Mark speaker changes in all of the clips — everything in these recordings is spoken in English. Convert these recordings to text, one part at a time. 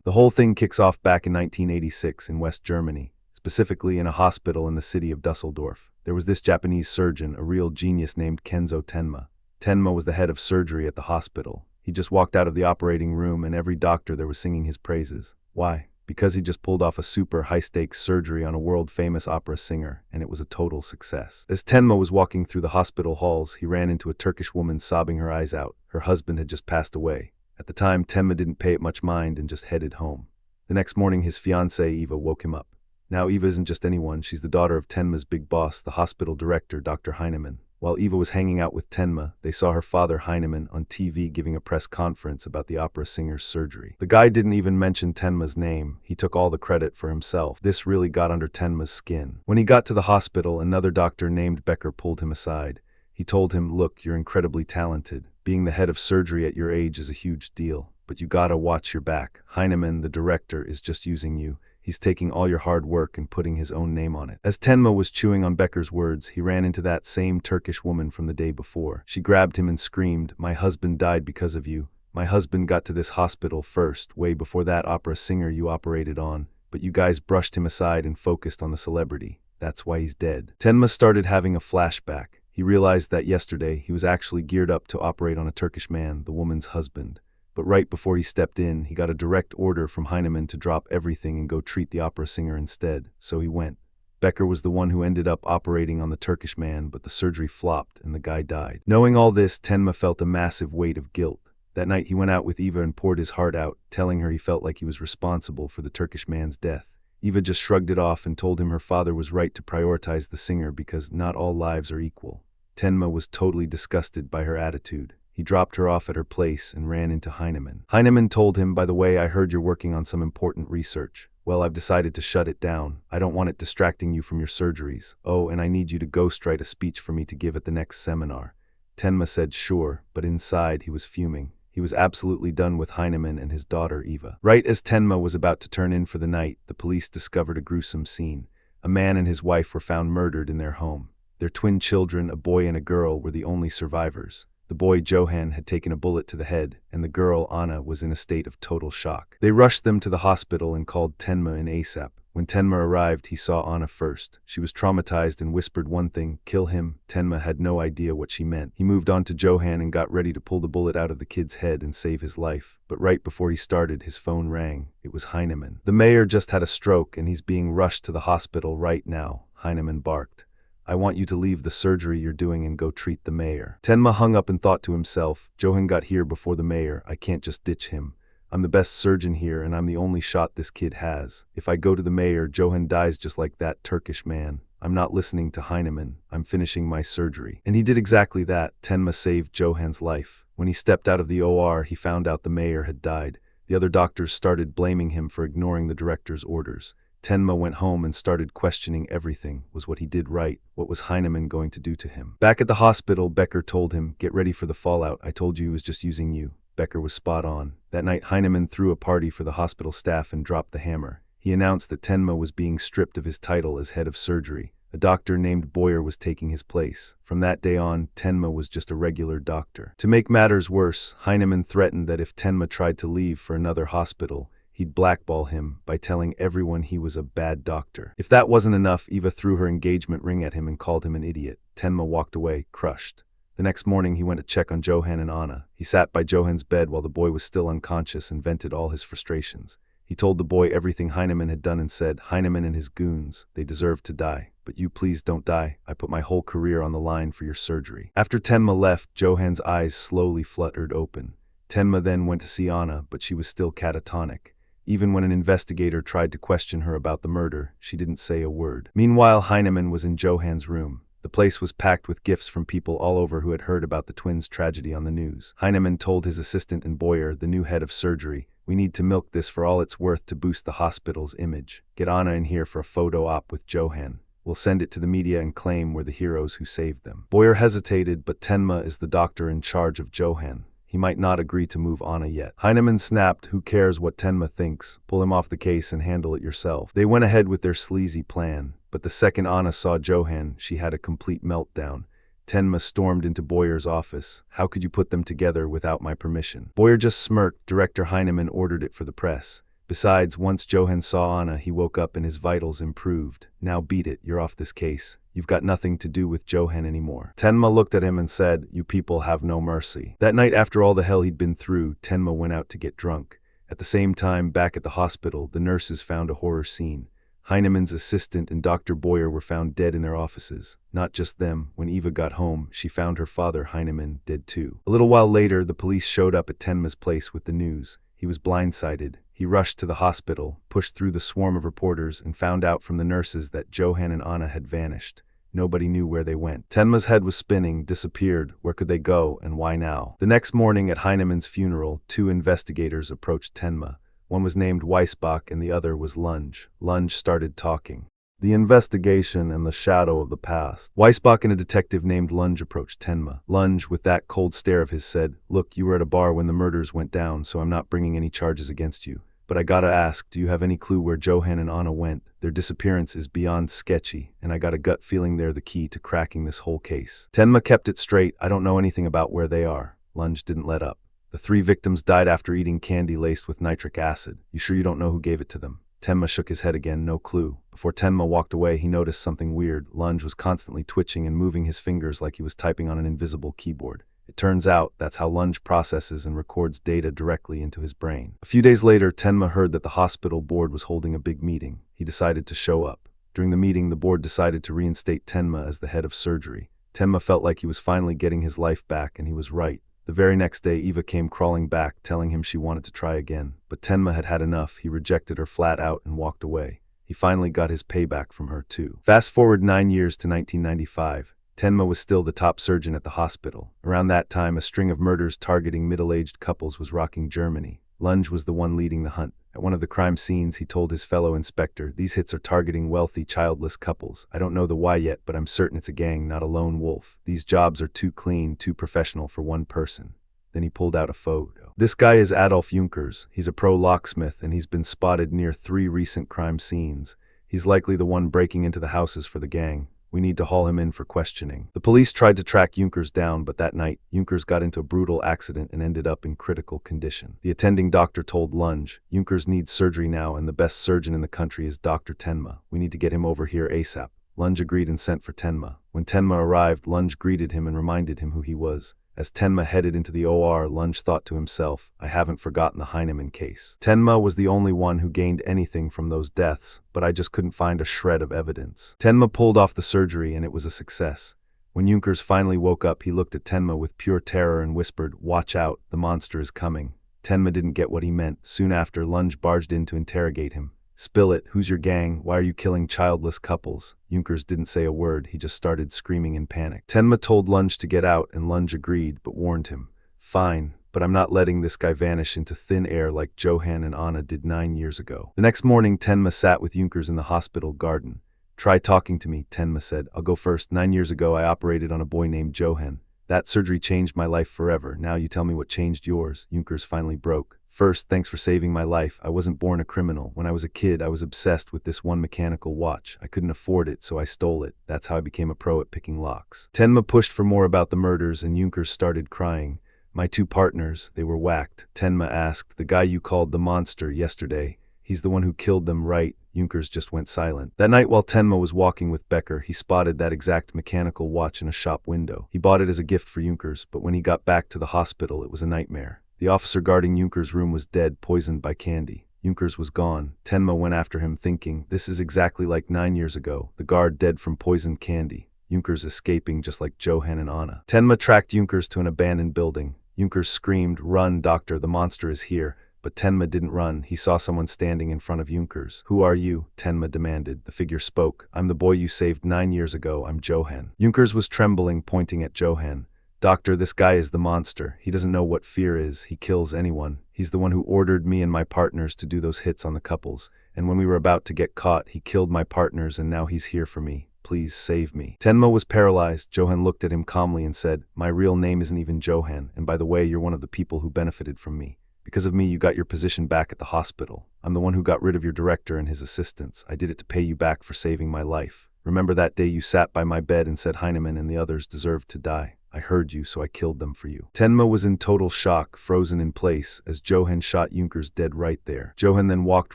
Speaker 1: The whole thing kicks off back in 1986 in West Germany, specifically in a hospital in the city of Dusseldorf. There was this Japanese surgeon, a real genius named Kenzo Tenma. Tenma was the head of surgery at the hospital. He just walked out of the operating room and every doctor there was singing his praises. Why? Because he just pulled off a super high-stakes surgery on a world-famous opera singer, and it was a total success. As Tenma was walking through the hospital halls, he ran into a Turkish woman sobbing her eyes out. Her husband had just passed away. At the time, Tenma didn't pay it much mind and just headed home. The next morning, his fiancée, Eva, woke him up. Now, Eva isn't just anyone. She's the daughter of Tenma's big boss, the hospital director, Dr. Heinemann. While Eva was hanging out with Tenma, they saw her father, Heinemann, on TV giving a press conference about the opera singer's surgery. The guy didn't even mention Tenma's name. He took all the credit for himself. This really got under Tenma's skin. When he got to the hospital, another doctor named Becker pulled him aside. He told him, "Look, you're incredibly talented. Being the head of surgery at your age is a huge deal, but you gotta watch your back. Heinemann, the director, is just using you. He's taking all your hard work and putting his own name on it." As Tenma was chewing on Becker's words, he ran into that same Turkish woman from the day before. She grabbed him and screamed, "My husband died because of you. My husband got to this hospital first, way before that opera singer you operated on, but you guys brushed him aside and focused on the celebrity. That's why he's dead." Tenma started having a flashback. He realized that yesterday he was actually geared up to operate on a Turkish man, the woman's husband. But right before he stepped in, he got a direct order from Heinemann to drop everything and go treat the opera singer instead, so he went. Becker was the one who ended up operating on the Turkish man, but the surgery flopped and the guy died. Knowing all this, Tenma felt a massive weight of guilt. That night he went out with Eva and poured his heart out, telling her he felt like he was responsible for the Turkish man's death. Eva just shrugged it off and told him her father was right to prioritize the singer because not all lives are equal. Tenma was totally disgusted by her attitude. He dropped her off at her place and ran into Heinemann. Heinemann told him, "By the way, I heard you're working on some important research. Well, I've decided to shut it down. I don't want it distracting you from your surgeries. Oh, and I need you to ghostwrite a speech for me to give at the next seminar." Tenma said sure, but inside he was fuming. He was absolutely done with Heinemann and his daughter Eva. Right as Tenma was about to turn in for the night, the police discovered a gruesome scene. A man and his wife were found murdered in their home. Their twin children, a boy and a girl, were the only survivors. The boy, Johan, had taken a bullet to the head, and the girl, Anna, was in a state of total shock. They rushed them to the hospital and called Tenma in ASAP. When Tenma arrived, he saw Anna first. She was traumatized and whispered one thing, "Kill him." Tenma had no idea what she meant. He moved on to Johan and got ready to pull the bullet out of the kid's head and save his life. But right before he started, his phone rang. It was Heinemann. "The mayor just had a stroke and he's being rushed to the hospital right now," Heinemann barked. "I want you to leave the surgery you're doing and go treat the mayor." Tenma hung up and thought to himself, "Johan got here before the mayor. I can't just ditch him. I'm the best surgeon here and I'm the only shot this kid has. If I go to the mayor, Johan dies just like that Turkish man. I'm not listening to Heinemann. I'm finishing my surgery." And he did exactly that. Tenma saved Johan's life. When he stepped out of the OR, he found out the mayor had died. The other doctors started blaming him for ignoring the director's orders. Tenma went home and started questioning everything. Was what he did right? What was Heinemann going to do to him? Back at the hospital, Becker told him, "Get ready for the fallout. I told you he was just using you." Becker was spot on. That night, Heinemann threw a party for the hospital staff and dropped the hammer. He announced that Tenma was being stripped of his title as head of surgery. A doctor named Boyer was taking his place. From that day on, Tenma was just a regular doctor. To make matters worse, Heinemann threatened that if Tenma tried to leave for another hospital, he'd blackball him by telling everyone he was a bad doctor. If that wasn't enough, Eva threw her engagement ring at him and called him an idiot. Tenma walked away, crushed. The next morning, he went to check on Johan and Anna. He sat by Johan's bed while the boy was still unconscious and vented all his frustrations. He told the boy everything Heinemann had done and said, "Heinemann and his goons, they deserve to die. But you please don't die. I put my whole career on the line for your surgery." After Tenma left, Johan's eyes slowly fluttered open. Tenma then went to see Anna, but she was still catatonic. Even when an investigator tried to question her about the murder, she didn't say a word. Meanwhile, Heinemann was in Johan's room. The place was packed with gifts from people all over who had heard about the twins' tragedy on the news. Heinemann told his assistant and Boyer, the new head of surgery, "We need to milk this for all it's worth to boost the hospital's image. Get Anna in here for a photo op with Johan. We'll send it to the media and claim we're the heroes who saved them." Boyer hesitated, but Tenma is the doctor in charge of Johan. He might not agree to move Anna yet. Heinemann snapped, "Who cares what Tenma thinks? Pull him off the case and handle it yourself." They went ahead with their sleazy plan, but the second Anna saw Johan, she had a complete meltdown. Tenma stormed into Boyer's office. "How could you put them together without my permission?" Boyer just smirked. Director Heinemann ordered it for the press. Besides, once Johan saw Anna, he woke up and his vitals improved. Now beat it, you're off this case. You've got nothing to do with Johan anymore. Tenma looked at him and said, you people have no mercy. That night, after all the hell he'd been through, Tenma went out to get drunk. At the same time, back at the hospital, the nurses found a horror scene. Heinemann's assistant and Dr. Boyer were found dead in their offices. Not just them. When Eva got home, she found her father, Heinemann, dead too. A little while later, the police showed up at Tenma's place with the news. He was blindsided. He rushed to the hospital, pushed through the swarm of reporters, and found out from the nurses that Johan and Anna had vanished. Nobody knew where they went. Tenma's head was spinning, disappeared. Where could they go, and why now? The next morning at Heinemann's funeral, two investigators approached Tenma. One was named Weissbach and the other was Lunge. Lunge started talking. The investigation and the shadow of the past. Weissbach and a detective named Lunge approached Tenma. Lunge, with that cold stare of his, said, look, you were at a bar when the murders went down, so I'm not bringing any charges against you. But I gotta ask, do you have any clue where Johan and Anna went? Their disappearance is beyond sketchy, and I got a gut feeling they're the key to cracking this whole case. Tenma kept it straight. I don't know anything about where they are. Lunge didn't let up. The 3 victims died after eating candy laced with nitric acid. You sure you don't know who gave it to them? Tenma shook his head again, no clue. Before Tenma walked away, he noticed something weird. Lunge was constantly twitching and moving his fingers like he was typing on an invisible keyboard. It turns out that's how Lunge processes and records data directly into his brain. A few days later, Tenma heard that the hospital board was holding a big meeting. He decided to show up. During the meeting, the board decided to reinstate Tenma as the head of surgery. Tenma felt like he was finally getting his life back, and he was right. The very next day, Eva came crawling back, telling him she wanted to try again. But Tenma had had enough. He rejected her flat out and walked away. He finally got his payback from her, too. Fast forward 9 years to 1995. Tenma was still the top surgeon at the hospital. Around that time, a string of murders targeting middle-aged couples was rocking Germany. Lunge was the one leading the hunt. At one of the crime scenes, he told his fellow inspector, these hits are targeting wealthy, childless couples. I don't know the why yet, but I'm certain it's a gang, not a lone wolf. These jobs are too clean, too professional for one person. Then he pulled out a photo. This guy is Adolf Junkers. He's a pro locksmith, and he's been spotted near 3 recent crime scenes. He's likely the one breaking into the houses for the gang. We need to haul him in for questioning. The police tried to track Junkers down, but that night, Junkers got into a brutal accident and ended up in critical condition. The attending doctor told Lunge, Junkers needs surgery now, and the best surgeon in the country is Dr. Tenma. We need to get him over here ASAP. Lunge agreed and sent for Tenma. When Tenma arrived, Lunge greeted him and reminded him who he was. As Tenma headed into the OR, Lunge thought to himself, I haven't forgotten the Heinemann case. Tenma was the only one who gained anything from those deaths, but I just couldn't find a shred of evidence. Tenma pulled off the surgery and it was a success. When Junkers finally woke up, he looked at Tenma with pure terror and whispered, watch out, the monster is coming. Tenma didn't get what he meant. Soon after, Lunge barged in to interrogate him. Spill it, who's your gang? Why are you killing childless couples? Junkers didn't say a word, he just started screaming in panic. Tenma told Lunge to get out, and Lunge agreed, but warned him. Fine, but I'm not letting this guy vanish into thin air like Johan and Anna did 9 years ago. The next morning, Tenma sat with Junkers in the hospital garden. Try talking to me, Tenma said. I'll go first. 9 years ago, I operated on a boy named Johan. That surgery changed my life forever. Now you tell me what changed yours. Junkers finally broke. First, thanks for saving my life. I wasn't born a criminal. When I was a kid, I was obsessed with this one mechanical watch. I couldn't afford it, so I stole it. That's how I became a pro at picking locks. Tenma pushed for more about the murders, and Junkers started crying. My 2 partners, they were whacked. Tenma asked, the guy you called the monster yesterday, he's the one who killed them, right? Junkers just went silent. That night while Tenma was walking with Becker, he spotted that exact mechanical watch in a shop window. He bought it as a gift for Junkers, but when he got back to the hospital, it was a nightmare. The officer guarding Junkers' room was dead, poisoned by candy. Junkers was gone. Tenma went after him thinking, this is exactly like 9 years ago, the guard dead from poisoned candy. Junkers escaping just like Johan and Anna. Tenma tracked Junkers to an abandoned building. Junkers screamed, run, doctor, the monster is here. But Tenma didn't run. He saw someone standing in front of Junkers. Who are you? Tenma demanded. The figure spoke. I'm the boy you saved 9 years ago. I'm Johan. Junkers was trembling, pointing at Johan. Doctor, this guy is the monster. He doesn't know what fear is. He kills anyone. He's the one who ordered me and my partners to do those hits on the couples. And when we were about to get caught, he killed my partners and now he's here for me. Please save me. Tenma was paralyzed. Johan looked at him calmly and said, my real name isn't even Johan. And by the way, you're one of the people who benefited from me. Because of me, you got your position back at the hospital. I'm the one who got rid of your director and his assistants. I did it to pay you back for saving my life. Remember that day you sat by my bed and said Heinemann and the others deserved to die. I heard you, so I killed them for you. Tenma was in total shock, frozen in place, as Johan shot Junkers dead right there. Johan then walked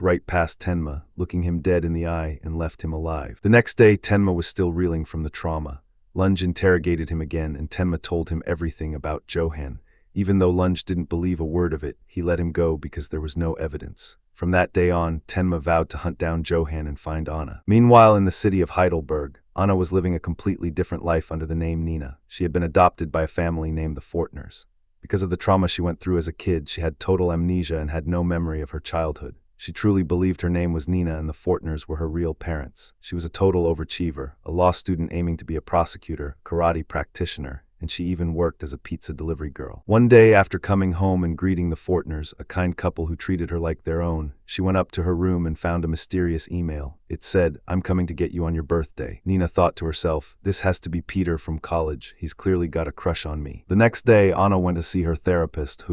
Speaker 1: right past Tenma, looking him dead in the eye, and left him alive. The next day, Tenma was still reeling from the trauma. Lunge interrogated him again, and Tenma told him everything about Johan. Even though Lunge didn't believe a word of it, he let him go because there was no evidence. From that day on, Tenma vowed to hunt down Johan and find Anna. Meanwhile, in the city of Heidelberg, Anna was living a completely different life under the name Nina. She had been adopted by a family named the Fortners. Because of the trauma she went through as a kid, she had total amnesia and had no memory of her childhood. She truly believed her name was Nina and the Fortners were her real parents. She was a total overachiever, a law student aiming to be a prosecutor, karate practitioner, and she even worked as a pizza delivery girl. One day, after coming home and greeting the Fortners, a kind couple who treated her like their own, she went up to her room and found a mysterious email. It said, "I'm coming to get you on your birthday." Nina thought to herself, this has to be Peter from college. He's clearly got a crush on me. The next day, Anna went to see her therapist,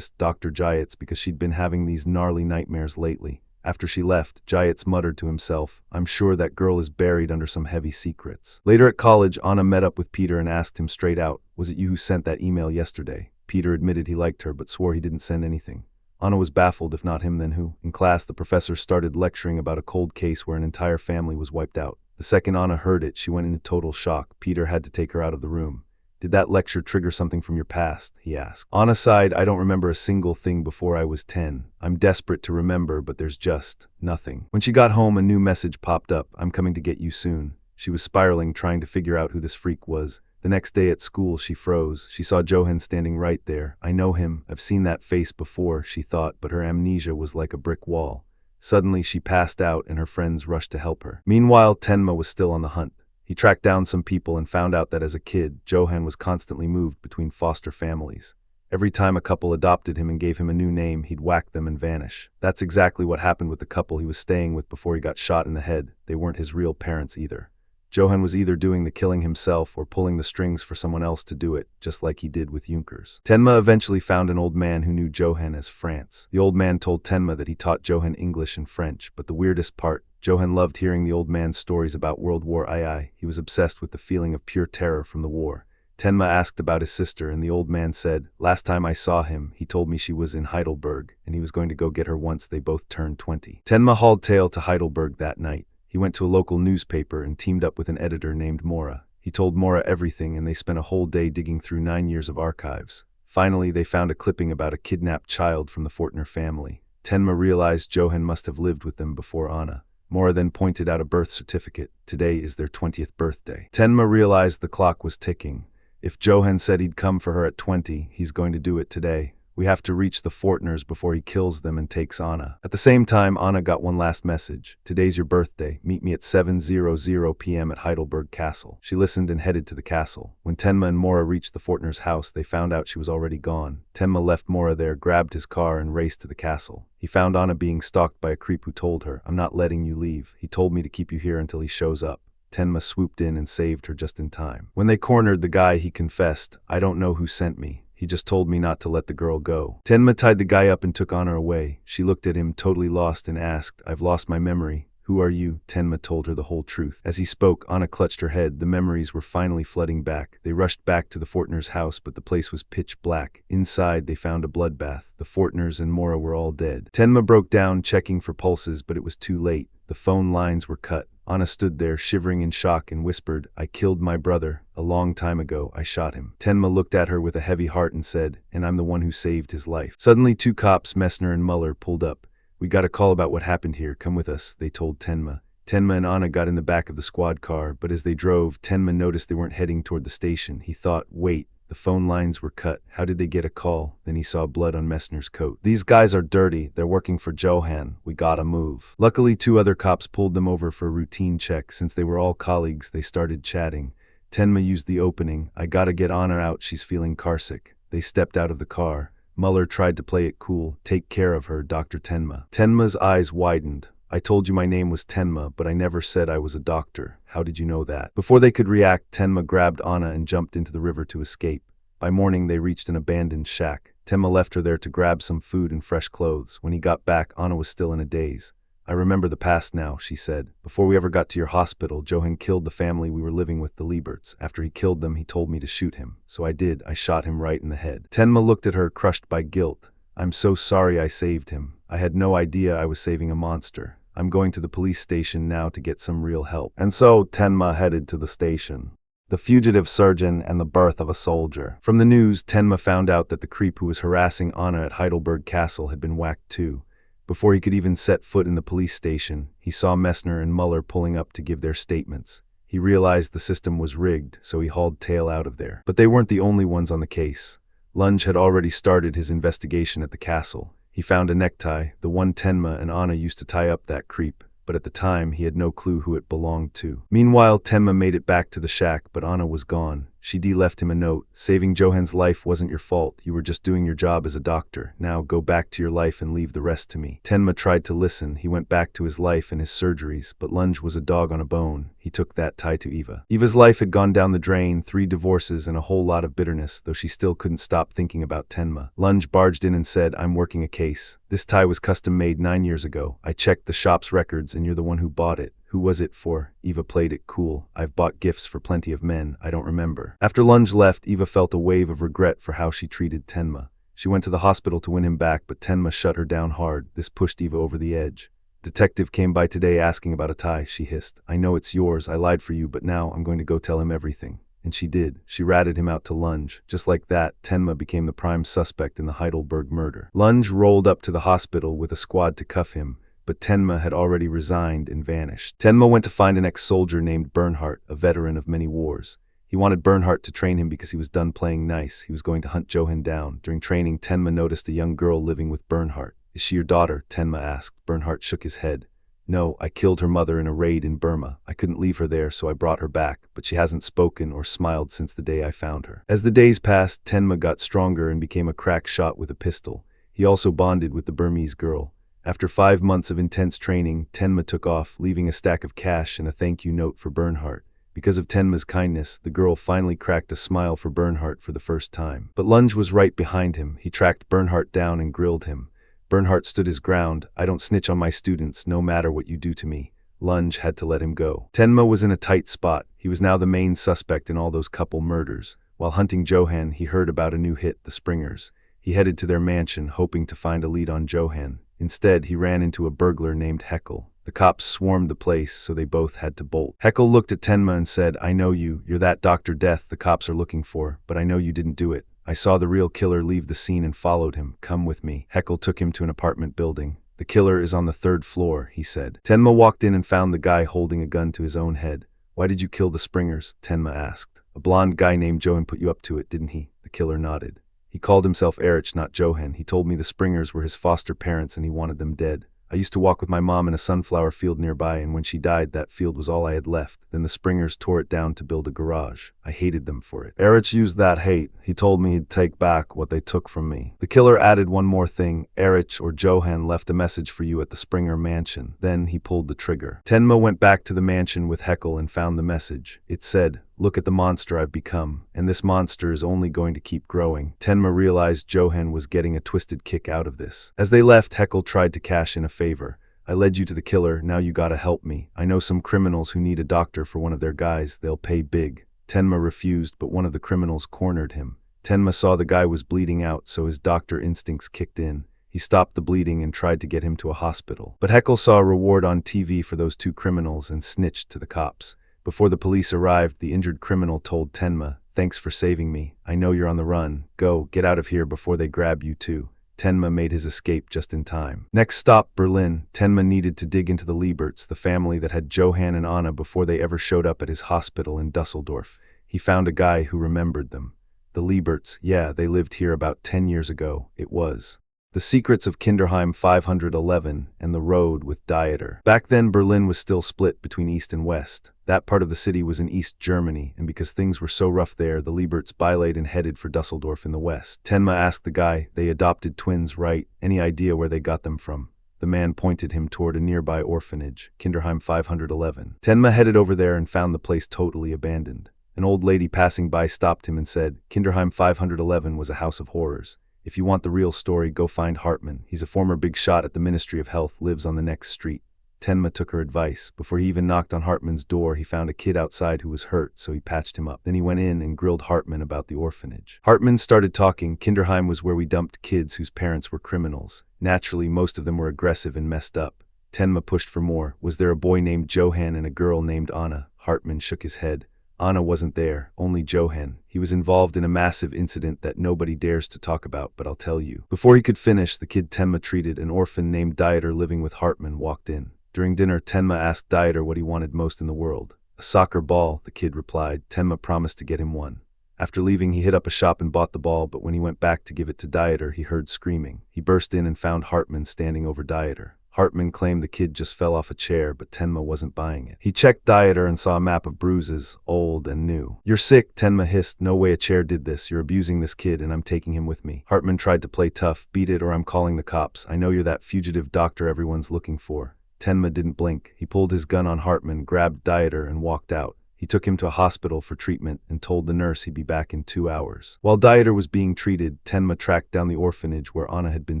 Speaker 1: Dr. Jayatz, because she'd been having these gnarly nightmares lately. After she left, Jayatz muttered to himself, "I'm sure that girl is buried under some heavy secrets." Later at college, Anna met up with Peter and asked him straight out, "Was it you who sent that email yesterday?" Peter admitted he liked her but swore he didn't send anything. Anna was baffled. If not him, then who? In class, the professor started lecturing about a cold case where an entire family was wiped out. The second Anna heard it, she went into total shock. Peter had to take her out of the room. "Did that lecture trigger something from your past?" he asked. Anna sighed, "I don't remember a single thing before I was 10. I'm desperate to remember, but there's just nothing." When she got home, a new message popped up, "I'm coming to get you soon." She was spiraling, trying to figure out who this freak was. The next day at school, she froze. She saw Johan standing right there. "I know him. I've seen that face before," she thought, but her amnesia was like a brick wall. Suddenly, she passed out, and her friends rushed to help her. Meanwhile, Tenma was still on the hunt. He tracked down some people and found out that as a kid, Johan was constantly moved between foster families. Every time a couple adopted him and gave him a new name, he'd whack them and vanish. That's exactly what happened with the couple he was staying with before he got shot in the head. They weren't his real parents either. Johan was either doing the killing himself or pulling the strings for someone else to do it, just like he did with Junkers. Tenma eventually found an old man who knew Johan as France. The old man told Tenma that he taught Johan English and French, but the weirdest part, Johan loved hearing the old man's stories about World War II. He was obsessed with the feeling of pure terror from the war. Tenma asked about his sister, and the old man said, "Last time I saw him, he told me she was in Heidelberg, and he was going to go get her once they both turned 20. Tenma hauled tail to Heidelberg that night. He went to a local newspaper and teamed up with an editor named Mora. He told Mora everything, and they spent a whole day digging through 9 years of archives. Finally, they found a clipping about a kidnapped child from the Fortner family. Tenma realized Johan must have lived with them before Anna. Mora then pointed out a birth certificate. Today is their 20th birthday. Tenma realized the clock was ticking. If Johan said he'd come for her at 20, he's going to do it today. We have to reach the Fortners before he kills them and takes Anna. At the same time, Anna got one last message. "Today's your birthday. Meet me at 7:00 p.m. at Heidelberg Castle." She listened and headed to the castle. When Tenma and Mora reached the Fortners' house, they found out she was already gone. Tenma left Mora there, grabbed his car, and raced to the castle. He found Anna being stalked by a creep who told her, "I'm not letting you leave. He told me to keep you here until he shows up." Tenma swooped in and saved her just in time. When they cornered the guy, he confessed, "I don't know who sent me. He just told me not to let the girl go." Tenma tied the guy up and took Anna away. She looked at him, totally lost, and asked, "I've lost my memory. Who are you?" Tenma told her the whole truth. As he spoke, Anna clutched her head. The memories were finally flooding back. They rushed back to the Fortners' house, but the place was pitch black. Inside, they found a bloodbath. The Fortners and Mora were all dead. Tenma broke down, checking for pulses, but it was too late. The phone lines were cut. Anna stood there, shivering in shock, and whispered, "I killed my brother. A long time ago, I shot him." Tenma looked at her with a heavy heart and said, "And I'm the one who saved his life." Suddenly, two cops, Messner and Muller, pulled up. "We got a call about what happened here. Come with us," they told Tenma. Tenma and Anna got in the back of the squad car, but as they drove, Tenma noticed they weren't heading toward the station. He thought, wait, the phone lines were cut. How did they get a call? Then he saw blood on Messner's coat. "These guys are dirty. They're working for Johan. We gotta move." Luckily, two other cops pulled them over for a routine check. Since they were all colleagues, they started chatting. Tenma used the opening. "I gotta get Anna out. She's feeling carsick." They stepped out of the car. Muller tried to play it cool. "Take care of her, Dr. Tenma." Tenma's eyes widened. "I told you my name was Tenma, but I never said I was a doctor. How did you know that?" Before they could react, Tenma grabbed Anna and jumped into the river to escape. By morning, they reached an abandoned shack. Tenma left her there to grab some food and fresh clothes. When he got back, Anna was still in a daze. I remember the past now, she said. Before we ever got to your hospital, Johan killed the family we were living with, the Lieberts. After he killed them, he told me to shoot him. So I did. I shot him right in the head. Tenma looked at her, crushed by guilt. I'm so sorry I saved him. I had no idea I was saving a monster. I'm going to the police station now to get some real help. And so Tenma headed to the station. The fugitive surgeon and the birth of a soldier. From the news, Tenma found out that the creep who was harassing Anna at Heidelberg Castle had been whacked too. Before he could even set foot in the police station, he saw Messner and Muller pulling up to give their statements. He realized the system was rigged, so he hauled tail out of there. But they weren't the only ones on the case. Lunge had already started his investigation at the castle. He found a necktie, the one Tenma and Anna used to tie up that creep, but at the time he had no clue who it belonged to. Meanwhile, Tenma made it back to the shack, but Anna was gone. She left him a note. Saving Johan's life wasn't your fault. You were just doing your job as a doctor. Now go back to your life and leave the rest to me. Tenma tried to listen. He went back to his life and his surgeries, but Lunge was a dog on a bone. He took that tie to Eva. Eva's life had gone down the drain, 3 divorces and a whole lot of bitterness, though she still couldn't stop thinking about Tenma. Lunge barged in and said, I'm working a case. This tie was custom made 9 years ago. I checked the shop's records and you're the one who bought it. Who was it for? Eva played it cool. I've bought gifts for plenty of men. I don't remember. After Lunge left, Eva felt a wave of regret for how she treated Tenma. She went to the hospital to win him back, but Tenma shut her down hard. This pushed Eva over the edge. Detective came by today asking about a tie, she hissed. I know it's yours. I lied for you, but now I'm going to go tell him everything. And she did. She ratted him out to Lunge. Just like that, Tenma became the prime suspect in the Heidelberg murder. Lunge rolled up to the hospital with a squad to cuff him, but Tenma had already resigned and vanished. Tenma went to find an ex-soldier named Bernhardt, a veteran of many wars. He wanted Bernhardt to train him because he was done playing nice. He was going to hunt Johan down. During training, Tenma noticed a young girl living with Bernhardt. Is she your daughter? Tenma asked. Bernhardt shook his head. No, I killed her mother in a raid in Burma. I couldn't leave her there, so I brought her back, but she hasn't spoken or smiled since the day I found her. As the days passed, Tenma got stronger and became a crack shot with a pistol. He also bonded with the Burmese girl. After 5 months of intense training, Tenma took off, leaving a stack of cash and a thank you note for Bernhardt. Because of Tenma's kindness, the girl finally cracked a smile for Bernhardt for the first time. But Lunge was right behind him. He tracked Bernhardt down and grilled him. Bernhardt stood his ground. I don't snitch on my students, no matter what you do to me. Lunge had to let him go. Tenma was in a tight spot. He was now the main suspect in all those couple murders. While hunting Johan, he heard about a new hit, the Springers. He headed to their mansion, hoping to find a lead on Johan. Instead, he ran into a burglar named Heckel. The cops swarmed the place, so they both had to bolt. Heckel looked at Tenma and said, I know you. You're that Dr. Death the cops are looking for, but I know you didn't do it. I saw the real killer leave the scene and followed him. Come with me. Heckel took him to an apartment building. The killer is on the 3rd floor, he said. Tenma walked in and found the guy holding a gun to his own head. Why did you kill the Springers? Tenma asked. A blonde guy named Johan put you up to it, didn't he? The killer nodded. He called himself Erich, not Johan. He told me the Springers were his foster parents and he wanted them dead. I used to walk with my mom in a sunflower field nearby, and when she died, that field was all I had left. Then the Springers tore it down to build a garage. I hated them for it. Erich used that hate. He told me he'd take back what they took from me. The killer added one more thing. Erich or Johan left a message for you at the Springer mansion. Then he pulled the trigger. Tenma went back to the mansion with Heckel and found the message. It said, look at the monster I've become, and this monster is only going to keep growing. Tenma realized Johan was getting a twisted kick out of this. As they left, Heckel tried to cash in a favor. I led you to the killer, now you gotta help me. I know some criminals who need a doctor for one of their guys, they'll pay big. Tenma refused, but one of the criminals cornered him. Tenma saw the guy was bleeding out, so his doctor instincts kicked in. He stopped the bleeding and tried to get him to a hospital. But Heckel saw a reward on TV for those 2 criminals and snitched to the cops. Before the police arrived, the injured criminal told Tenma, thanks for saving me. I know you're on the run. Go, get out of here before they grab you too. Tenma made his escape just in time. Next stop, Berlin. Tenma needed to dig into the Lieberts, the family that had Johan and Anna before they ever showed up at his hospital in Dusseldorf. He found a guy who remembered them. The Lieberts, yeah, they lived here about 10 years ago. It was The Secrets of Kinderheim 511 and The Road with Dieter. Back then, Berlin was still split between East and West. That part of the city was in East Germany, and because things were so rough there, the Lieberts bilaid and headed for Dusseldorf in the West. Tenma asked the guy, they adopted twins, right? Any idea where they got them from? The man pointed him toward a nearby orphanage, Kinderheim 511. Tenma headed over there and found the place totally abandoned. An old lady passing by stopped him and said, Kinderheim 511 was a house of horrors. If you want the real story, go find Hartmann. He's a former big shot at the Ministry of Health, lives on the next street. Tenma took her advice. Before he even knocked on Hartman's door, he found a kid outside who was hurt, so he patched him up. Then he went in and grilled Hartman about the orphanage. Hartman started talking. Kinderheim was where we dumped kids whose parents were criminals. Naturally, most of them were aggressive and messed up. Tenma pushed for more. Was there a boy named Johan and a girl named Anna? Hartman shook his head. Anna wasn't there, only Johan. He was involved in a massive incident that nobody dares to talk about, but I'll tell you. Before he could finish, the kid Tenma treated, an orphan named Dieter living with Hartman, walked in. During dinner, Tenma asked Dieter what he wanted most in the world. A soccer ball, the kid replied. Tenma promised to get him one. After leaving, he hit up a shop and bought the ball, but when he went back to give it to Dieter, he heard screaming. He burst in and found Hartman standing over Dieter. Hartman claimed the kid just fell off a chair, but Tenma wasn't buying it. He checked Dieter and saw a map of bruises, old and new. "You're sick," Tenma hissed. "No way a chair did this. You're abusing this kid and I'm taking him with me." Hartman tried to play tough. "Beat it or I'm calling the cops. I know you're that fugitive doctor everyone's looking for." Tenma didn't blink. He pulled his gun on Hartman, grabbed Dieter and walked out. He took him to a hospital for treatment and told the nurse he'd be back in 2 hours. While Dieter was being treated, Tenma tracked down the orphanage where Anna had been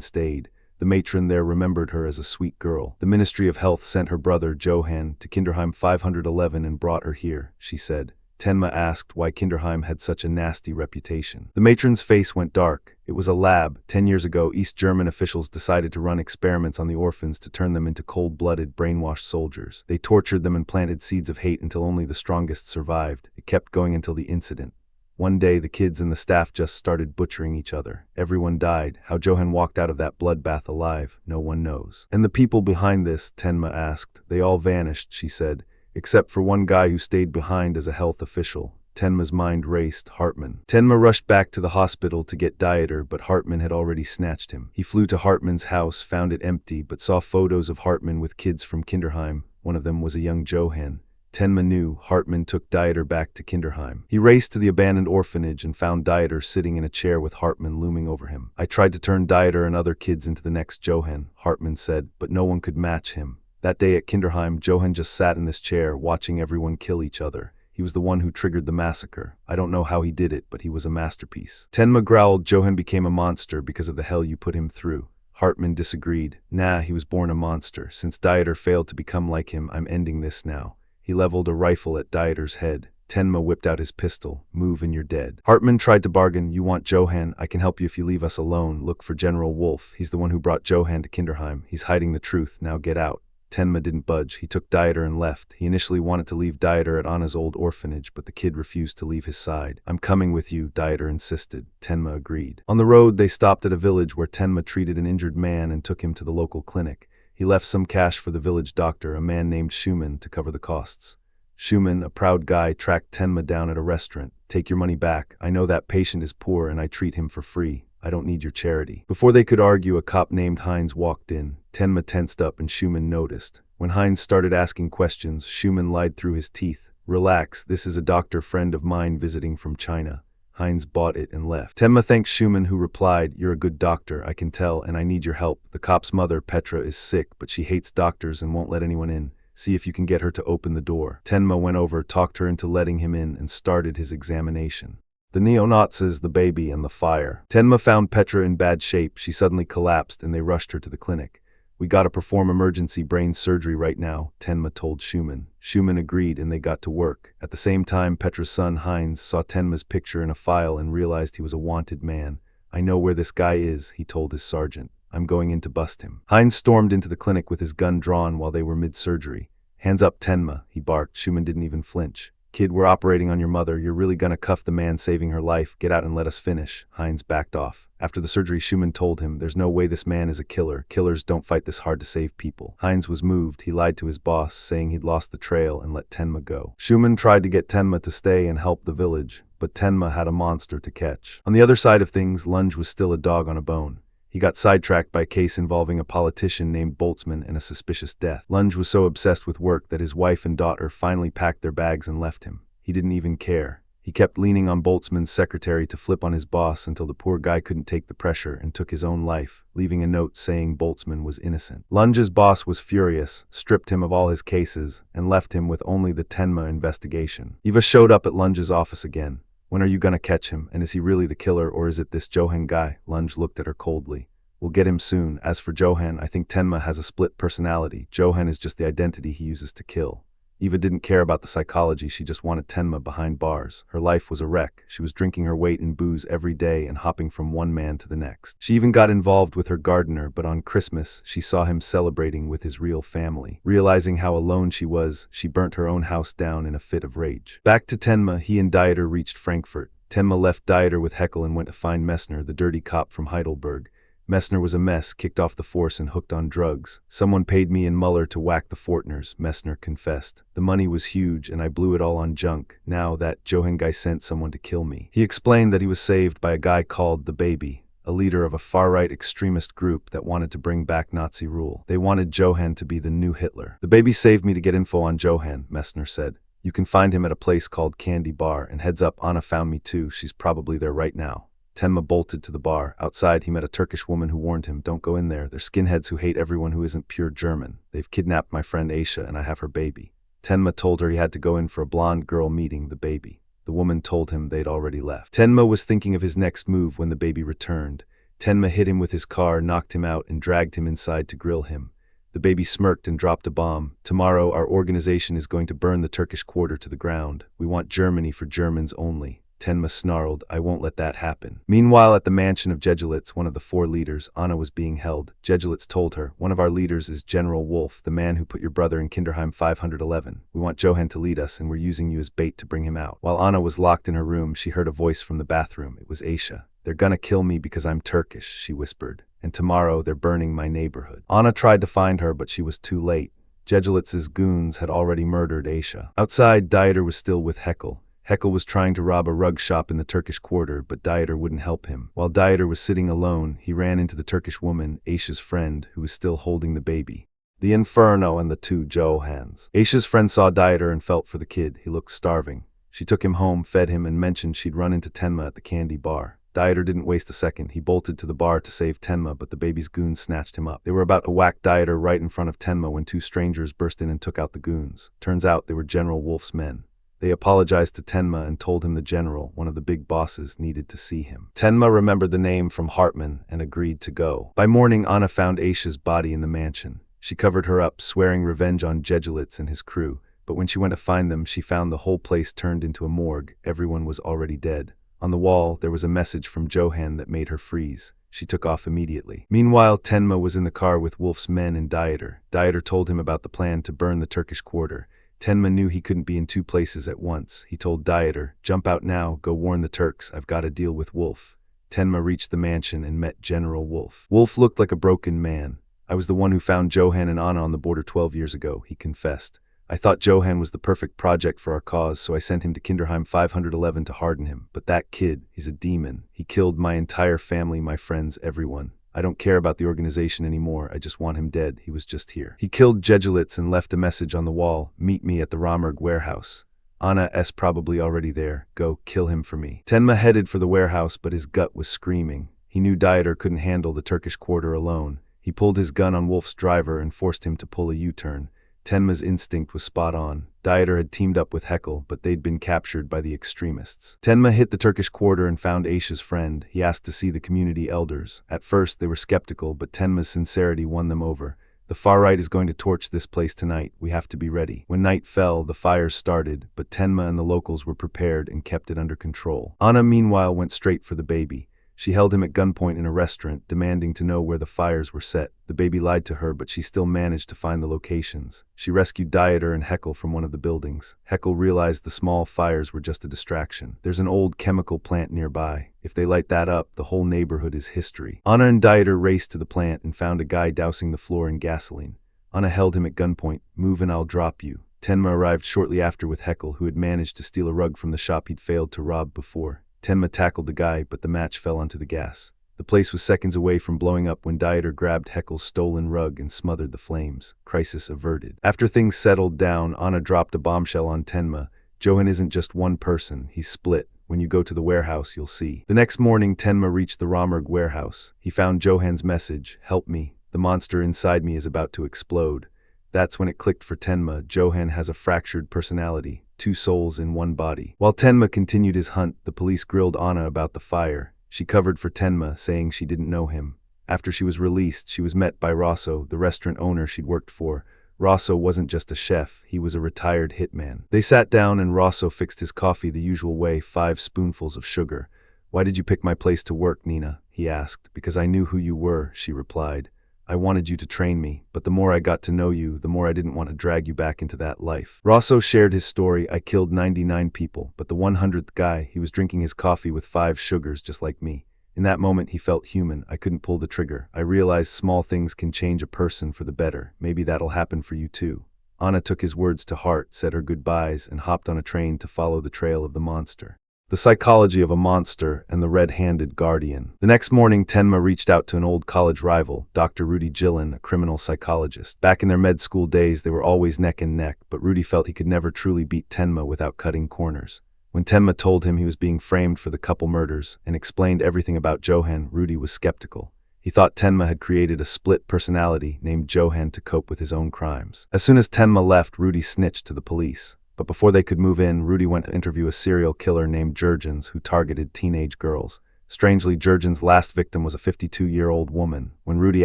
Speaker 1: stayed. The matron there remembered her as a sweet girl. The Ministry of Health sent her brother, Johan, to Kinderheim 511 and brought her here, she said. Tenma asked why Kinderheim had such a nasty reputation. The matron's face went dark. It was a lab. 10 years ago, East German officials decided to run experiments on the orphans to turn them into cold-blooded, brainwashed soldiers. They tortured them and planted seeds of hate until only the strongest survived. It kept going until the incident. One day, the kids and the staff just started butchering each other. Everyone died. How Johan walked out of that bloodbath alive, no one knows. "And the people behind this?" Tenma asked. "They all vanished," she said, "except for one guy who stayed behind as a health official." Tenma's mind raced. Hartman. Tenma rushed back to the hospital to get Dieter, but Hartman had already snatched him. He flew to Hartman's house, found it empty, but saw photos of Hartman with kids from Kinderheim. One of them was a young Johan. Tenma knew. Hartman took Dieter back to Kinderheim. He raced to the abandoned orphanage and found Dieter sitting in a chair with Hartman looming over him. "I tried to turn Dieter and other kids into the next Johan," Hartman said, "but no one could match him. That day at Kinderheim, Johan just sat in this chair, watching everyone kill each other. He was the one who triggered the massacre. I don't know how he did it, but he was a masterpiece." Tenma growled. "Johan became a monster because of the hell you put him through." Hartman disagreed. "Nah, he was born a monster. Since Dieter failed to become like him, I'm ending this now." He leveled a rifle at Dieter's head. Tenma whipped out his pistol. "Move and you're dead." Hartman tried to bargain. "You want Johan? I can help you if you leave us alone. Look for General Wolf. He's the one who brought Johan to Kinderheim. He's hiding the truth. Now get out." Tenma didn't budge. He took Dieter and left. He initially wanted to leave Dieter at Anna's old orphanage, but the kid refused to leave his side. "I'm coming with you," Dieter insisted. Tenma agreed. On the road, they stopped at a village where Tenma treated an injured man and took him to the local clinic. He left some cash for the village doctor, a man named Schumann, to cover the costs. Schumann, a proud guy, tracked Tenma down at a restaurant. "Take your money back. I know that patient is poor and I treat him for free. I don't need your charity." Before they could argue, a cop named Heinz walked in. Tenma tensed up and Schumann noticed. When Heinz started asking questions, Schumann lied through his teeth. "Relax, this is a doctor friend of mine visiting from China." Heinz bought it and left. Tenma thanked Schumann, who replied, "You're a good doctor, I can tell, and I need your help. The cop's mother, Petra, is sick, but she hates doctors and won't let anyone in. See if you can get her to open the door." Tenma went over, talked her into letting him in, and started his examination. The neo-Nazis, the baby, and the fire. Tenma found Petra in bad shape. She suddenly collapsed and they rushed her to the clinic. "We gotta perform emergency brain surgery right now," Tenma told Schumann. Schumann agreed and they got to work. At the same time, Petra's son, Heinz, saw Tenma's picture in a file and realized he was a wanted man. "I know where this guy is," he told his sergeant. "I'm going in to bust him." Heinz stormed into the clinic with his gun drawn while they were mid-surgery. "Hands up, Tenma," he barked. Schumann didn't even flinch. "Kid, we're operating on your mother. You're really gonna cuff the man saving her life. Get out and let us finish." Heinz backed off. After the surgery, Schumann told him, "There's no way this man is a killer. Killers don't fight this hard to save people." Heinz was moved. He lied to his boss, saying he'd lost the trail and let Tenma go. Schumann tried to get Tenma to stay and help the village, but Tenma had a monster to catch. On the other side of things, Lunge was still a dog on a bone. He got sidetracked by a case involving a politician named Boltzmann and a suspicious death. Lunge was so obsessed with work that his wife and daughter finally packed their bags and left him. He didn't even care. He kept leaning on Boltzmann's secretary to flip on his boss until the poor guy couldn't take the pressure and took his own life, leaving a note saying Boltzmann was innocent. Lunge's boss was furious, stripped him of all his cases, and left him with only the Tenma investigation. Eva showed up at Lunge's office again. "When are you gonna catch him? And is he really the killer or is it this Johan guy?" Lunge looked at her coldly. We'll get him soon. As for Johan, I think Tenma has a split personality. Johan is just the identity he uses to kill. Eva didn't care about the psychology, she just wanted Tenma behind bars. Her life was a wreck. She was drinking her weight in booze every day and hopping from one man to the next. She even got involved with her gardener, but on Christmas, she saw him celebrating with his real family. Realizing how alone she was, she burnt her own house down in a fit of rage. Back to Tenma, he and Dieter reached Frankfurt. Tenma left Dieter with Heckel and went to find Messner, the dirty cop from Heidelberg. Messner was a mess, kicked off the force and hooked on drugs. Someone paid me and Muller to whack the Fortners, Messner confessed. The money was huge and I blew it all on junk. Now that Johan guy sent someone to kill me. He explained that he was saved by a guy called the Baby, a leader of a far-right extremist group that wanted to bring back Nazi rule. They wanted Johan to be the new Hitler. The Baby saved me to get info on Johan, Messner said. You can find him at a place called Candy Bar, and heads up, Anna found me too. She's probably there right now. Tenma bolted to the bar. Outside, he met a Turkish woman who warned him, don't go in there. They're skinheads who hate everyone who isn't pure German. They've kidnapped my friend Aisha and I have her baby. Tenma told her he had to go in for a blonde girl meeting the Baby. The woman told him they'd already left. Tenma was thinking of his next move when the Baby returned. Tenma hit him with his car, knocked him out, and dragged him inside to grill him. The Baby smirked and dropped a bomb. Tomorrow, our organization is going to burn the Turkish quarter to the ground. We want Germany for Germans only. Tenma snarled, I won't let that happen. Meanwhile, at the mansion of Jegelitz, one of the 4 leaders, Anna was being held. Jegelitz told her, one of our leaders is General Wolf, the man who put your brother in Kinderheim 511. We want Johan to lead us and we're using you as bait to bring him out. While Anna was locked in her room, she heard a voice from the bathroom. It was Aisha. They're gonna kill me because I'm Turkish, she whispered. And tomorrow they're burning my neighborhood. Anna tried to find her, but she was too late. Jegelitz's goons had already murdered Aisha. Outside, Dieter was still with Heckel. Heckel was trying to rob a rug shop in the Turkish quarter, but Dieter wouldn't help him. While Dieter was sitting alone, he ran into the Turkish woman, Aisha's friend, who was still holding the baby. The Inferno and the 2 Johans. Aisha's friend saw Dieter and felt for the kid. He looked starving. She took him home, fed him, and mentioned she'd run into Tenma at the Candy Bar. Dieter didn't waste a second. He bolted to the bar to save Tenma, but the baby's goons snatched him up. They were about to whack Dieter right in front of Tenma when 2 strangers burst in and took out the goons. Turns out they were General Wolf's men. They apologized to Tenma and told him the general, one of the big bosses, needed to see him. Tenma remembered the name from Hartmann and agreed to go. By morning, Anna found Aisha's body in the mansion. She covered her up, swearing revenge on Jegelitz and his crew. But when she went to find them, she found the whole place turned into a morgue. Everyone was already dead. On the wall, there was a message from Johan that made her freeze. She took off immediately. Meanwhile, Tenma was in the car with Wolf's men and Dieter. Dieter told him about the plan to burn the Turkish quarter. Tenma knew he couldn't be in 2 places at once. He told Dieter, jump out now, go warn the Turks, I've got a deal with Wolf. Tenma reached the mansion and met General Wolf. Wolf looked like a broken man. I was the one who found Johan and Anna on the border 12 years ago, he confessed. I thought Johan was the perfect project for our cause, so I sent him to Kinderheim 511 to harden him. But that kid, he's a demon. He killed my entire family, my friends, everyone. I don't care about the organization anymore, I just want him dead, he was just here. He killed Jegelitz and left a message on the wall, meet me at the Rommerg warehouse. Anna S. probably already there, go kill him for me. Tenma headed for the warehouse, but his gut was screaming. He knew Dieter couldn't handle the Turkish quarter alone. He pulled his gun on Wolf's driver and forced him to pull a U-turn. Tenma's instinct was spot on. Dieter had teamed up with Heckel, but they'd been captured by the extremists. Tenma hit the Turkish quarter and found Aisha's friend. He asked to see the community elders. At first, they were skeptical, but Tenma's sincerity won them over. The far right is going to torch this place tonight. We have to be ready. When night fell, the fires started, but Tenma and the locals were prepared and kept it under control. Anna, meanwhile, went straight for the baby. She held him at gunpoint in a restaurant, demanding to know where the fires were set. The baby lied to her, but she still managed to find the locations. She rescued Dieter and Heckel from one of the buildings. Heckel realized the small fires were just a distraction. There's an old chemical plant nearby. If they light that up, the whole neighborhood is history. Anna and Dieter raced to the plant and found a guy dousing the floor in gasoline. Anna held him at gunpoint. Move and I'll drop you. Tenma arrived shortly after with Heckel, who had managed to steal a rug from the shop he'd failed to rob before. Tenma tackled the guy, but the match fell onto the gas. The place was seconds away from blowing up when Dieter grabbed Heckel's stolen rug and smothered the flames. Crisis averted. After things settled down, Anna dropped a bombshell on Tenma. Johan isn't just one person, he's split. When you go to the warehouse, you'll see. The next morning, Tenma reached the Rommerg warehouse. He found Johan's message, help me. The monster inside me is about to explode. That's when it clicked for Tenma. Johan has a fractured personality. 2 souls in one body. While Tenma continued his hunt, the police grilled Anna about the fire. She covered for Tenma, saying she didn't know him. After she was released, she was met by Rosso, the restaurant owner she'd worked for. Rosso wasn't just a chef, he was a retired hitman. They sat down and Rosso fixed his coffee the usual way, 5 spoonfuls of sugar. "Why did you pick my place to work, Nina?" he asked. "Because I knew who you were," she replied. "I wanted you to train me, but the more I got to know you, the more I didn't want to drag you back into that life." Rosso shared his story. "I killed 99 people, but the 100th guy, he was drinking his coffee with 5 sugars just like me. In that moment, he felt human. I couldn't pull the trigger. I realized small things can change a person for the better. Maybe that'll happen for you too." Anna took his words to heart, said her goodbyes, and hopped on a train to follow the trail of the monster. The psychology of a monster and the red-handed guardian. The next morning, Tenma reached out to an old college rival, Dr. Rudy Gillen, a criminal psychologist. Back in their med school days, they were always neck and neck, but Rudy felt he could never truly beat Tenma without cutting corners. When Tenma told him he was being framed for the couple murders and explained everything about Johan, Rudy was skeptical. He thought Tenma had created a split personality named Johan to cope with his own crimes. As soon as Tenma left, Rudy snitched to the police. But before they could move in, Rudy went to interview a serial killer named Jurgens who targeted teenage girls. Strangely, Jurgens' last victim was a 52-year-old woman. When Rudy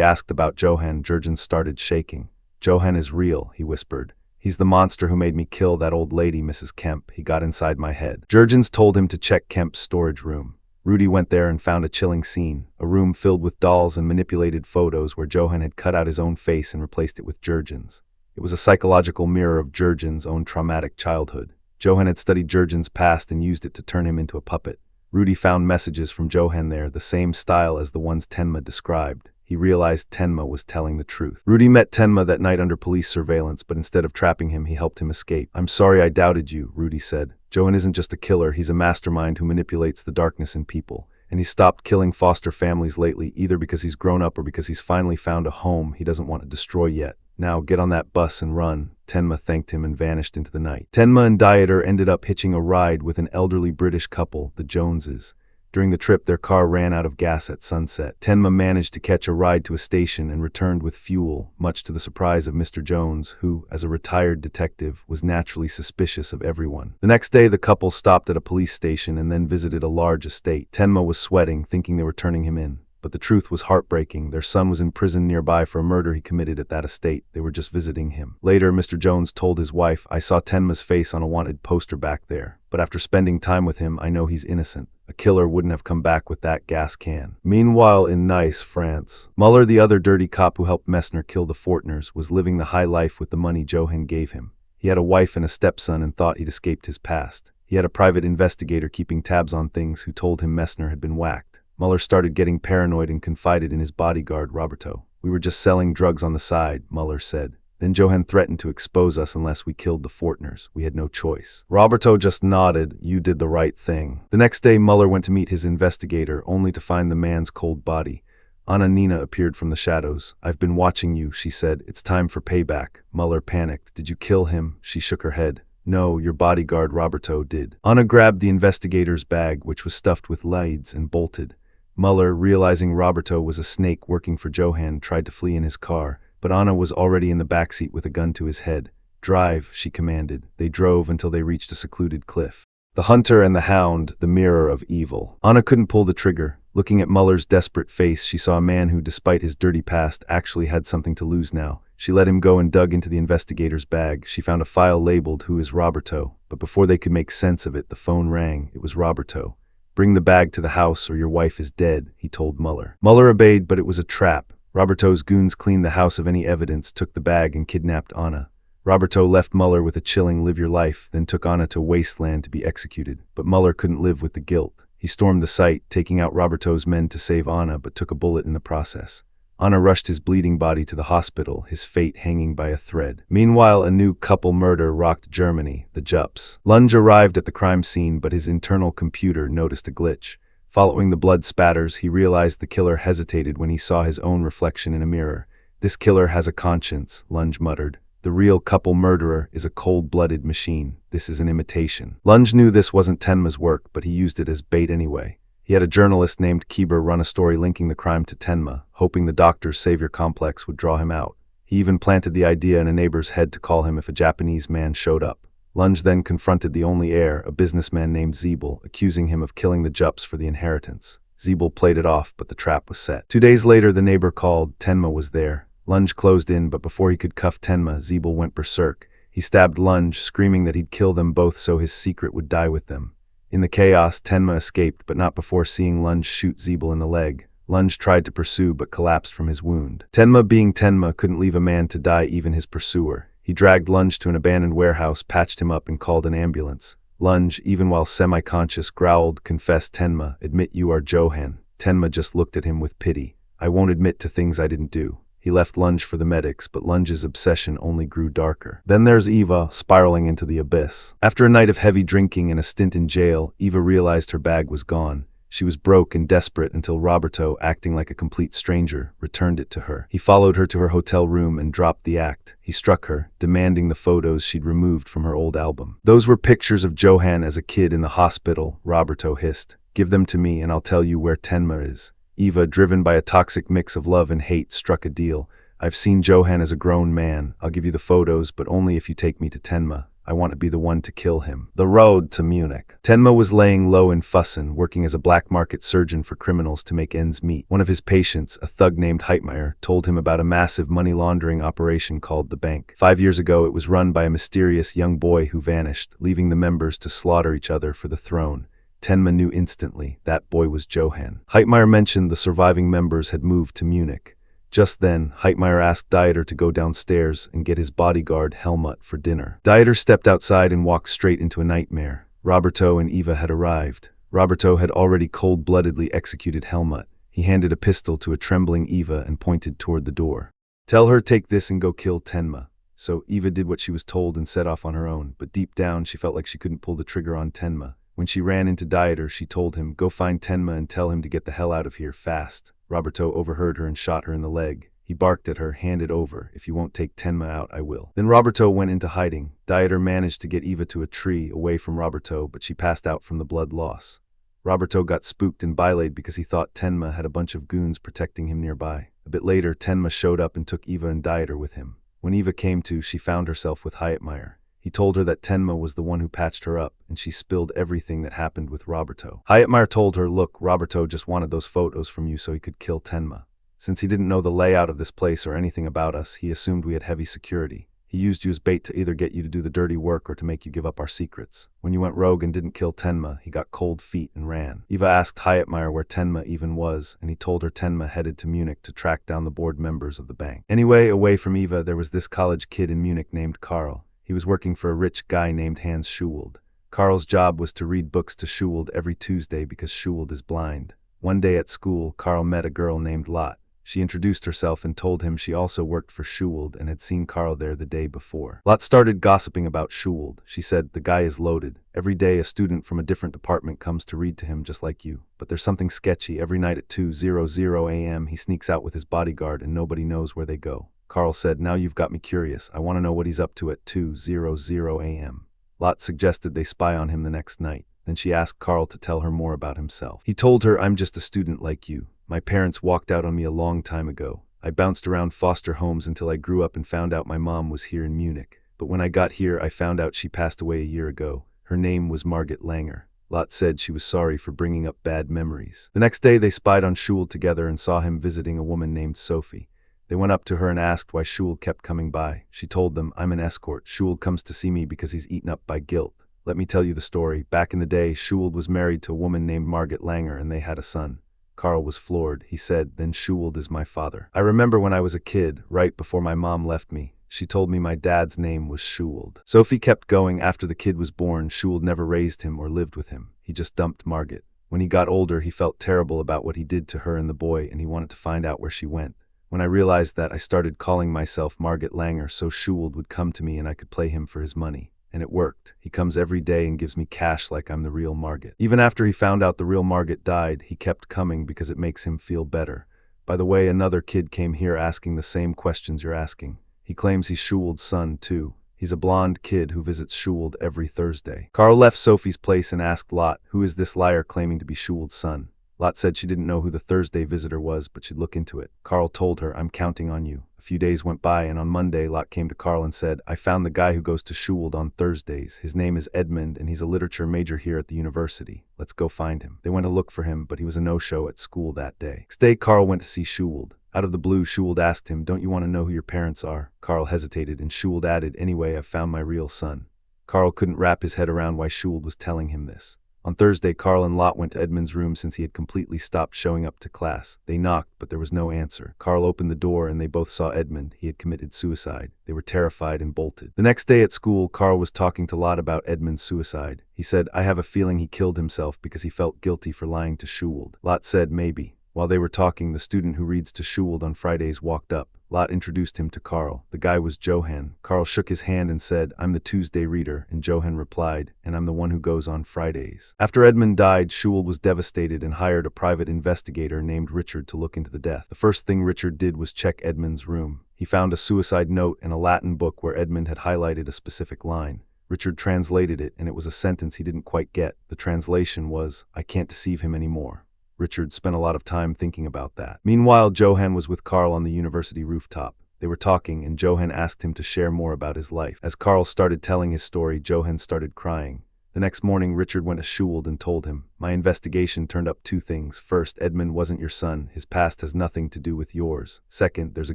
Speaker 1: asked about Johan, Jurgens started shaking. "Johan is real," he whispered. "He's the monster who made me kill that old lady, Mrs. Kemp. He got inside my head." Jurgens told him to check Kemp's storage room. Rudy went there and found a chilling scene, a room filled with dolls and manipulated photos where Johan had cut out his own face and replaced it with Jurgens'. It was a psychological mirror of Jurgens' own traumatic childhood. Johan had studied Jurgens' past and used it to turn him into a puppet. Rudy found messages from Johan there, the same style as the ones Tenma described. He realized Tenma was telling the truth. Rudy met Tenma that night under police surveillance, but instead of trapping him, he helped him escape. "I'm sorry I doubted you," Rudy said. "Johan isn't just a killer, he's a mastermind who manipulates the darkness in people. And he's stopped killing foster families lately, either because he's grown up or because he's finally found a home he doesn't want to destroy yet. Now get on that bus and run." Tenma thanked him and vanished into the night. Tenma and Dieter ended up hitching a ride with an elderly British couple, the Joneses. During the trip, their car ran out of gas at sunset. Tenma managed to catch a ride to a station and returned with fuel, much to the surprise of Mr. Jones, who, as a retired detective, was naturally suspicious of everyone. The next day, the couple stopped at a police station and then visited a large estate. Tenma was sweating, thinking they were turning him in. But the truth was heartbreaking. Their son was in prison nearby for a murder he committed at that estate. They were just visiting him. Later, Mr. Jones told his wife, "I saw Tenma's face on a wanted poster back there. But after spending time with him, I know he's innocent. A killer wouldn't have come back with that gas can." Meanwhile, in Nice, France, Muller, the other dirty cop who helped Messner kill the Fortners, was living the high life with the money Johan gave him. He had a wife and a stepson and thought he'd escaped his past. He had a private investigator keeping tabs on things who told him Messner had been whacked. Muller started getting paranoid and confided in his bodyguard, Roberto. "We were just selling drugs on the side," Muller said. "Then Johan threatened to expose us unless we killed the Fortners. We had no choice." Roberto just nodded. "You did the right thing." The next day, Muller went to meet his investigator, only to find the man's cold body. Anna Nina appeared from the shadows. "I've been watching you," she said. "It's time for payback." Muller panicked. "Did you kill him?" She shook her head. "No, your bodyguard, Roberto, did." Anna grabbed the investigator's bag, which was stuffed with leads, and bolted. Muller, realizing Roberto was a snake working for Johan, tried to flee in his car, but Anna was already in the backseat with a gun to his head. "Drive," she commanded. They drove until they reached a secluded cliff. The hunter and the hound, the mirror of evil. Anna couldn't pull the trigger. Looking at Muller's desperate face, she saw a man who, despite his dirty past, actually had something to lose now. She let him go and dug into the investigator's bag. She found a file labeled, "Who is Roberto?" But before they could make sense of it, the phone rang. It was Roberto. "Bring the bag to the house or your wife is dead," he told Muller. Muller obeyed, but it was a trap. Roberto's goons cleaned the house of any evidence, took the bag, and kidnapped Anna. Roberto left Muller with a chilling "live your life," then took Anna to Wasteland to be executed. But Muller couldn't live with the guilt. He stormed the site, taking out Roberto's men to save Anna, but took a bullet in the process. Anna rushed his bleeding body to the hospital, his fate hanging by a thread. Meanwhile, a new couple murder rocked Germany, the Jups. Lunge arrived at the crime scene, but his internal computer noticed a glitch. Following the blood spatters, he realized the killer hesitated when he saw his own reflection in a mirror. "This killer has a conscience," Lunge muttered. "The real couple murderer is a cold-blooded machine. This is an imitation." Lunge knew this wasn't Tenma's work, but he used it as bait anyway. He had a journalist named Kieber run a story linking the crime to Tenma, hoping the doctor's savior complex would draw him out. He even planted the idea in a neighbor's head to call him if a Japanese man showed up. Lunge then confronted the only heir, a businessman named Zeeble, accusing him of killing the Jups for the inheritance. Zeeble played it off, but the trap was set. 2 days later, the neighbor called. Tenma was there. Lunge closed in, but before he could cuff Tenma, Zeeble went berserk. He stabbed Lunge, screaming that he'd kill them both so his secret would die with them. In the chaos, Tenma escaped, but not before seeing Lunge shoot Zeeble in the leg. Lunge tried to pursue but collapsed from his wound. Tenma, being Tenma, couldn't leave a man to die, even his pursuer. He dragged Lunge to an abandoned warehouse, patched him up, and called an ambulance. Lunge, even while semi-conscious, growled, "Confess, Tenma. Admit you are Johan." Tenma just looked at him with pity. "I won't admit to things I didn't do." He left Lunge for the medics, but Lunge's obsession only grew darker. Then there's Eva, spiraling into the abyss. After a night of heavy drinking and a stint in jail, Eva realized her bag was gone. She was broke and desperate until Roberto, acting like a complete stranger, returned it to her. He followed her to her hotel room and dropped the act. He struck her, demanding the photos she'd removed from her old album. "Those were pictures of Johan as a kid in the hospital," Roberto hissed. "Give them to me and I'll tell you where Tenma is." Eva, driven by a toxic mix of love and hate, struck a deal. "I've seen Johan as a grown man. I'll give you the photos, but only if you take me to Tenma. I want to be the one to kill him." The road to Munich. Tenma was laying low in Fussen, working as a black market surgeon for criminals to make ends meet. One of his patients, a thug named Heitmeyer, told him about a massive money laundering operation called the Bank. 5 years ago, it was run by a mysterious young boy who vanished, leaving the members to slaughter each other for the throne. Tenma knew instantly that boy was Johan. Heitmeyer mentioned the surviving members had moved to Munich. Just then, Heitmeyer asked Dieter to go downstairs and get his bodyguard Helmut for dinner. Dieter stepped outside and walked straight into a nightmare. Roberto and Eva had arrived. Roberto had already cold-bloodedly executed Helmut. He handed a pistol to a trembling Eva and pointed toward the door. "Tell her, take this and go kill Tenma." So Eva did what she was told and set off on her own, but deep down she felt like she couldn't pull the trigger on Tenma. When she ran into Dieter, she told him, "Go find Tenma and tell him to get the hell out of here fast." Roberto overheard her and shot her in the leg. He barked at her, "Hand it over. If you won't take Tenma out, I will." Then Roberto went into hiding. Dieter managed to get Eva to a tree away from Roberto, but she passed out from the blood loss. Roberto got spooked and bailaid because he thought Tenma had a bunch of goons protecting him nearby. A bit later, Tenma showed up and took Eva and Dieter with him. When Eva came to, she found herself with Heitmeyer. He told her that Tenma was the one who patched her up, and she spilled everything that happened with Roberto. Heitmeyer told her, "Look, Roberto just wanted those photos from you so he could kill Tenma. Since he didn't know the layout of this place or anything about us, he assumed we had heavy security. He used you as bait to either get you to do the dirty work or to make you give up our secrets. When you went rogue and didn't kill Tenma, he got cold feet and ran." Eva asked Heitmeyer where Tenma even was, and he told her Tenma headed to Munich to track down the board members of the bank. Anyway, away from Eva, there was this college kid in Munich named Karl. He was working for a rich guy named Hans Schuld. Karl's job was to read books to Schuld every Tuesday because Schuld is blind. One day at school, Karl met a girl named Lot. She introduced herself and told him she also worked for Schuld and had seen Karl there the day before. Lot started gossiping about Schuld. She said, "The guy is loaded. Every day a student from a different department comes to read to him just like you. But there's something sketchy. Every night at 2:00 a.m. he sneaks out with his bodyguard and nobody knows where they go." Karl said, "Now you've got me curious. I want to know what he's up to at 2:00 a.m. Lot suggested they spy on him the next night. Then she asked Karl to tell her more about himself. He told her, "I'm just a student like you. My parents walked out on me a long time ago. I bounced around foster homes until I grew up and found out my mom was here in Munich. But when I got here, I found out she passed away a year ago. Her name was Margit Langer." Lot said she was sorry for bringing up bad memories. The next day, they spied on Schuld together and saw him visiting a woman named Sophie. They went up to her and asked why Schuld kept coming by. She told them, "I'm an escort. Schuld comes to see me because he's eaten up by guilt. Let me tell you the story. Back in the day, Schuld was married to a woman named Margit Langer and they had a son." Karl was floored. He said, "Then Schuld is my father. I remember when I was a kid, right before my mom left me. She told me my dad's name was Schuld." Sophie kept going. After the kid was born, Schuld never raised him or lived with him. He just dumped Margit. When he got older, he felt terrible about what he did to her and the boy, and he wanted to find out where she went. When I realized that, I started calling myself Margit Langer so Schuld would come to me and I could play him for his money. And it worked. He comes every day and gives me cash like I'm the real Margit. Even after he found out the real Margit died, he kept coming because it makes him feel better. By the way, another kid came here asking the same questions you're asking. He claims he's Schuld's son, too. He's a blonde kid who visits Schuld every Thursday. Karl left Sophie's place and asked Lot, "Who is this liar claiming to be Schuld's son?" Lot said she didn't know who the Thursday visitor was, but she'd look into it. Karl told her, "I'm counting on you. A few days went by, and on Monday, Lot came to Carl and said, I found the guy who goes to Schuld on Thursdays. His name is Edmund, and he's a literature major here at the university. Let's go find him. They went to look for him, but he was a no-show at school that day. Next day, Carl went to see Schuld. Out of the blue, Schuld asked him, don't you want to know who your parents are? Carl hesitated, and Schuld added, anyway, I've found my real son. Carl couldn't wrap his head around why Schuld was telling him this. On Thursday, Carl and Lot went to Edmund's room since he had completely stopped showing up to class. They knocked, but there was no answer. Carl opened the door and they both saw Edmund. He had committed suicide. They were terrified and bolted. The next day at school, Carl was talking to Lot about Edmund's suicide. He said, I have a feeling he killed himself because he felt guilty for lying to Schuld. Lot said, maybe. While they were talking, the student who reads to Schuld on Fridays walked up. Lot introduced him to Carl. The guy was Johan. Carl shook his hand and said, I'm the Tuesday reader, and Johan replied, and I'm the one who goes on Fridays. After Edmund died, Schuld was devastated and hired a private investigator named Richard to look into the death. The first thing Richard did was check Edmund's room. He found a suicide note and a Latin book where Edmund had highlighted a specific line. Richard translated it, and it was a sentence he didn't quite get. The translation was, I can't deceive him anymore. Richard spent a lot of time thinking about that. Meanwhile, Johan was with Carl on the university rooftop. They were talking, and Johan asked him to share more about his life. As Carl started telling his story, Johan started crying. The next morning, Richard went to Schuld and told him, my investigation turned up two things. First, Edmund wasn't your son. His past has nothing to do with yours. Second, there's a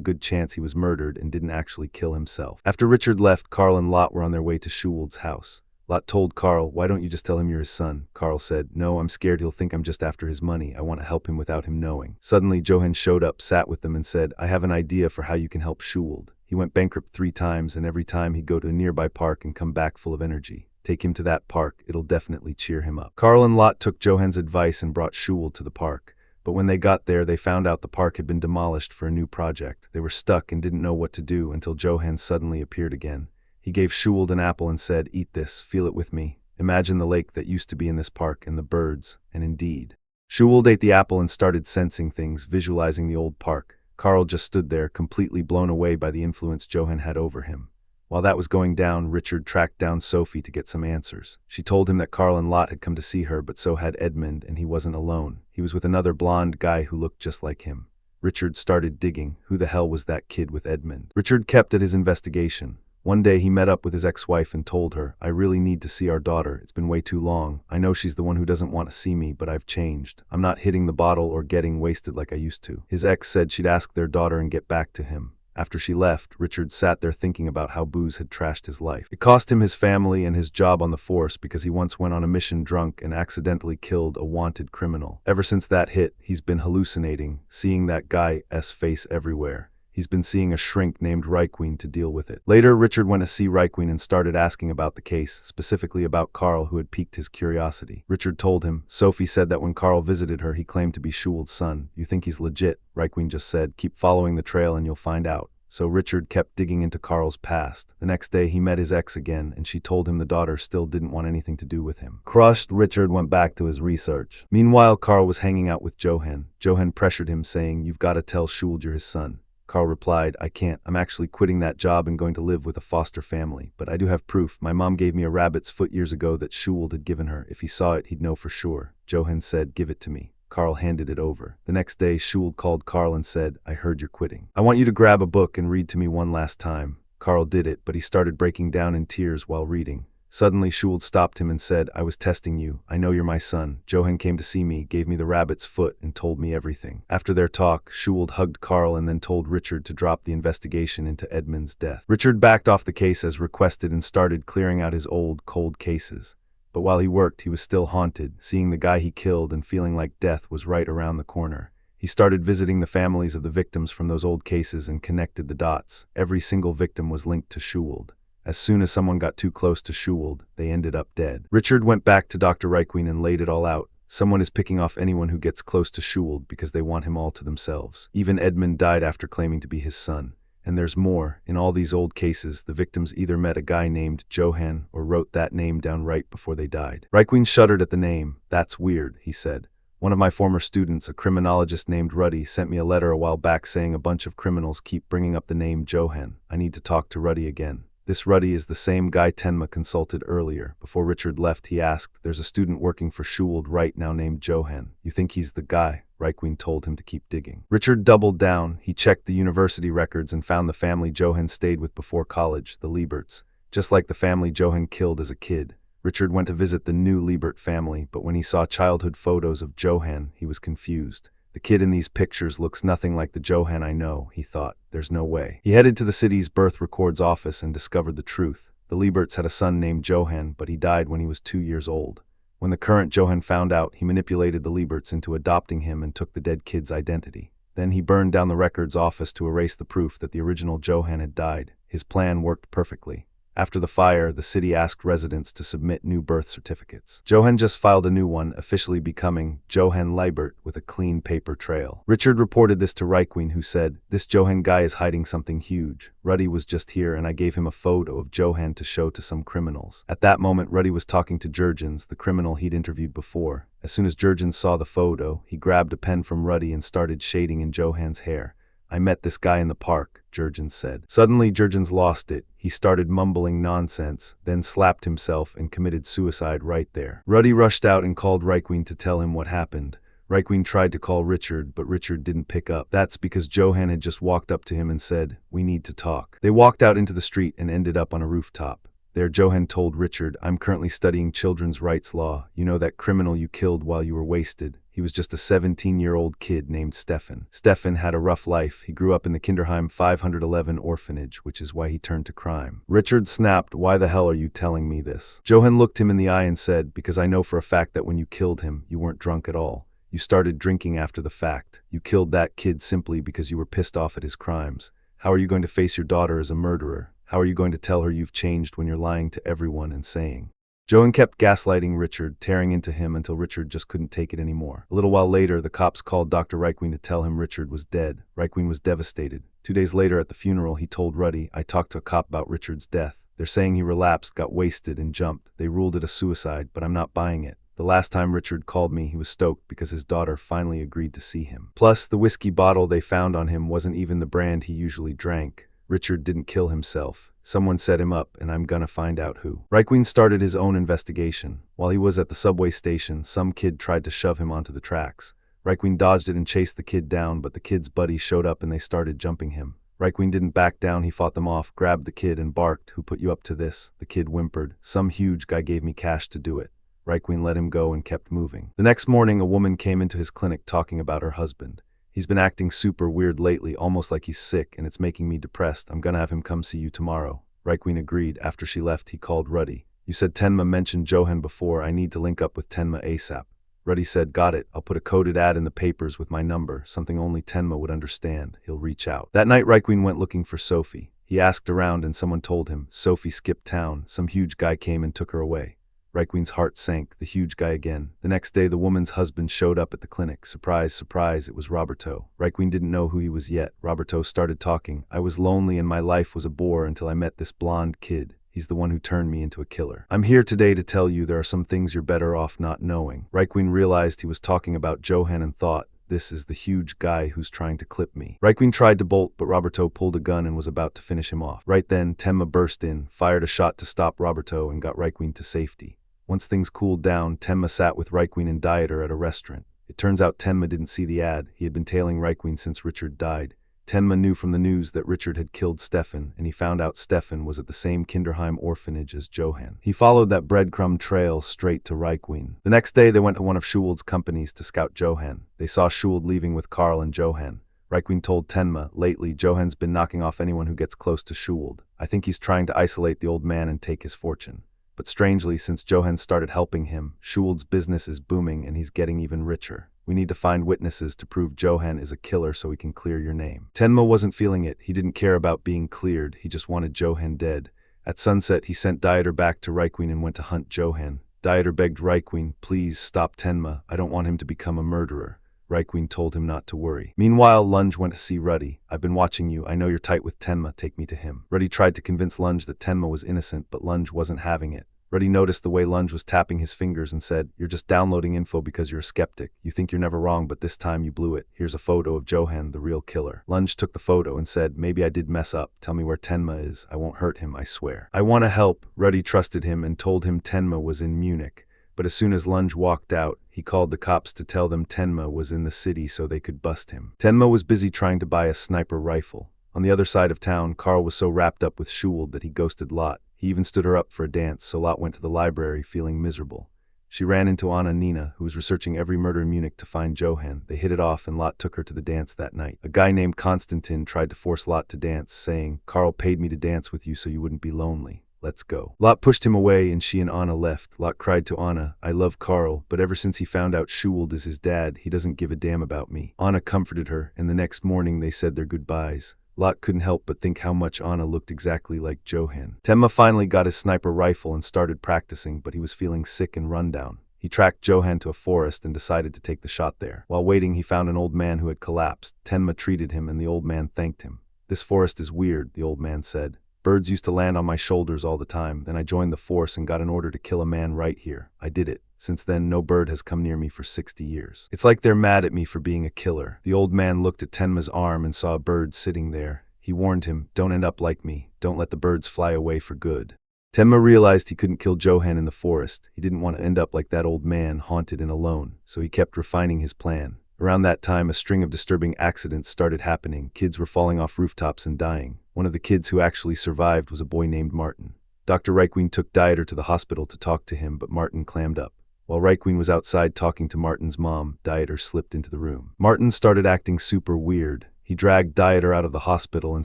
Speaker 1: good chance he was murdered and didn't actually kill himself. After Richard left, Carl and Lot were on their way to Schuld's house. Lot told Carl, why don't you just tell him you're his son? Carl said, no, I'm scared he'll think I'm just after his money. I want to help him without him knowing. Suddenly, Johan showed up, sat with them, and said, I have an idea for how you can help Schuld. He went bankrupt 3 times, and every time he'd go to a nearby park and come back full of energy. Take him to that park. It'll definitely cheer him up. Carl and Lot took Johan's advice and brought Schuld to the park. But when they got there, they found out the park had been demolished for a new project. They were stuck and didn't know what to do until Johan suddenly appeared again. He gave Schuld an apple and said, eat this, feel it with me. Imagine the lake that used to be in this park and the birds, and indeed. Schuld ate the apple and started sensing things, visualizing the old park. Carl just stood there, completely blown away by the influence Johan had over him. While that was going down, Richard tracked down Sophie to get some answers. She told him that Carl and Lot had come to see her, but so had Edmund, and he wasn't alone. He was with another blonde guy who looked just like him. Richard started digging. Who the hell was that kid with Edmund? Richard kept at his investigation. One day he met up with his ex-wife and told her, I really need to see our daughter. It's been way too long. I know she's the one who doesn't want to see me, but I've changed. I'm not hitting the bottle or getting wasted like I used to. His ex said she'd ask their daughter and get back to him. After she left, Richard sat there thinking about how booze had trashed his life. It cost him his family and his job on the force because he once went on a mission drunk and accidentally killed a wanted criminal. Ever since that hit, he's been hallucinating, seeing that guy's face everywhere. He's been seeing a shrink named Reikween to deal with it. Later, Richard went to see Reikween and started asking about the case, specifically about Carl, who had piqued his curiosity. Richard told him, Sophie said that when Carl visited her, he claimed to be Schuld's son. You think he's legit? Reikween just said, keep following the trail and you'll find out. So Richard kept digging into Carl's past. The next day, he met his ex again, and she told him the daughter still didn't want anything to do with him. Crushed, Richard went back to his research. Meanwhile, Carl was hanging out with Johan. Johan pressured him, saying, you've got to tell Schuld you're his son. Carl replied, I can't. I'm actually quitting that job and going to live with a foster family. But I do have proof. My mom gave me a rabbit's foot years ago that Schuld had given her. If he saw it, he'd know for sure. Johan said, give it to me. Carl handed it over. The next day, Schuld called Carl and said, I heard you're quitting. I want you to grab a book and read to me one last time. Carl did it, but he started breaking down in tears while reading. Suddenly, Schuld stopped him and said, I was testing you. I know you're my son. Johan came to see me, gave me the rabbit's foot, and told me everything. After their talk, Schuld hugged Carl and then told Richard to drop the investigation into Edmund's death. Richard backed off the case as requested and started clearing out his old, cold cases. But while he worked, he was still haunted, seeing the guy he killed and feeling like death was right around the corner. He started visiting the families of the victims from those old cases and connected the dots. Every single victim was linked to Schuld. As soon as someone got too close to Schuld, they ended up dead. Richard went back to Dr. Reikween and laid it all out. Someone is picking off anyone who gets close to Schuld because they want him all to themselves. Even Edmund died after claiming to be his son. And there's more. In all these old cases, the victims either met a guy named Johan or wrote that name down right before they died. Reikween shuddered at the name. That's weird, he said. One of my former students, a criminologist named Ruddy, sent me a letter a while back saying a bunch of criminals keep bringing up the name Johan. I need to talk to Ruddy again. This Ruddy is the same guy Tenma consulted earlier. Before Richard left, he asked, there's a student working for Schuld right now named Johan. You think he's the guy? Raikkonen told him to keep digging. Richard doubled down. He checked the university records and found the family Johan stayed with before college, the Lieberts. Just like the family Johan killed as a kid. Richard went to visit the new Liebert family, but when he saw childhood photos of Johan, he was confused. The kid in these pictures looks nothing like the Johan I know, he thought. There's no way. He headed to the city's birth records office and discovered the truth. The Lieberts had a son named Johan, but he died when he was 2 years old. When the current Johan found out, he manipulated the Lieberts into adopting him and took the dead kid's identity. Then he burned down the records office to erase the proof that the original Johan had died. His plan worked perfectly. After the fire, the city asked residents to submit new birth certificates. Johan just filed a new one, officially becoming Johan Liebert with a clean paper trail. Richard reported this to Raikkonen, who said, "This Johan guy is hiding something huge. Ruddy was just here and I gave him a photo of Johan to show to some criminals." At that moment, Ruddy was talking to Jurgens, the criminal he'd interviewed before. As soon as Jurgens saw the photo, he grabbed a pen from Ruddy and started shading in Johan's hair. "I met this guy in the park," Jurgens said. Suddenly, Jurgens lost it. He started mumbling nonsense, then slapped himself and committed suicide right there. Ruddy rushed out and called Raikkonen to tell him what happened. Raikkonen tried to call Richard, but Richard didn't pick up. That's because Johan had just walked up to him and said, "We need to talk." They walked out into the street and ended up on a rooftop. There, Johan told Richard, "I'm currently studying children's rights law. You know that criminal you killed while you were wasted? He was just a 17-year-old kid named Stefan. Stefan had a rough life. He grew up in the Kinderheim 511 orphanage, which is why he turned to crime." Richard snapped, "Why the hell are you telling me this?" Johan looked him in the eye and said, "Because I know for a fact that when you killed him, you weren't drunk at all. You started drinking after the fact. You killed that kid simply because you were pissed off at his crimes. How are you going to face your daughter as a murderer? How are you going to tell her you've changed when you're lying to everyone and saying?" Johan kept gaslighting Richard, tearing into him until Richard just couldn't take it anymore. A little while later, the cops called Dr. Raikkonen to tell him Richard was dead. Raikkonen was devastated. 2 days later at the funeral, he told Ruddy, "I talked to a cop about Richard's death. They're saying he relapsed, got wasted, and jumped. They ruled it a suicide, but I'm not buying it. The last time Richard called me, he was stoked because his daughter finally agreed to see him. Plus, the whiskey bottle they found on him wasn't even the brand he usually drank. Richard didn't kill himself. Someone set him up, and I'm gonna find out who." Raikkonen started his own investigation. While he was at the subway station, some kid tried to shove him onto the tracks. Raikkonen dodged it and chased the kid down, but the kid's buddies showed up and they started jumping him. Raikkonen didn't back down. He fought them off, grabbed the kid and barked, "Who put you up to this?" The kid whimpered, "Some huge guy gave me cash to do it." Raikkonen let him go and kept moving. The next morning, a woman came into his clinic talking about her husband. "He's been acting super weird lately, almost like he's sick, and it's making me depressed. I'm gonna have him come see you tomorrow." Raikkonen agreed. After she left, he called Ruddy. "You said Tenma mentioned Johan before. I need to link up with Tenma ASAP." Ruddy said, "Got it. I'll put a coded ad in the papers with my number, something only Tenma would understand. He'll reach out." That night, Raikkonen went looking for Sophie. He asked around and someone told him, Sophie skipped town. Some huge guy came and took her away. Raikkonen's heart sank. The huge guy again. The next day, the woman's husband showed up at the clinic. Surprise, surprise, it was Roberto. Raikkonen didn't know who he was yet. Roberto started talking. "I was lonely and my life was a bore until I met this blonde kid. He's the one who turned me into a killer. I'm here today to tell you there are some things you're better off not knowing." Raikkonen realized he was talking about Johan and thought, "This is the huge guy who's trying to clip me." Raikkonen tried to bolt, but Roberto pulled a gun and was about to finish him off. Right then, Tenma burst in, fired a shot to stop Roberto, and got Raikkonen to safety. Once things cooled down, Tenma sat with Raikkonen and Dieter at a restaurant. It turns out Tenma didn't see the ad. He had been tailing Raikkonen since Richard died. Tenma knew from the news that Richard had killed Stefan, and he found out Stefan was at the same Kinderheim orphanage as Johan. He followed that breadcrumb trail straight to Raikkonen. The next day, they went to one of Schuld's companies to scout Johan. They saw Schuld leaving with Karl and Johan. Raikkonen told Tenma, "Lately, Johan's been knocking off anyone who gets close to Schuld. I think he's trying to isolate the old man and take his fortune. But strangely, since Johan started helping him, Schuld's business is booming and he's getting even richer. We need to find witnesses to prove Johan is a killer so we can clear your name." Tenma wasn't feeling it. He didn't care about being cleared. He just wanted Johan dead. At sunset, he sent Dieter back to Raikkonen and went to hunt Johan. Dieter begged Raikkonen, "Please stop Tenma. I don't want him to become a murderer." Raikkonen told him not to worry. Meanwhile, Lunge went to see Ruddy. "I've been watching you. I know you're tight with Tenma. Take me to him." Ruddy tried to convince Lunge that Tenma was innocent, but Lunge wasn't having it. Ruddy noticed the way Lunge was tapping his fingers and said, "You're just downloading info because you're a skeptic. You think you're never wrong, but this time you blew it. Here's a photo of Johan, the real killer." Lunge took the photo and said, "Maybe I did mess up. Tell me where Tenma is. I won't hurt him, I swear." "I want to help." Ruddy trusted him and told him Tenma was in Munich. but as soon as Lunge walked out, he called the cops to tell them Tenma was in the city so they could bust him. Tenma was busy trying to buy a sniper rifle. On the other side of town, Carl was so wrapped up with Schuld that he ghosted Lot. He even stood her up for a dance, so Lot went to the library feeling miserable. She ran into Anna Nina, who was researching every murder in Munich to find Johan. They hit it off and Lot took her to the dance that night. A guy named Konstantin tried to force Lot to dance, saying, "Carl paid me to dance with you so you wouldn't be lonely. Let's go." Lot pushed him away and she and Anna left. Lot cried to Anna, "I love Carl, but ever since he found out Schuld is his dad, he doesn't give a damn about me." Anna comforted her, and the next morning they said their goodbyes. Lot couldn't help but think how much Anna looked exactly like Johan. Tenma finally got his sniper rifle and started practicing, but he was feeling sick and run down. He tracked Johan to a forest and decided to take the shot there. While waiting, he found an old man who had collapsed. Tenma treated him and the old man thanked him. "This forest is weird," the old man said. "Birds used to land on my shoulders all the time. Then I joined the force and got an order to kill a man right here. I did it. Since then, no bird has come near me for 60 years. It's like they're mad at me for being a killer." The old man looked at Tenma's arm and saw a bird sitting there. He warned him, "Don't end up like me. Don't let the birds fly away for good." Tenma realized he couldn't kill Johan in the forest. He didn't want to end up like that old man, haunted and alone, so he kept refining his plan. Around that time, a string of disturbing accidents started happening. Kids were falling off rooftops and dying. One of the kids who actually survived was a boy named Martin. Dr. Reichwein took Dieter to the hospital to talk to him, but Martin clammed up. While Reichwein was outside talking to Martin's mom, Dieter slipped into the room. Martin started acting super weird. He dragged Dieter out of the hospital and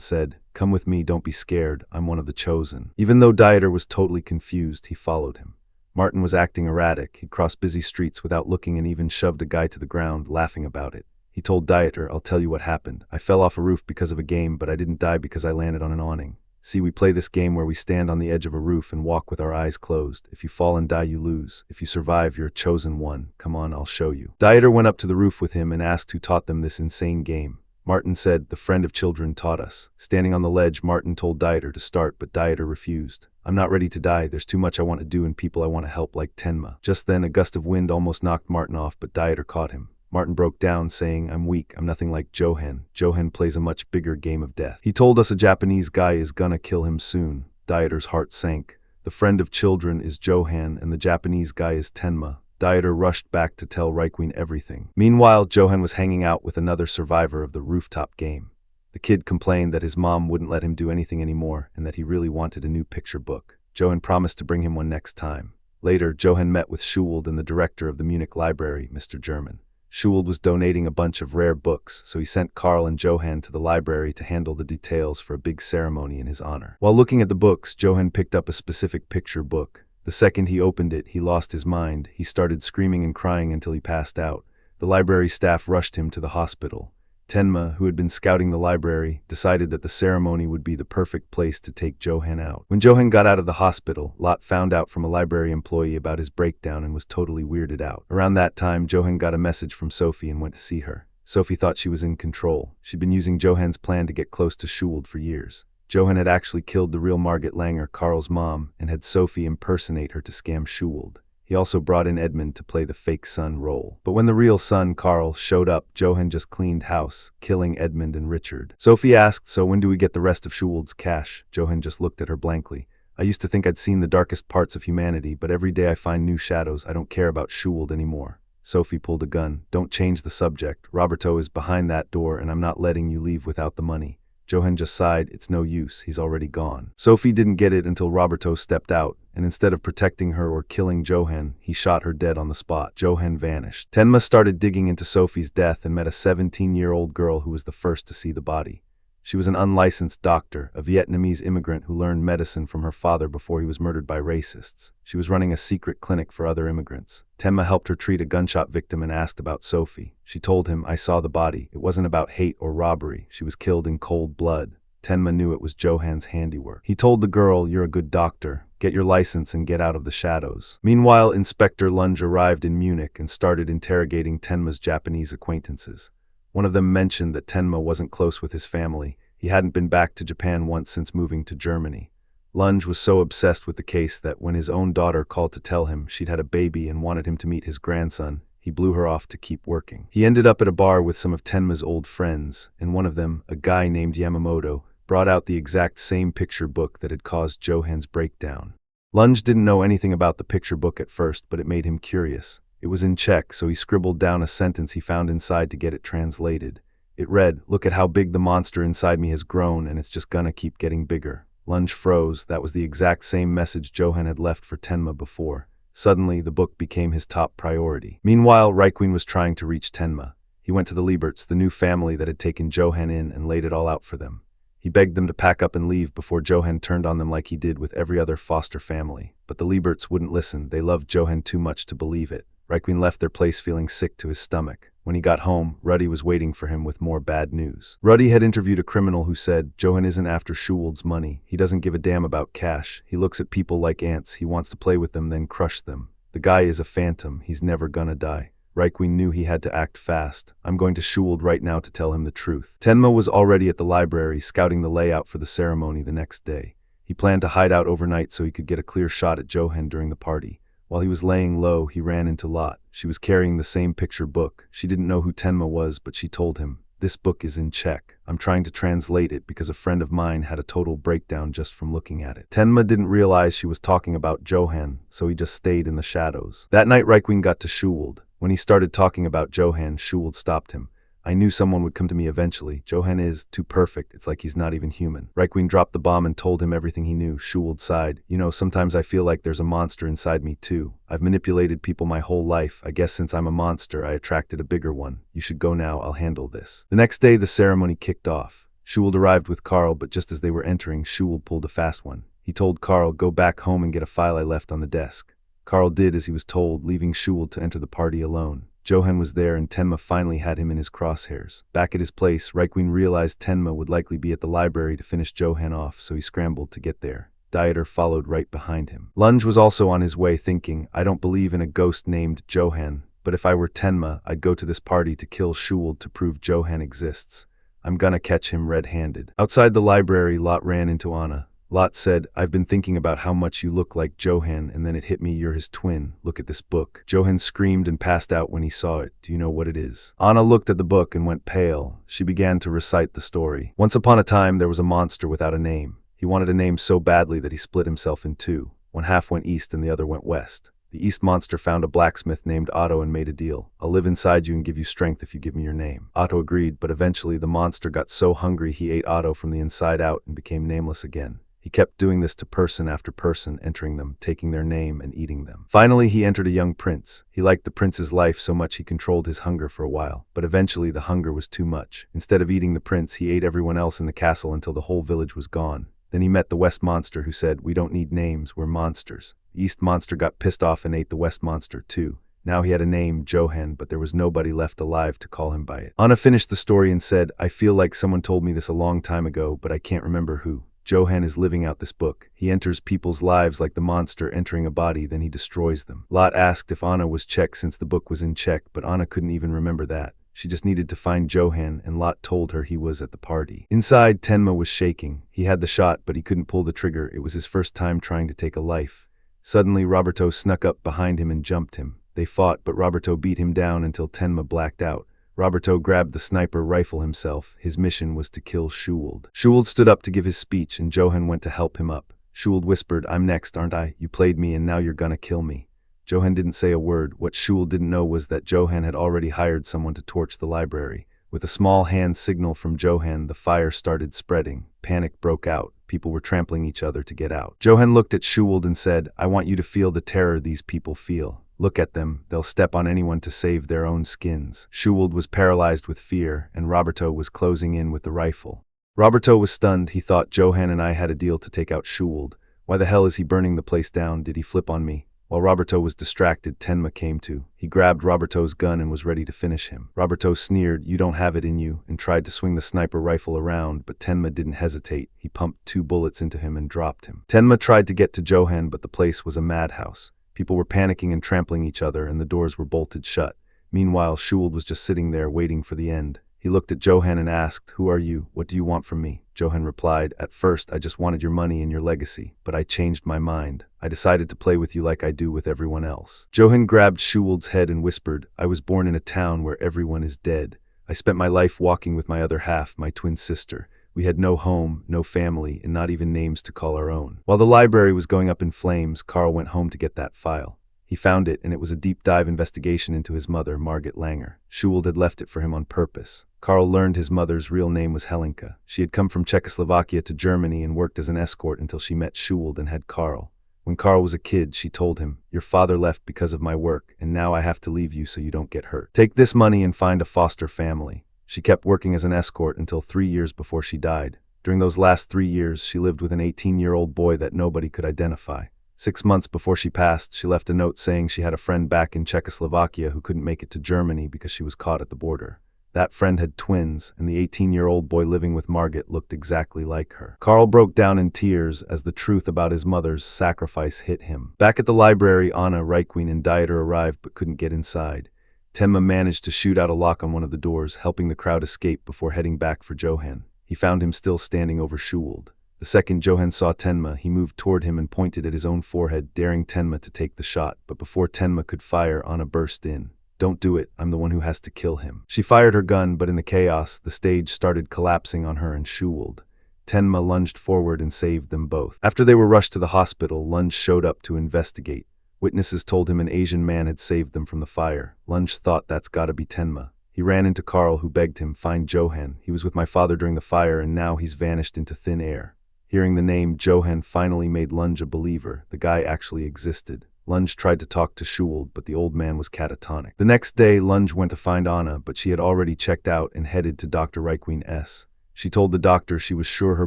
Speaker 1: said, "Come with me, don't be scared, I'm one of the chosen." Even though Dieter was totally confused, he followed him. Martin was acting erratic. He'd crossed busy streets without looking and even shoved a guy to the ground, laughing about it. He told Dieter, "I'll tell you what happened. I fell off a roof because of a game, but I didn't die because I landed on an awning. See, we play this game where we stand on the edge of a roof and walk with our eyes closed. If you fall and die, you lose. If you survive, you're a chosen one. Come on, I'll show you." Dieter went up to the roof with him and asked who taught them this insane game. Martin said, "The friend of children taught us." Standing on the ledge, Martin told Dieter to start, but Dieter refused. "I'm not ready to die. There's too much I want to do and people I want to help like Tenma." Just then, a gust of wind almost knocked Martin off, but Dieter caught him. Martin broke down, saying, "I'm weak. I'm nothing like Johan. Johan plays a much bigger game of death. He told us a Japanese guy is gonna kill him soon." Dieter's heart sank. The friend of children is Johan and the Japanese guy is Tenma. Dieter rushed back to tell Reichwein everything. Meanwhile, Johan was hanging out with another survivor of the rooftop game. The kid complained that his mom wouldn't let him do anything anymore and that he really wanted a new picture book. Johan promised to bring him one next time. Later, Johan met with Schuld and the director of the Munich library, Mr. German. Schuld was donating a bunch of rare books, so he sent Carl and Johan to the library to handle the details for a big ceremony in his honor. While looking at the books, Johan picked up a specific picture book. The second he opened it, he lost his mind. He started screaming and crying until he passed out. The library staff rushed him to the hospital. Tenma, who had been scouting the library, decided that the ceremony would be the perfect place to take Johan out. When Johan got out of the hospital, Lot found out from a library employee about his breakdown and was totally weirded out. Around that time, Johan got a message from Sophie and went to see her. Sophie thought she was in control. She'd been using Johan's plan to get close to Schuld for years. Johan had actually killed the real Margit Langer, Carl's mom, and had Sophie impersonate her to scam Schuld. He also brought in Edmund to play the fake son role. But when the real son, Carl, showed up, Johan just cleaned house, killing Edmund and Richard. Sophie asked, "So when do we get the rest of Schuld's cash?" Johan just looked at her blankly. "I used to think I'd seen the darkest parts of humanity, but every day I find new shadows. I don't care about Schuld anymore." Sophie pulled a gun. "Don't change the subject. Roberto is behind that door and I'm not letting you leave without the money." Johan just sighed. "It's no use, he's already gone." Sophie didn't get it until Roberto stepped out, and instead of protecting her or killing Johan, he shot her dead on the spot. Johan vanished. Tenma started digging into Sophie's death and met a 17-year-old girl who was the first to see the body. She was an unlicensed doctor, a Vietnamese immigrant who learned medicine from her father before he was murdered by racists. She was running a secret clinic for other immigrants. Tenma helped her treat a gunshot victim and asked about Sophie. She told him, "I saw the body. It wasn't about hate or robbery. She was killed in cold blood." Tenma knew it was Johan's handiwork. He told the girl, "You're a good doctor. Get your license and get out of the shadows." Meanwhile, Inspector Lunge arrived in Munich and started interrogating Tenma's Japanese acquaintances. One of them mentioned that Tenma wasn't close with his family. He hadn't been back to Japan once since moving to Germany. Lunge was so obsessed with the case that when his own daughter called to tell him she'd had a baby and wanted him to meet his grandson, he blew her off to keep working. He ended up at a bar with some of Tenma's old friends, and one of them, a guy named Yamamoto, brought out the exact same picture book that had caused Johan's breakdown. Lunge didn't know anything about the picture book at first, but it made him curious. It was in Czech, so he scribbled down a sentence he found inside to get it translated. It read, "Look at how big the monster inside me has grown, and it's just gonna keep getting bigger." Lunge froze. That was the exact same message Johan had left for Tenma before. Suddenly, the book became his top priority. Meanwhile, Requiem was trying to reach Tenma. He went to the Lieberts, the new family that had taken Johan in, and laid it all out for them. He begged them to pack up and leave before Johan turned on them like he did with every other foster family. But the Lieberts wouldn't listen. They loved Johan too much to believe it. Requiem left their place feeling sick to his stomach. When he got home, Ruddy was waiting for him with more bad news. Ruddy had interviewed a criminal who said, "Johan isn't after Schuwald's money. He doesn't give a damn about cash. He looks at people like ants. He wants to play with them, then crush them. The guy is a phantom. He's never gonna die." Requiem knew he had to act fast. "I'm going to Schuwald right now to tell him the truth." Tenma was already at the library, scouting the layout for the ceremony the next day. He planned to hide out overnight so he could get a clear shot at Johan during the party. While he was laying low, he ran into Lot. She was carrying the same picture book. She didn't know who Tenma was, but she told him, "This book is in Czech. I'm trying to translate it because a friend of mine had a total breakdown just from looking at it." Tenma didn't realize she was talking about Johan, so he just stayed in the shadows. That night, Requiem got to Schuwald. When he started talking about Johan, Schuwald stopped him. "I knew someone would come to me eventually. Johan is too perfect. It's like he's not even human." Requiem dropped the bomb and told him everything he knew. Schuwald sighed. "You know, sometimes I feel like there's a monster inside me too. I've manipulated people my whole life. I guess since I'm a monster, I attracted a bigger one. You should go now. I'll handle this." The next day, the ceremony kicked off. Schuwald arrived with Carl, but just as they were entering, Schuwald pulled a fast one. He told Carl, "Go back home and get a file I left on the desk." Carl did as he was told, leaving Schuwald to enter the party alone. Johan was there, and Tenma finally had him in his crosshairs. Back at his place, Requiem realized Tenma would likely be at the library to finish Johan off, so he scrambled to get there. Dieter followed right behind him. Lunge was also on his way, thinking, "I don't believe in a ghost named Johan, but if I were Tenma, I'd go to this party to kill Schuwald to prove Johan exists. I'm gonna catch him red-handed." Outside the library, Lot ran into Anna. Lot said, "I've been thinking about how much you look like Johan, and then it hit me you're his twin. Look at this book." Johan screamed and passed out when he saw it. "Do you know what it is?" Anna looked at the book and went pale. She began to recite the story. "Once upon a time, there was a monster without a name. He wanted a name so badly that he split himself in two. One half went east and the other went west. The East monster found a blacksmith named Otto and made a deal. 'I'll live inside you and give you strength if you give me your name.' Otto agreed, but eventually the monster got so hungry he ate Otto from the inside out and became nameless again. He kept doing this to person after person, entering them, taking their name, and eating them. Finally, he entered a young prince. He liked the prince's life so much he controlled his hunger for a while, but eventually the hunger was too much. Instead of eating the prince, he ate everyone else in the castle until the whole village was gone. Then he met the West monster, who said, 'We don't need names, we're monsters.' The East monster got pissed off and ate the West monster too. Now he had a name, Johan, but there was nobody left alive to call him by it." Anna finished the story and said, "I feel like someone told me this a long time ago, but I can't remember who. Johan is living out this book. He enters people's lives like the monster entering a body, then he destroys them." Lot asked if Anna was Czech since the book was in Czech, but Anna couldn't even remember that. She just needed to find Johan, and Lot told her he was at the party. Inside, Tenma was shaking. He had the shot, but he couldn't pull the trigger. It was his first time trying to take a life. Suddenly, Roberto snuck up behind him and jumped him. They fought, but Roberto beat him down until Tenma blacked out. Roberto grabbed the sniper rifle himself. His mission was to kill Schuwald. Schuwald stood up to give his speech, and Johan went to help him up. Schuwald whispered, "I'm next, aren't I? You played me, and now you're gonna kill me." Johan didn't say a word. What Schuwald didn't know was that Johan had already hired someone to torch the library. With a small hand signal from Johan, the fire started spreading. Panic broke out. People were trampling each other to get out. Johan looked at Schuwald and said, "I want you to feel the terror these people feel. Look at them. They'll step on anyone to save their own skins." Schuwald was paralyzed with fear, and Roberto was closing in with the rifle. Roberto was stunned. He thought Johan and I had a deal to take out Schuwald. Why the hell is he burning the place down? Did he flip on me? While Roberto was distracted, Tenma came to. He grabbed Roberto's gun and was ready to finish him. Roberto sneered, "You don't have it in you," and tried to swing the sniper rifle around, but Tenma didn't hesitate. He pumped 2 bullets into him and dropped him. Tenma tried to get to Johan, but the place was a madhouse. People were panicking and trampling each other, and the doors were bolted shut. Meanwhile, Schuwald was just sitting there waiting for the end. He looked at Johan and asked, "Who are you? What do you want from me?" Johan replied, "At first, I just wanted your money and your legacy, but I changed my mind. I decided to play with you like I do with everyone else." Johan grabbed Schuwald's head and whispered, "I was born in a town where everyone is dead. I spent my life walking with my other half, my twin sister. We had no home, no family, and not even names to call our own. While the library was going up in flames, Carl went home to get that file. He found it, and it was a deep-dive investigation into his mother, Margit Langer. Schuld had left it for him on purpose. Carl learned his mother's real name was Helenka. She had come from Czechoslovakia to Germany and worked as an escort until she met Schuld and had Carl. When Carl was a kid, she told him, "Your father left because of my work, and now I have to leave you so you don't get hurt. Take this money and find a foster family." She kept working as an escort until 3 years before she died. During those last 3 years, she lived with an 18-year-old boy that nobody could identify. 6 months before she passed, she left a note saying she had a friend back in Czechoslovakia who couldn't make it to Germany because she was caught at the border. That friend had twins, and the 18-year-old boy living with Margit looked exactly like her. Carl broke down in tears as the truth about his mother's sacrifice hit him. Back at the library, Anna, Reikwin, and Dieter arrived but couldn't get inside. Tenma managed to shoot out a lock on one of the doors, helping the crowd escape before heading back for Johan. He found him still standing over Schuld. The second Johan saw Tenma, he moved toward him and pointed at his own forehead, daring Tenma to take the shot. But before Tenma could fire, Anna burst in. "Don't do it, I'm the one who has to kill him." She fired her gun, but in the chaos, the stage started collapsing on her and Schuld. Tenma lunged forward and saved them both. After they were rushed to the hospital, Lunge showed up to investigate. Witnesses told him an Asian man had saved them from the fire. Lunge thought that's gotta be Tenma. He ran into Carl, who begged him, "Find Johan. He was with my father during the fire, and now he's vanished into thin air." Hearing the name, Johan finally made Lunge a believer. The guy actually existed. Lunge tried to talk to Schuld, but the old man was catatonic. The next day, Lunge went to find Anna, but she had already checked out and headed to Dr. Reikwin S. She told the doctor she was sure her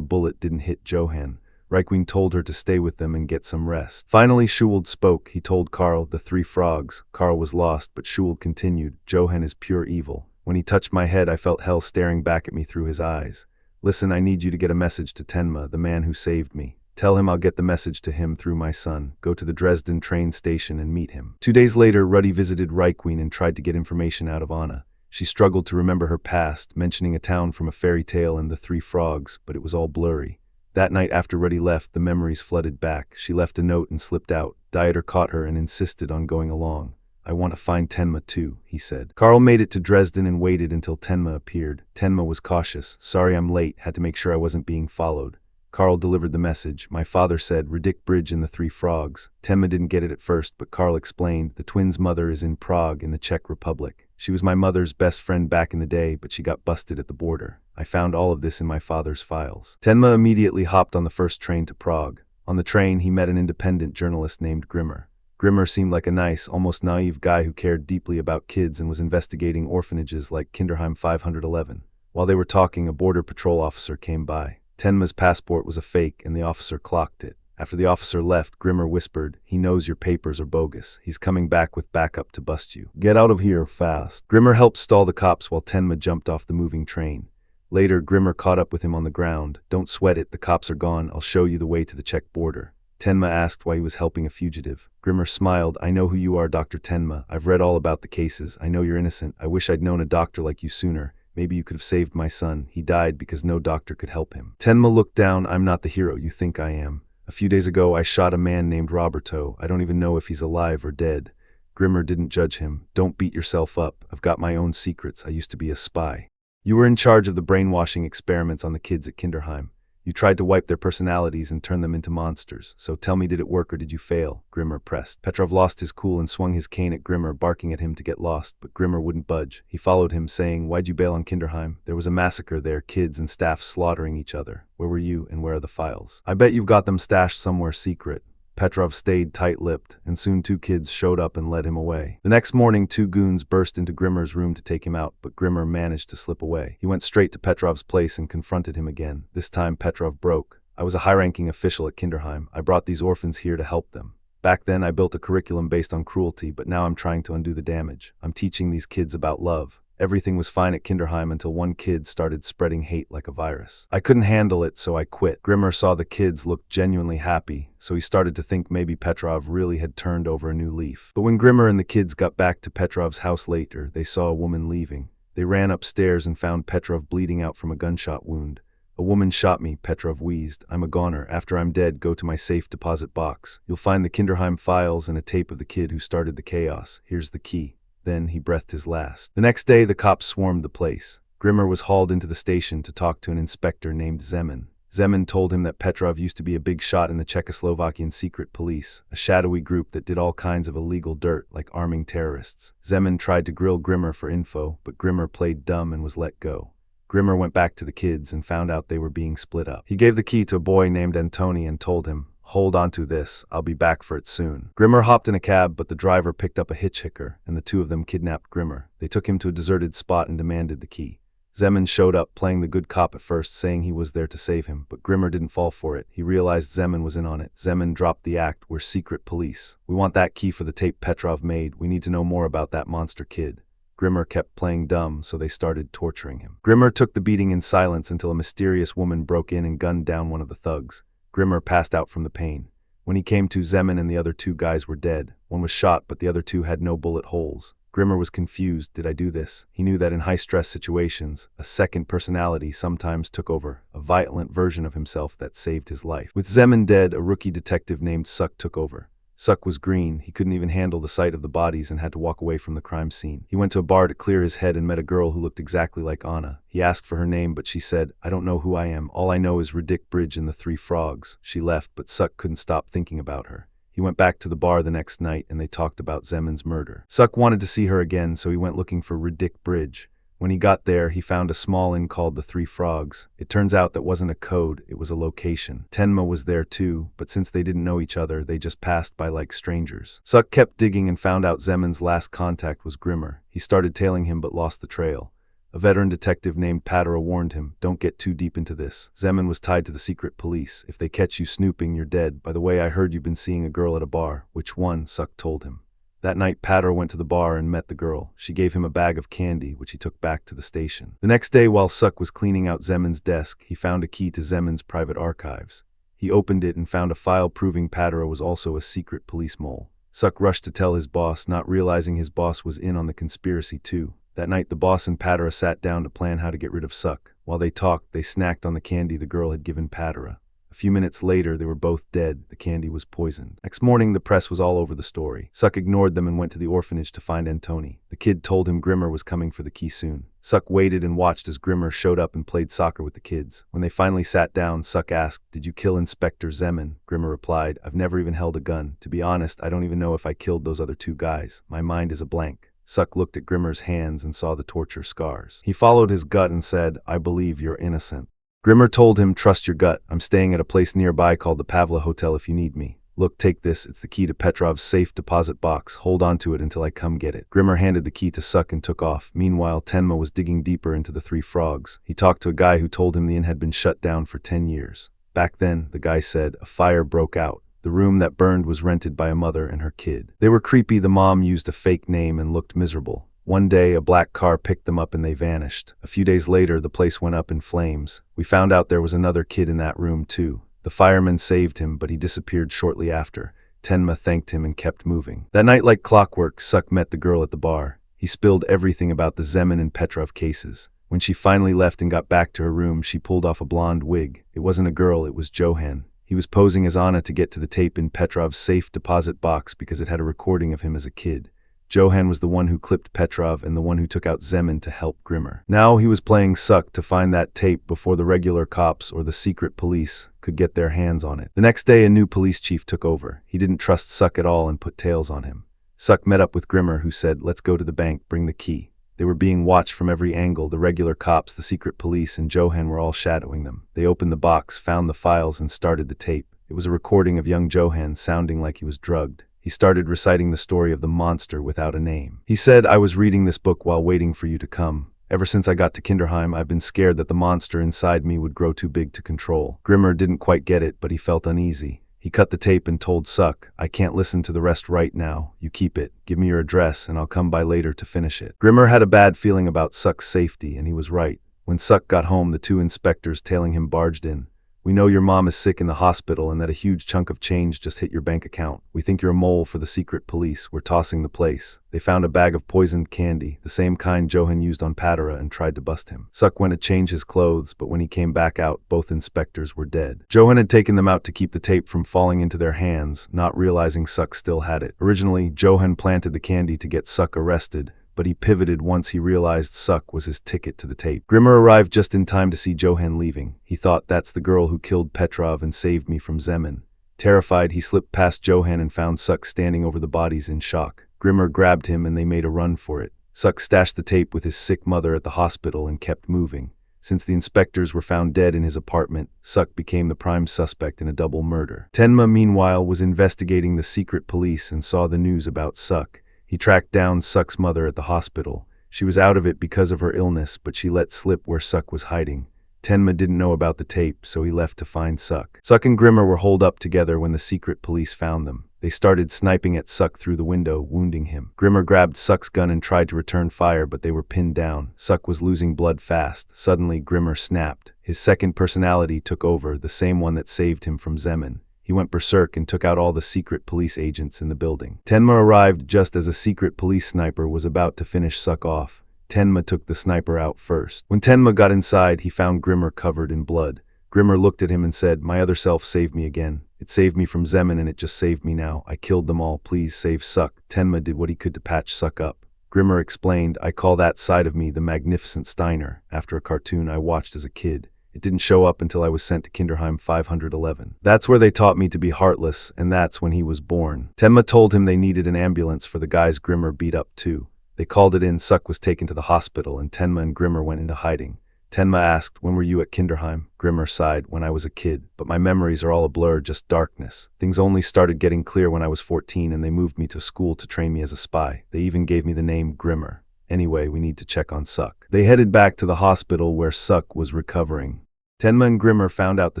Speaker 1: bullet didn't hit Johan. Reikwin told her to stay with them and get some rest. Finally, Schuld spoke. He told Carl, "The 3 frogs." Carl was lost, but Schuld continued, "Johan is pure evil. When he touched my head, I felt hell staring back at me through his eyes. Listen, I need you to get a message to Tenma, the man who saved me. Tell him I'll get the message to him through my son. Go to the Dresden train station and meet him." 2 days later, Ruddy visited Reikwin and tried to get information out of Anna. She struggled to remember her past, mentioning a town from a fairy tale and the 3 frogs, but it was all blurry. That night after Ruddy left, the memories flooded back. She left a note and slipped out. Dieter caught her and insisted on going along. "I want to find Tenma too," he said. Carl made it to Dresden and waited until Tenma appeared. Tenma was cautious. "Sorry I'm late, had to make sure I wasn't being followed." Carl delivered the message. "My father said, Ridic Bridge and the 3 frogs." Tenma didn't get it at first, but Carl explained, "The twins' mother is in Prague in the Czech Republic. She was my mother's best friend back in the day, but she got busted at the border. I found all of this in my father's files." Tenma immediately hopped on the first train to Prague. On the train, he met an independent journalist named Grimmer. Grimmer seemed like a nice, almost naive guy who cared deeply about kids and was investigating orphanages like Kinderheim 511. While they were talking, a border patrol officer came by. Tenma's passport was a fake, and the officer clocked it. After the officer left, Grimmer whispered, "He knows your papers are bogus. He's coming back with backup to bust you. Get out of here, fast." Grimmer helped stall the cops while Tenma jumped off the moving train. Later, Grimmer caught up with him on the ground. "Don't sweat it, the cops are gone. I'll show you the way to the Czech border." Tenma asked why he was helping a fugitive. Grimmer smiled. "I know who you are, Dr. Tenma. I've read all about the cases. I know you're innocent. I wish I'd known a doctor like you sooner. Maybe you could have saved my son. He died because no doctor could help him." Tenma looked down. "I'm not the hero you think I am. A few days ago, I shot a man named Roberto. I don't even know if he's alive or dead." Grimmer didn't judge him. "Don't beat yourself up. I've got my own secrets. I used to be a spy. You were in charge of the brainwashing experiments on the kids at Kinderheim. You tried to wipe their personalities and turn them into monsters. So tell me, did it work or did you fail?" Grimmer pressed. Petrov lost his cool and swung his cane at Grimmer, barking at him to get lost, but Grimmer wouldn't budge. He followed him, saying, "Why'd you bail on Kinderheim? There was a massacre there, kids and staff slaughtering each other. Where were you, and where are the files? I bet you've got them stashed somewhere secret." Petrov stayed tight-lipped, and soon 2 kids showed up and led him away. The next morning, 2 goons burst into Grimmer's room to take him out, but Grimmer managed to slip away. He went straight to Petrov's place and confronted him again. This time, Petrov broke. "I was a high-ranking official at Kinderheim. I brought these orphans here to help them. Back then, I built a curriculum based on cruelty, but now I'm trying to undo the damage. I'm teaching these kids about love. Everything was fine at Kinderheim until one kid started spreading hate like a virus. I couldn't handle it, so I quit." Grimmer saw the kids look genuinely happy, so he started to think maybe Petrov really had turned over a new leaf. But when Grimmer and the kids got back to Petrov's house later, they saw a woman leaving. They ran upstairs and found Petrov bleeding out from a gunshot wound. "A woman shot me," Petrov wheezed. "I'm a goner. After I'm dead, go to my safe deposit box. You'll find the Kinderheim files and a tape of the kid who started the chaos. Here's the key." Then he breathed his last. The next day, the cops swarmed the place. Grimmer was hauled into the station to talk to an inspector named Zeman. Zeman told him that Petrov used to be a big shot in the Czechoslovakian secret police, a shadowy group that did all kinds of illegal dirt, like arming terrorists. Zeman tried to grill Grimmer for info, but Grimmer played dumb and was let go. Grimmer went back to the kids and found out they were being split up. He gave the key to a boy named Antoni and told him, "Hold on to this, I'll be back for it soon." Grimmer hopped in a cab, but the driver picked up a hitchhiker, and the two of them kidnapped Grimmer. They took him to a deserted spot and demanded the key. Zeman showed up, playing the good cop at first, saying he was there to save him, but Grimmer didn't fall for it. He realized Zeman was in on it. Zeman dropped the act. "We're secret police. We want that key for the tape Petrov made. We need to know more about that monster kid." Grimmer kept playing dumb, so they started torturing him. Grimmer took the beating in silence until a mysterious woman broke in and gunned down one of the thugs. Grimmer passed out from the pain. When he came to, Zeman and the other two guys were dead. One was shot, but the other two had no bullet holes. Grimmer was confused. Did I do this? He knew that in high-stress situations, a second personality sometimes took over, a violent version of himself that saved his life. With Zeman dead, a rookie detective named Suk took over. Suk was green. He couldn't even handle the sight of the bodies and had to walk away from the crime scene. He went to a bar to clear his head and met a girl who looked exactly like Anna. He asked for her name, but she said, "I don't know who I am. All I know is Bridge and the Three Frogs." She left, but Suk couldn't stop thinking about her. He went back to the bar the next night and they talked about Zeman's murder. Suk wanted to see her again, so he went looking for Bridge. When he got there, he found a small inn called the Three Frogs. It turns out that wasn't a code, it was a location. Tenma was there too, but since they didn't know each other, they just passed by like strangers. Suk kept digging and found out Zeman's last contact was Grimmer. He started tailing him but lost the trail. A veteran detective named Patera warned him, "Don't get too deep into this. Zeman was tied to the secret police. If they catch you snooping, you're dead. By the way, I heard you've been seeing a girl at a bar." "Which one?" Suk told him. That night, Patera went to the bar and met the girl. She gave him a bag of candy, which he took back to the station. The next day, while Suk was cleaning out Zeman's desk, he found a key to Zeman's private archives. He opened it and found a file proving Patera was also a secret police mole. Suk rushed to tell his boss, not realizing his boss was in on the conspiracy too. That night, the boss and Patera sat down to plan how to get rid of Suk. While they talked, they snacked on the candy the girl had given Patera. A few minutes later, they were both dead. The candy was poisoned. Next morning, the press was all over the story. Suk ignored them and went to the orphanage to find Antoni. The kid told him Grimmer was coming for the key soon. Suk waited and watched as Grimmer showed up and played soccer with the kids. When they finally sat down, Suk asked, "Did you kill Inspector Zeman?" Grimmer replied, "I've never even held a gun. To be honest, I don't even know if I killed those other two guys. My mind is a blank." Suk looked at Grimmer's hands and saw the torture scars. He followed his gut and said, "I believe you're innocent." Grimmer told him, "Trust your gut. I'm staying at a place nearby called the Pavla Hotel if you need me. Look, take this. It's the key to Petrov's safe deposit box. Hold on to it until I come get it." Grimmer handed the key to Suk and took off. Meanwhile, Tenma was digging deeper into the Three Frogs. He talked to a guy who told him the inn had been shut down for 10 years. Back then, the guy said, a fire broke out. The room that burned was rented by a mother and her kid. They were creepy. The mom used a fake name and looked miserable. One day, a black car picked them up and they vanished. A few days later, the place went up in flames. We found out there was another kid in that room too. The fireman saved him, but he disappeared shortly after. Tenma thanked him and kept moving. That night, like clockwork, Suk met the girl at the bar. He spilled everything about the Zeman and Petrov cases. When she finally left and got back to her room, she pulled off a blonde wig. It wasn't a girl, it was Johan. He was posing as Anna to get to the tape in Petrov's safe deposit box because it had a recording of him as a kid. Johan was the one who clipped Petrov and the one who took out Zeman to help Grimmer. Now he was playing Suk to find that tape before the regular cops or the secret police could get their hands on it. The next day, a new police chief took over. He didn't trust Suk at all and put tails on him. Suk met up with Grimmer, who said, "Let's go to the bank, bring the key." They were being watched from every angle. The regular cops, the secret police, and Johan were all shadowing them. They opened the box, found the files, and started the tape. It was a recording of young Johan sounding like he was drugged. He started reciting the story of the monster without a name. He said, "I was reading this book while waiting for you to come. Ever since I got to Kinderheim, I've been scared that the monster inside me would grow too big to control." Grimmer didn't quite get it, but he felt uneasy. He cut the tape and told Suk, "I can't listen to the rest right now. You keep it. Give me your address and I'll come by later to finish it." Grimmer had a bad feeling about Suk's safety, and he was right. When Suk got home, the two inspectors tailing him barged in. "We know your mom is sick in the hospital and that a huge chunk of change just hit your bank account. We think you're a mole for the secret police. We're tossing the place." They found a bag of poisoned candy, the same kind Johan used on Patera, and tried to bust him. Suk went to change his clothes, but when he came back out, both inspectors were dead. Johan had taken them out to keep the tape from falling into their hands, not realizing Suk still had it. Originally, Johan planted the candy to get Suk arrested, but he pivoted once he realized Suck was his ticket to the tape. Grimmer arrived just in time to see Johan leaving. He thought, that's the girl who killed Petrov and saved me from Zeman. Terrified, he slipped past Johan and found Suck standing over the bodies in shock. Grimmer grabbed him and they made a run for it. Suck stashed the tape with his sick mother at the hospital and kept moving. Since the inspectors were found dead in his apartment, Suck became the prime suspect in a double murder. Tenma, meanwhile, was investigating the secret police and saw the news about Suck. He tracked down Suck's mother at the hospital. She was out of it because of her illness, but she let slip where Suck was hiding. Tenma didn't know about the tape, so he left to find Suck. Suck and Grimmer were holed up together when the secret police found them. They started sniping at Suck through the window, wounding him. Grimmer grabbed Suck's gun and tried to return fire, but they were pinned down. Suck was losing blood fast. Suddenly, Grimmer snapped. His second personality took over, the same one that saved him from Zeman. He went berserk and took out all the secret police agents in the building. Tenma arrived just as a secret police sniper was about to finish Suck off. Tenma took the sniper out first. When Tenma got inside, he found Grimmer covered in blood. Grimmer looked at him and said, "My other self saved me again. It saved me from Zeman and it just saved me now. I killed them all. Please save Suck." Tenma did what he could to patch Suck up. Grimmer explained, "I call that side of me the Magnificent Steiner, after a cartoon I watched as a kid. It didn't show up until I was sent to Kinderheim 511. That's where they taught me to be heartless, and that's when he was born." Tenma told him they needed an ambulance for the guys Grimmer beat up too. They called it in, Suck was taken to the hospital, and Tenma and Grimmer went into hiding. Tenma asked, "When were you at Kinderheim?" Grimmer sighed, "When I was a kid, but my memories are all a blur, just darkness. Things only started getting clear when I was 14 and they moved me to school to train me as a spy. They even gave me the name Grimmer. Anyway, we need to check on Suck." They headed back to the hospital where Suck was recovering. Tenma and Grimmer found out the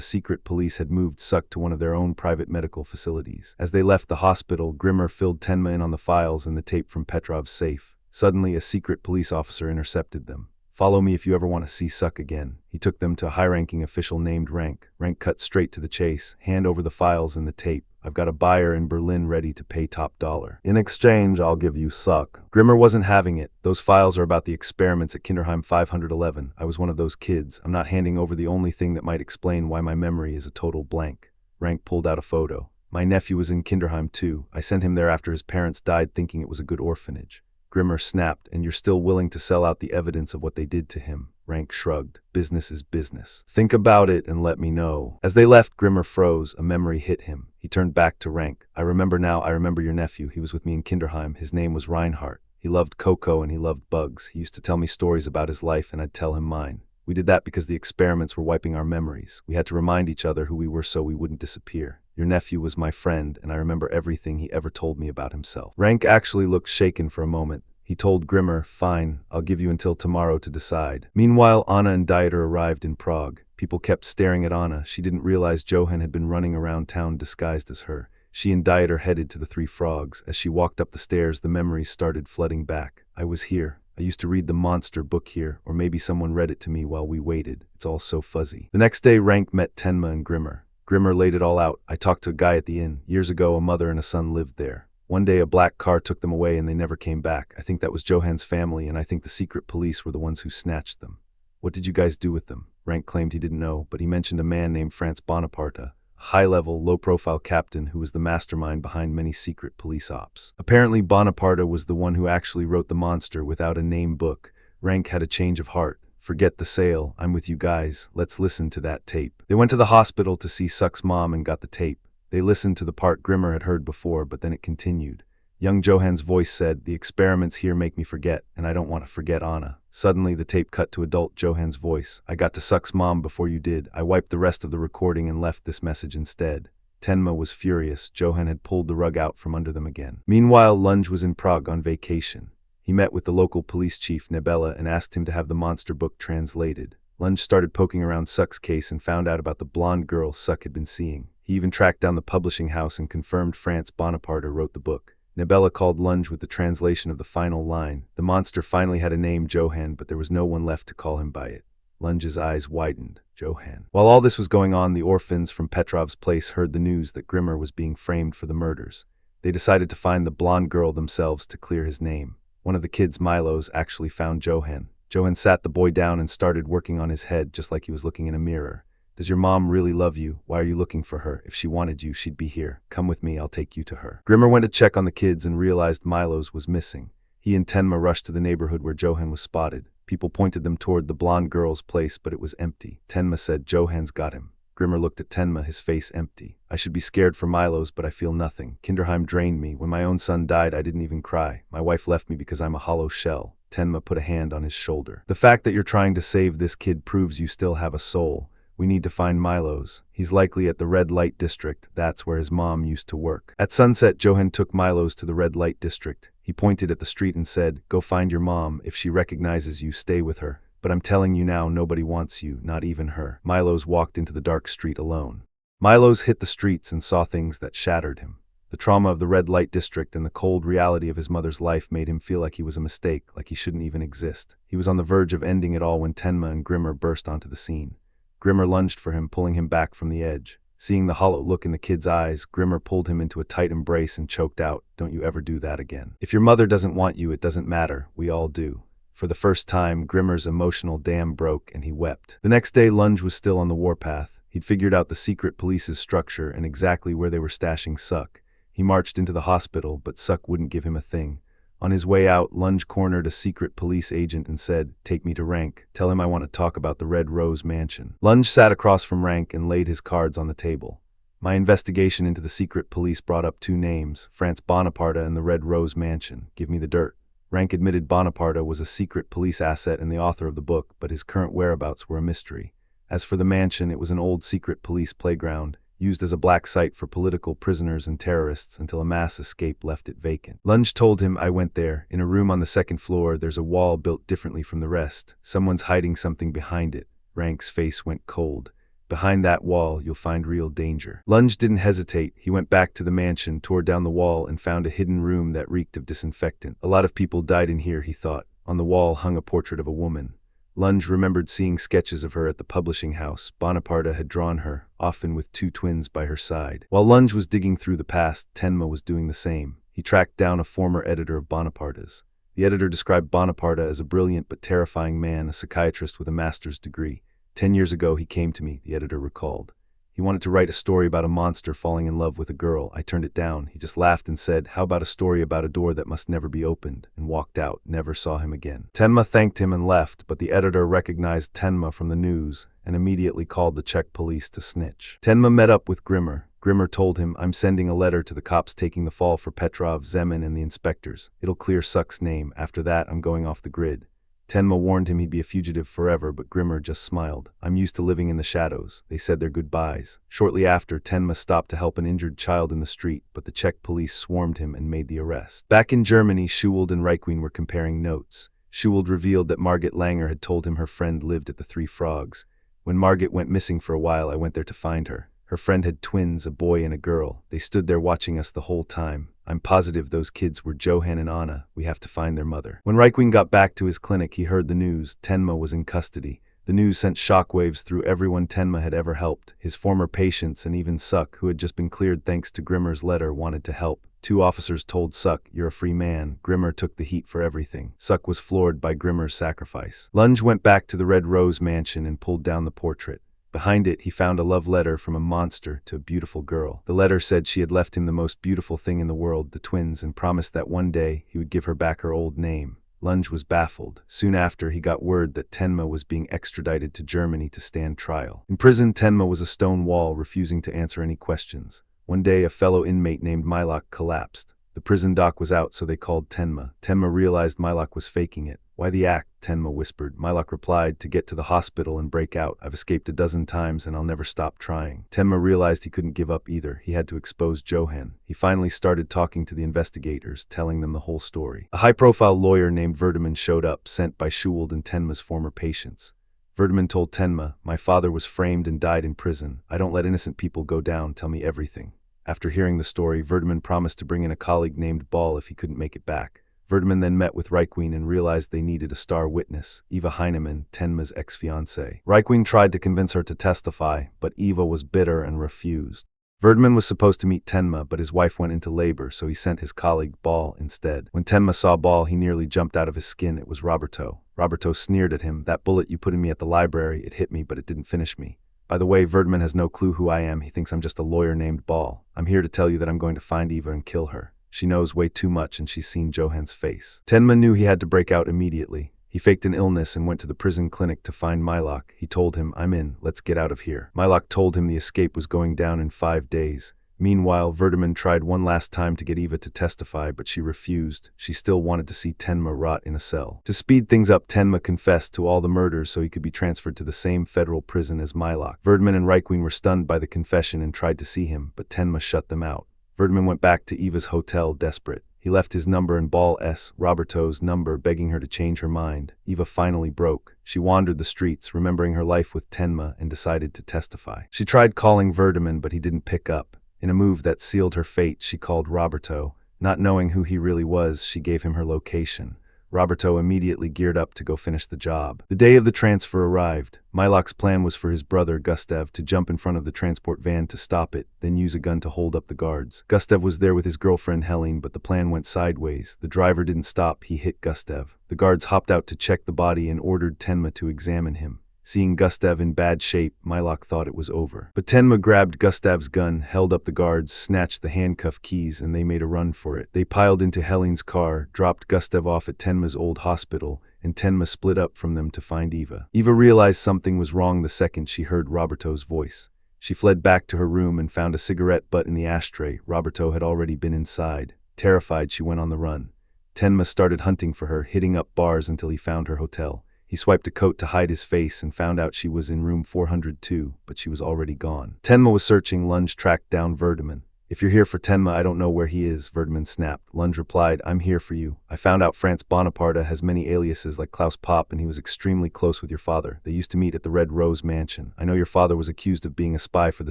Speaker 1: secret police had moved Suck to one of their own private medical facilities. As they left the hospital, Grimmer filled Tenma in on the files and the tape from Petrov's safe. Suddenly, a secret police officer intercepted them. "Follow me if you ever want to see Suck again." He took them to a high-ranking official named Rank. Rank cut straight to the chase. "Hand over the files and the tape. I've got a buyer in Berlin ready to pay top dollar. In exchange, I'll give you Suck." Grimmer wasn't having it. "Those files are about the experiments at Kinderheim 511. I was one of those kids. I'm not handing over the only thing that might explain why my memory is a total blank." Rank pulled out a photo. "My nephew was in Kinderheim too. I sent him there after his parents died thinking it was a good orphanage." Grimmer snapped, "And you're still willing to sell out the evidence of what they did to him?" Rank shrugged. "Business is business. Think about it and let me know." As they left, Grimmer froze. A memory hit him. He turned back to Rank. "I remember now. I remember your nephew. He was with me in Kinderheim. His name was Reinhardt. He loved Coco and he loved bugs. He used to tell me stories about his life and I'd tell him mine. We did that because the experiments were wiping our memories. We had to remind each other who we were so we wouldn't disappear. Your nephew was my friend, and I remember everything he ever told me about himself." Rank actually looked shaken for a moment. He told Grimmer, "Fine, I'll give you until tomorrow to decide." Meanwhile, Anna and Dieter arrived in Prague. People kept staring at Anna. She didn't realize Johan had been running around town disguised as her. She and Dieter headed to the Three Frogs. As she walked up the stairs, the memories started flooding back. "I was here. I used to read the monster book here, or maybe someone read it to me while we waited. It's all so fuzzy." The next day, Rank met Tenma and Grimmer. Grimmer laid it all out. "I talked to a guy at the inn. Years ago, a mother and a son lived there. One day a black car took them away and they never came back. I think that was Johan's family, and I think the secret police were the ones who snatched them." "What did you guys do with them?" Rank claimed he didn't know, but he mentioned a man named Franz Bonaparte, a high-level, low-profile captain who was the mastermind behind many secret police ops. Apparently Bonaparte was the one who actually wrote the monster without a name book. Rank had a change of heart. "Forget the sale. I'm with you guys. Let's listen to that tape." They went to the hospital to see Suck's mom and got the tape. They listened to the part Grimmer had heard before, but then it continued. Young Johan's voice said, "The experiments here make me forget, and I don't want to forget Anna." Suddenly, the tape cut to adult Johan's voice. "I got to Suck's mom before you did. I wiped the rest of the recording and left this message instead." Tenma was furious. Johan had pulled the rug out from under them again. Meanwhile, Lunge was in Prague on vacation. He met with the local police chief, Nebela, and asked him to have the monster book translated. Lunge started poking around Suck's case and found out about the blonde girl Suck had been seeing. He even tracked down the publishing house and confirmed Franz Bonaparte wrote the book. Nebela called Lunge with the translation of the final line. The monster finally had a name, Johan, but there was no one left to call him by it. Lunge's eyes widened. Johan. While all this was going on, the orphans from Petrov's place heard the news that Grimmer was being framed for the murders. They decided to find the blonde girl themselves to clear his name. One of the kids, Milos, actually found Johan. Johan sat the boy down and started working on his head just like he was looking in a mirror. "Does your mom really love you? Why are you looking for her? If she wanted you, she'd be here. Come with me, I'll take you to her." Grimmer went to check on the kids and realized Milos was missing. He and Tenma rushed to the neighborhood where Johan was spotted. People pointed them toward the blonde girl's place, but it was empty. Tenma said, "Johan's got him." Grimmer looked at Tenma, his face empty. "I should be scared for Milo's, but I feel nothing. Kinderheim drained me. When my own son died, I didn't even cry. My wife left me because I'm a hollow shell." Tenma put a hand on his shoulder. "The fact that you're trying to save this kid proves you still have a soul. We need to find Milo's. He's likely at the red light district. That's where his mom used to work." At sunset, Johan took Milo's to the red light district. He pointed at the street and said, "Go find your mom. If she recognizes you, stay with her. But I'm telling you now, nobody wants you, not even her." Milo's walked into the dark street alone. Milo's hit the streets and saw things that shattered him. The trauma of the red light district and the cold reality of his mother's life made him feel like he was a mistake, like he shouldn't even exist. He was on the verge of ending it all when Tenma and Grimmer burst onto the scene. Grimmer lunged for him, pulling him back from the edge. Seeing the hollow look in the kid's eyes, Grimmer pulled him into a tight embrace and choked out, "Don't you ever do that again. If your mother doesn't want you, it doesn't matter. We all do." For the first time, Grimmer's emotional dam broke and he wept. The next day, Lunge was still on the warpath. He'd figured out the secret police's structure and exactly where they were stashing Suck. He marched into the hospital, but Suck wouldn't give him a thing. On his way out, Lunge cornered a secret police agent and said, "Take me to Rank. Tell him I want to talk about the Red Rose Mansion." Lunge sat across from Rank and laid his cards on the table. "My investigation into the secret police brought up two names, France Bonaparte and the Red Rose Mansion. Give me the dirt." Rank admitted Bonaparte was a secret police asset and the author of the book, but his current whereabouts were a mystery. As for the mansion, it was an old secret police playground, used as a black site for political prisoners and terrorists until a mass escape left it vacant. Lunge told him, "I went there. In a room on the second floor, there's a wall built differently from the rest. Someone's hiding something behind it." Rank's face went cold. "Behind that wall, you'll find real danger." Lunge didn't hesitate. He went back to the mansion, tore down the wall, and found a hidden room that reeked of disinfectant. A lot of people died in here, he thought. On the wall hung a portrait of a woman. Lunge remembered seeing sketches of her at the publishing house. Bonaparte had drawn her, often with two twins by her side. While Lunge was digging through the past, Tenma was doing the same. He tracked down a former editor of Bonaparte's. The editor described Bonaparte as a brilliant but terrifying man, a psychiatrist with a master's degree. 10 years ago, he came to me, the editor recalled. He wanted to write a story about a monster falling in love with a girl. I turned it down. He just laughed and said, "How about a story about a door that must never be opened?" and walked out, never saw him again. Tenma thanked him and left, but the editor recognized Tenma from the news and immediately called the Czech police to snitch. Tenma met up with Grimmer. Grimmer told him, "I'm sending a letter to the cops taking the fall for Petrov, Zeman, and the inspectors. It'll clear Suck's name. After that, I'm going off the grid." Tenma warned him he'd be a fugitive forever, but Grimmer just smiled. "I'm used to living in the shadows." They said their goodbyes. Shortly after, Tenma stopped to help an injured child in the street, but the Czech police swarmed him and made the arrest. Back in Germany, Schuwald and Reichwein were comparing notes. Schuwald revealed that Margit Langer had told him her friend lived at the Three Frogs. "When Margit went missing for a while, I went there to find her. Her friend had twins, a boy and a girl. They stood there watching us the whole time. I'm positive those kids were Johan and Anna. We have to find their mother." When Reichwein got back to his clinic, he heard the news. Tenma was in custody. The news sent shockwaves through everyone Tenma had ever helped. His former patients and even Suck, who had just been cleared thanks to Grimmer's letter, wanted to help. 2 officers told Suck, "You're a free man." Grimmer took the heat for everything. Suck was floored by Grimmer's sacrifice. Lunge went back to the Red Rose Mansion and pulled down the portrait. Behind it, he found a love letter from a monster to a beautiful girl. The letter said she had left him the most beautiful thing in the world, the twins, and promised that one day he would give her back her old name. Lunge was baffled. Soon after, he got word that Tenma was being extradited to Germany to stand trial. In prison, Tenma was a stone wall, refusing to answer any questions. One day, a fellow inmate named Milok collapsed. The prison dock was out, so they called Tenma. Tenma realized Milok was faking it. "Why the act?" Tenma whispered. Milok replied, "To get to the hospital and break out. I've escaped a dozen times and I'll never stop trying." Tenma realized he couldn't give up either. He had to expose Johan. He finally started talking to the investigators, telling them the whole story. A high-profile lawyer named Verdeman showed up, sent by Schuwald and Tenma's former patients. Verdeman told Tenma, "My father was framed and died in prison. I don't let innocent people go down. Tell me everything." After hearing the story, Verdeman promised to bring in a colleague named Ball if he couldn't make it back. Verdeman then met with Reichwein and realized they needed a star witness, Eva Heinemann, Tenma's ex-fiancée. Reichwein tried to convince her to testify, but Eva was bitter and refused. Verdeman was supposed to meet Tenma, but his wife went into labor, so he sent his colleague Ball instead. When Tenma saw Ball, he nearly jumped out of his skin. It was Roberto. Roberto sneered at him. "That bullet you put in me at the library, it hit me, but it didn't finish me. By the way, Verdeman has no clue who I am. He thinks I'm just a lawyer named Ball. I'm here to tell you that I'm going to find Eva and kill her." She knows way too much and she's seen Johan's face. Tenma knew he had to break out immediately. He faked an illness and went to the prison clinic to find Mylok. He told him, "I'm in, let's get out of here." Mylok told him the escape was going down in 5 days. Meanwhile, Verdeman tried one last time to get Eva to testify, but she refused. She still wanted to see Tenma rot in a cell. To speed things up, Tenma confessed to all the murders so he could be transferred to the same federal prison as Mylok. Verdeman and Reikween were stunned by the confession and tried to see him, but Tenma shut them out. Verdeman went back to Eva's hotel, desperate. He left his number and Ball S. Roberto's number, begging her to change her mind. Eva finally broke. She wandered the streets, remembering her life with Tenma, and decided to testify. She tried calling Verdeman, but he didn't pick up. In a move that sealed her fate, she called Roberto. Not knowing who he really was, she gave him her location. Roberto immediately geared up to go finish the job. The day of the transfer arrived. Mylok's plan was for his brother, Gustav, to jump in front of the transport van to stop it, then use a gun to hold up the guards. Gustav was there with his girlfriend, Helene, but the plan went sideways. The driver didn't stop, he hit Gustav. The guards hopped out to check the body and ordered Tenma to examine him. Seeing Gustav in bad shape, Mylok thought it was over. But Tenma grabbed Gustav's gun, held up the guards, snatched the handcuff keys, and they made a run for it. They piled into Helene's car, dropped Gustav off at Tenma's old hospital, and Tenma split up from them to find Eva. Eva realized something was wrong the second she heard Roberto's voice. She fled back to her room and found a cigarette butt in the ashtray. Roberto had already been inside. Terrified, she went on the run. Tenma started hunting for her, hitting up bars until he found her hotel. He swiped a coat to hide his face and found out she was in room 402, but she was already gone. Tenma was searching. Lunge tracked down Verdeman. "If you're here for Tenma, I don't know where he is," Verdeman snapped. Lunge replied, "I'm here for you. I found out France Bonaparte has many aliases like Klaus Pop, and he was extremely close with your father. They used to meet at the Red Rose Mansion. I know your father was accused of being a spy for the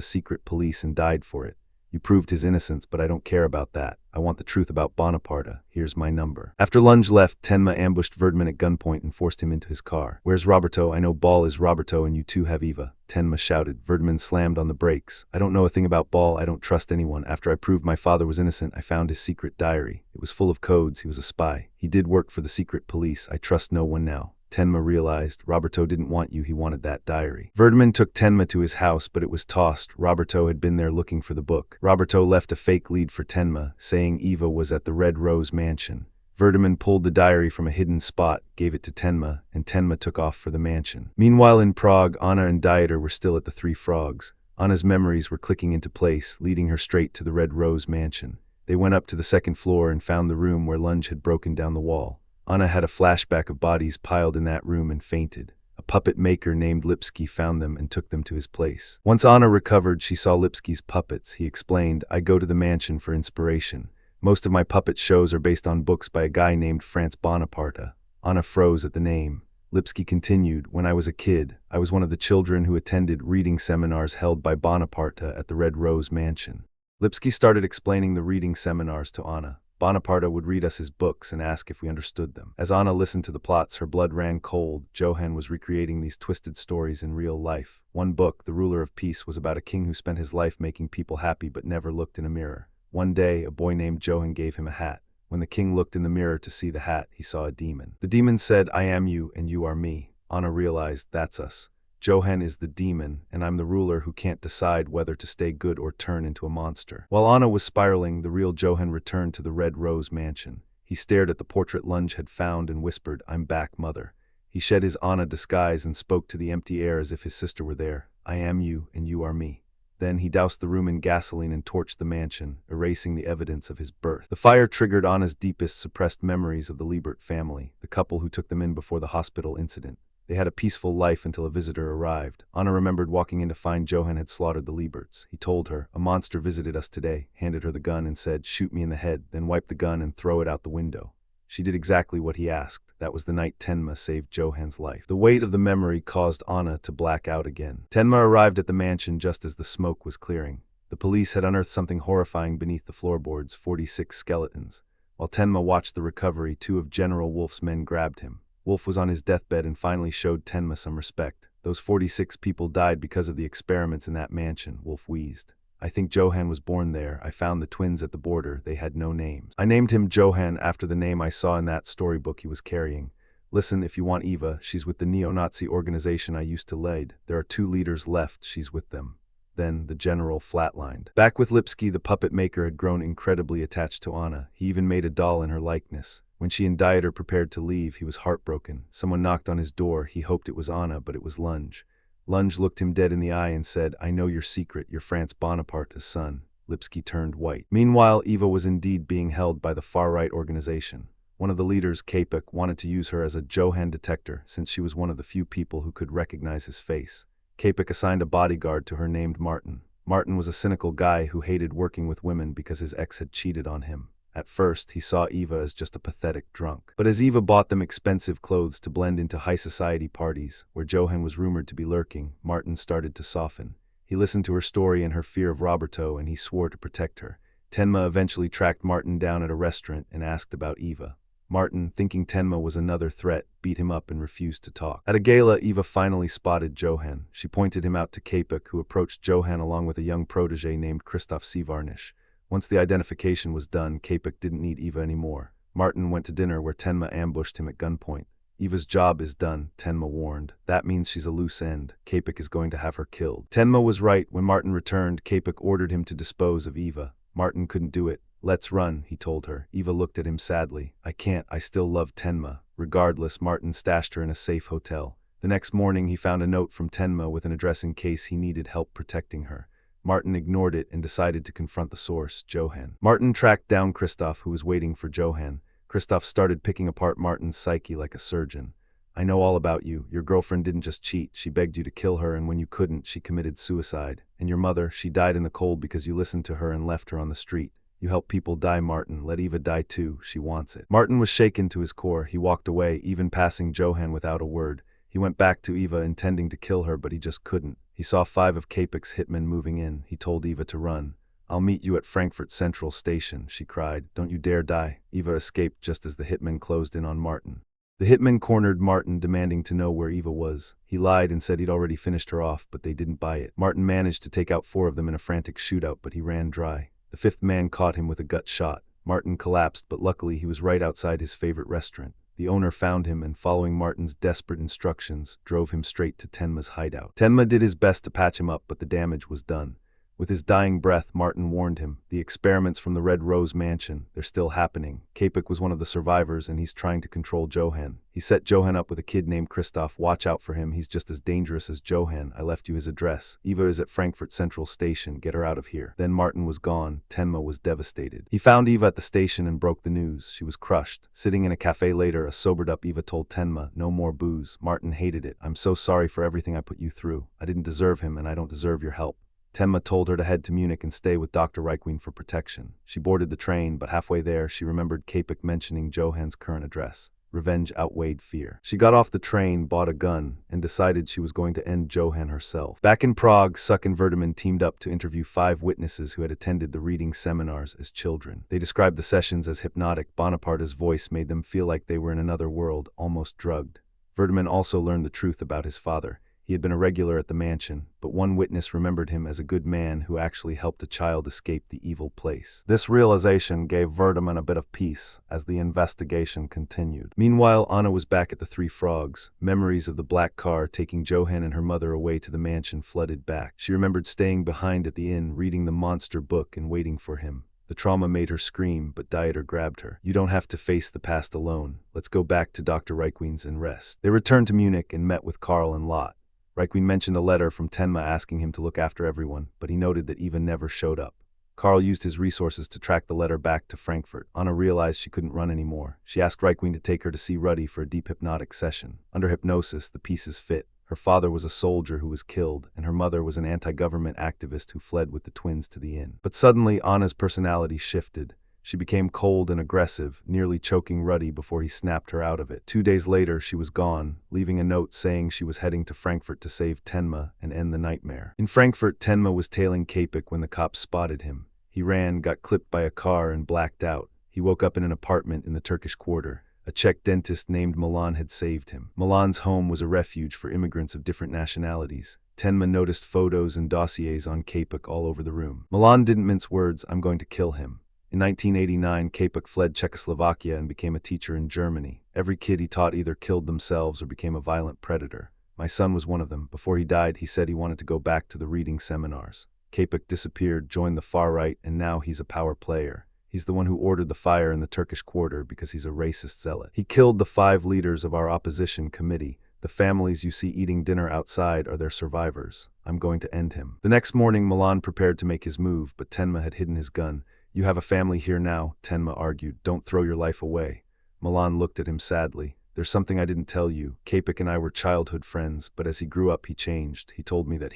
Speaker 1: secret police and died for it. You proved his innocence, but I don't care about that. I want the truth about Bonaparte. Here's my number." After Lunge left, Tenma ambushed Verdeman at gunpoint and forced him into his car. "Where's Roberto? I know Ball is Roberto and you two have Eva," Tenma shouted. Verdeman slammed on the brakes. "I don't know a thing about Ball. I don't trust anyone. After I proved my father was innocent, I found his secret diary. It was full of codes. He was a spy. He did work for the secret police. I trust no one now." Tenma realized Roberto didn't want you, he wanted that diary. Verdeman took Tenma to his house, but it was tossed. Roberto had been there looking for the book. Roberto left a fake lead for Tenma, saying Eva was at the Red Rose Mansion. Verdeman pulled the diary from a hidden spot, gave it to Tenma, and Tenma took off for the mansion. Meanwhile in Prague, Anna and Dieter were still at the Three Frogs. Anna's memories were clicking into place, leading her straight to the Red Rose Mansion. They went up to the second floor and found the room where Lunge had broken down the wall. Anna had a flashback of bodies piled in that room and fainted. A puppet maker named Lipsky found them and took them to his place. Once Anna recovered, she saw Lipsky's puppets. He explained, "I go to the mansion for inspiration. Most of my puppet shows are based on books by a guy named France Bonaparte." Anna froze at the name. Lipsky continued, "When I was a kid, I was one of the children who attended reading seminars held by Bonaparte at the Red Rose Mansion." Lipsky started explaining the reading seminars to Anna. Bonaparte would read us his books and ask if we understood them. As Anna listened to the plots, her blood ran cold. Johan was recreating these twisted stories in real life. One book, The Ruler of Peace, was about a king who spent his life making people happy but never looked in a mirror. One day, a boy named Johan gave him a hat. When the king looked in the mirror to see the hat, he saw a demon. The demon said, "I am you and you are me." Anna realized, that's us. Johan is the demon, and I'm the ruler who can't decide whether to stay good or turn into a monster. While Anna was spiraling, the real Johan returned to the Red Rose Mansion. He stared at the portrait Lunge had found and whispered, "I'm back, mother." He shed his Anna disguise and spoke to the empty air as if his sister were there. "I am you, and you are me." Then he doused the room in gasoline and torched the mansion, erasing the evidence of his birth. The fire triggered Anna's deepest suppressed memories of the Liebert family, the couple who took them in before the hospital incident. They had a peaceful life until a visitor arrived. Anna remembered walking in to find Johan had slaughtered the Lieberts. He told her, "A monster visited us today," handed her the gun and said, "Shoot me in the head, then wipe the gun and throw it out the window." She did exactly what he asked. That was the night Tenma saved Johan's life. The weight of the memory caused Anna to black out again. Tenma arrived at the mansion just as the smoke was clearing. The police had unearthed something horrifying beneath the floorboards, 46 skeletons. While Tenma watched the recovery, 2 of General Wolf's men grabbed him. Wolf was on his deathbed and finally showed Tenma some respect. "Those 46 people died because of the experiments in that mansion," Wolf wheezed. "I think Johan was born there. I found the twins at the border. They had no names. I named him Johan after the name I saw in that storybook he was carrying. Listen, if you want Eva, she's with the neo-Nazi organization I used to lead. There are 2 leaders left. She's with them." Then the general flatlined. Back with Lipsky, the puppet maker had grown incredibly attached to Anna. He even made a doll in her likeness. When she and Dieter prepared to leave, he was heartbroken. Someone knocked on his door. He hoped it was Anna, but it was Lunge. Lunge looked him dead in the eye and said, "I know your secret. You're France Bonaparte's son." Lipsky turned white. Meanwhile, Eva was indeed being held by the far-right organization. One of the leaders, Kapik, wanted to use her as a Johan detector since she was one of the few people who could recognize his face. Kapik assigned a bodyguard to her named Martin. Martin was a cynical guy who hated working with women because his ex had cheated on him. At first, he saw Eva as just a pathetic drunk. But as Eva bought them expensive clothes to blend into high society parties, where Johan was rumored to be lurking, Martin started to soften. He listened to her story and her fear of Roberto, and he swore to protect her. Tenma eventually tracked Martin down at a restaurant and asked about Eva. Martin, thinking Tenma was another threat, beat him up and refused to talk. At a gala, Eva finally spotted Johan. She pointed him out to Kapik, who approached Johan along with a young protege named Christoph Sivarnish. Once the identification was done, Kapik didn't need Eva anymore. Martin went to dinner where Tenma ambushed him at gunpoint. "Eva's job is done," Tenma warned. "That means she's a loose end. Kapik is going to have her killed." Tenma was right. When Martin returned, Kapik ordered him to dispose of Eva. Martin couldn't do it. "Let's run," he told her. Eva looked at him sadly. "I can't. I still love Tenma." Regardless, Martin stashed her in a safe hotel. The next morning, he found a note from Tenma with an address in case he needed help protecting her. Martin ignored it and decided to confront the source, Johan. Martin tracked down Christoph, who was waiting for Johan. Christoph started picking apart Martin's psyche like a surgeon. "I know all about you. Your girlfriend didn't just cheat. She begged you to kill her, and when you couldn't, she committed suicide. And your mother, she died in the cold because you listened to her and left her on the street. You help people die, Martin. Let Eva die too. She wants it." Martin was shaken to his core. He walked away, even passing Johan without a word. He went back to Eva intending to kill her, but he just couldn't. He saw 5 of Kapik's hitmen moving in. He told Eva to run. "I'll meet you at Frankfurt Central Station," she cried. "Don't you dare die." Eva escaped just as the hitmen closed in on Martin. The hitmen cornered Martin, demanding to know where Eva was. He lied and said he'd already finished her off, but they didn't buy it. Martin managed to take out 4 of them in a frantic shootout, but he ran dry. The 5th man caught him with a gut shot. Martin collapsed, but luckily he was right outside his favorite restaurant. The owner found him and, following Martin's desperate instructions, drove him straight to Tenma's hideout. Tenma did his best to patch him up, but the damage was done. With his dying breath, Martin warned him, "The experiments from the Red Rose Mansion, they're still happening. Kapik was one of the survivors, and he's trying to control Johan. He set Johan up with a kid named Christoph. Watch out for him. He's just as dangerous as Johan. I left you his address. Eva is at Frankfurt Central Station. Get her out of here." Then Martin was gone. Tenma was devastated. He found Eva at the station and broke the news. She was crushed. Sitting in a cafe later, a sobered-up Eva told Tenma, "No more booze." Martin hated it. "I'm so sorry for everything I put you through. I didn't deserve him, and I don't deserve your help." Tenma told her to head to Munich and stay with Dr. Reichwein for protection. She boarded the train, but halfway there, she remembered Kapik mentioning Johan's current address. Revenge outweighed fear. She got off the train, bought a gun, and decided she was going to end Johan herself. Back in Prague, Suck and Verdeman teamed up to interview 5 witnesses who had attended the reading seminars as children. They described the sessions as hypnotic. Bonaparte's voice made them feel like they were in another world, almost drugged. Verdeman also learned the truth about his father. He had been a regular at the mansion, but one witness remembered him as a good man who actually helped a child escape the evil place. This realization gave Verdeman a bit of peace as the investigation continued. Meanwhile, Anna was back at the Three Frogs. Memories of the black car taking Johan and her mother away to the mansion flooded back. She remembered staying behind at the inn, reading the monster book and waiting for him. The trauma made her scream, but Dieter grabbed her. "You don't have to face the past alone. Let's go back to Dr. Reichwein's and rest." They returned to Munich and met with Karl and Lot. Reichwein mentioned a letter from Tenma asking him to look after everyone, but he noted that Eva never showed up. Karl used his resources to track the letter back to Frankfurt. Anna realized she couldn't run anymore. She asked Reichwein to take her to see Ruddy for a deep hypnotic session. Under hypnosis, the pieces fit. Her father was a soldier who was killed, and her mother was an anti-government activist who fled with the twins to the inn. But suddenly, Anna's personality shifted. She became cold and aggressive, nearly choking Ruddy before he snapped her out of it. 2 days later, she was gone, leaving a note saying she was heading to Frankfurt to save Tenma and end the nightmare. In Frankfurt, Tenma was tailing Kapik when the cops spotted him. He ran, got clipped by a car, and blacked out. He woke up in an apartment in the Turkish quarter. A Czech dentist named Milan had saved him. Milan's home was a refuge for immigrants of different nationalities. Tenma noticed photos and dossiers on Kapik all over the room. Milan didn't mince words. "I'm going to kill him." In 1989, Kapik fled Czechoslovakia and became a teacher in Germany. Every kid he taught either killed themselves or became a violent predator. My son was one of them. Before he died, he said he wanted to go back to the reading seminars. Kapik disappeared, joined the far right, and now he's a power player. He's the one who ordered the fire in the Turkish quarter because he's a racist zealot. He killed the 5 leaders of our opposition committee. The families you see eating dinner outside are their survivors. I'm going to end him. The next morning, Milan prepared to make his move, but Tenma had hidden his gun. You have a family here now, Tenma argued. Don't throw your life away. Milan looked at him sadly. There's something I didn't tell you. Kapik and I were childhood friends, but as he grew up, he changed. He told me that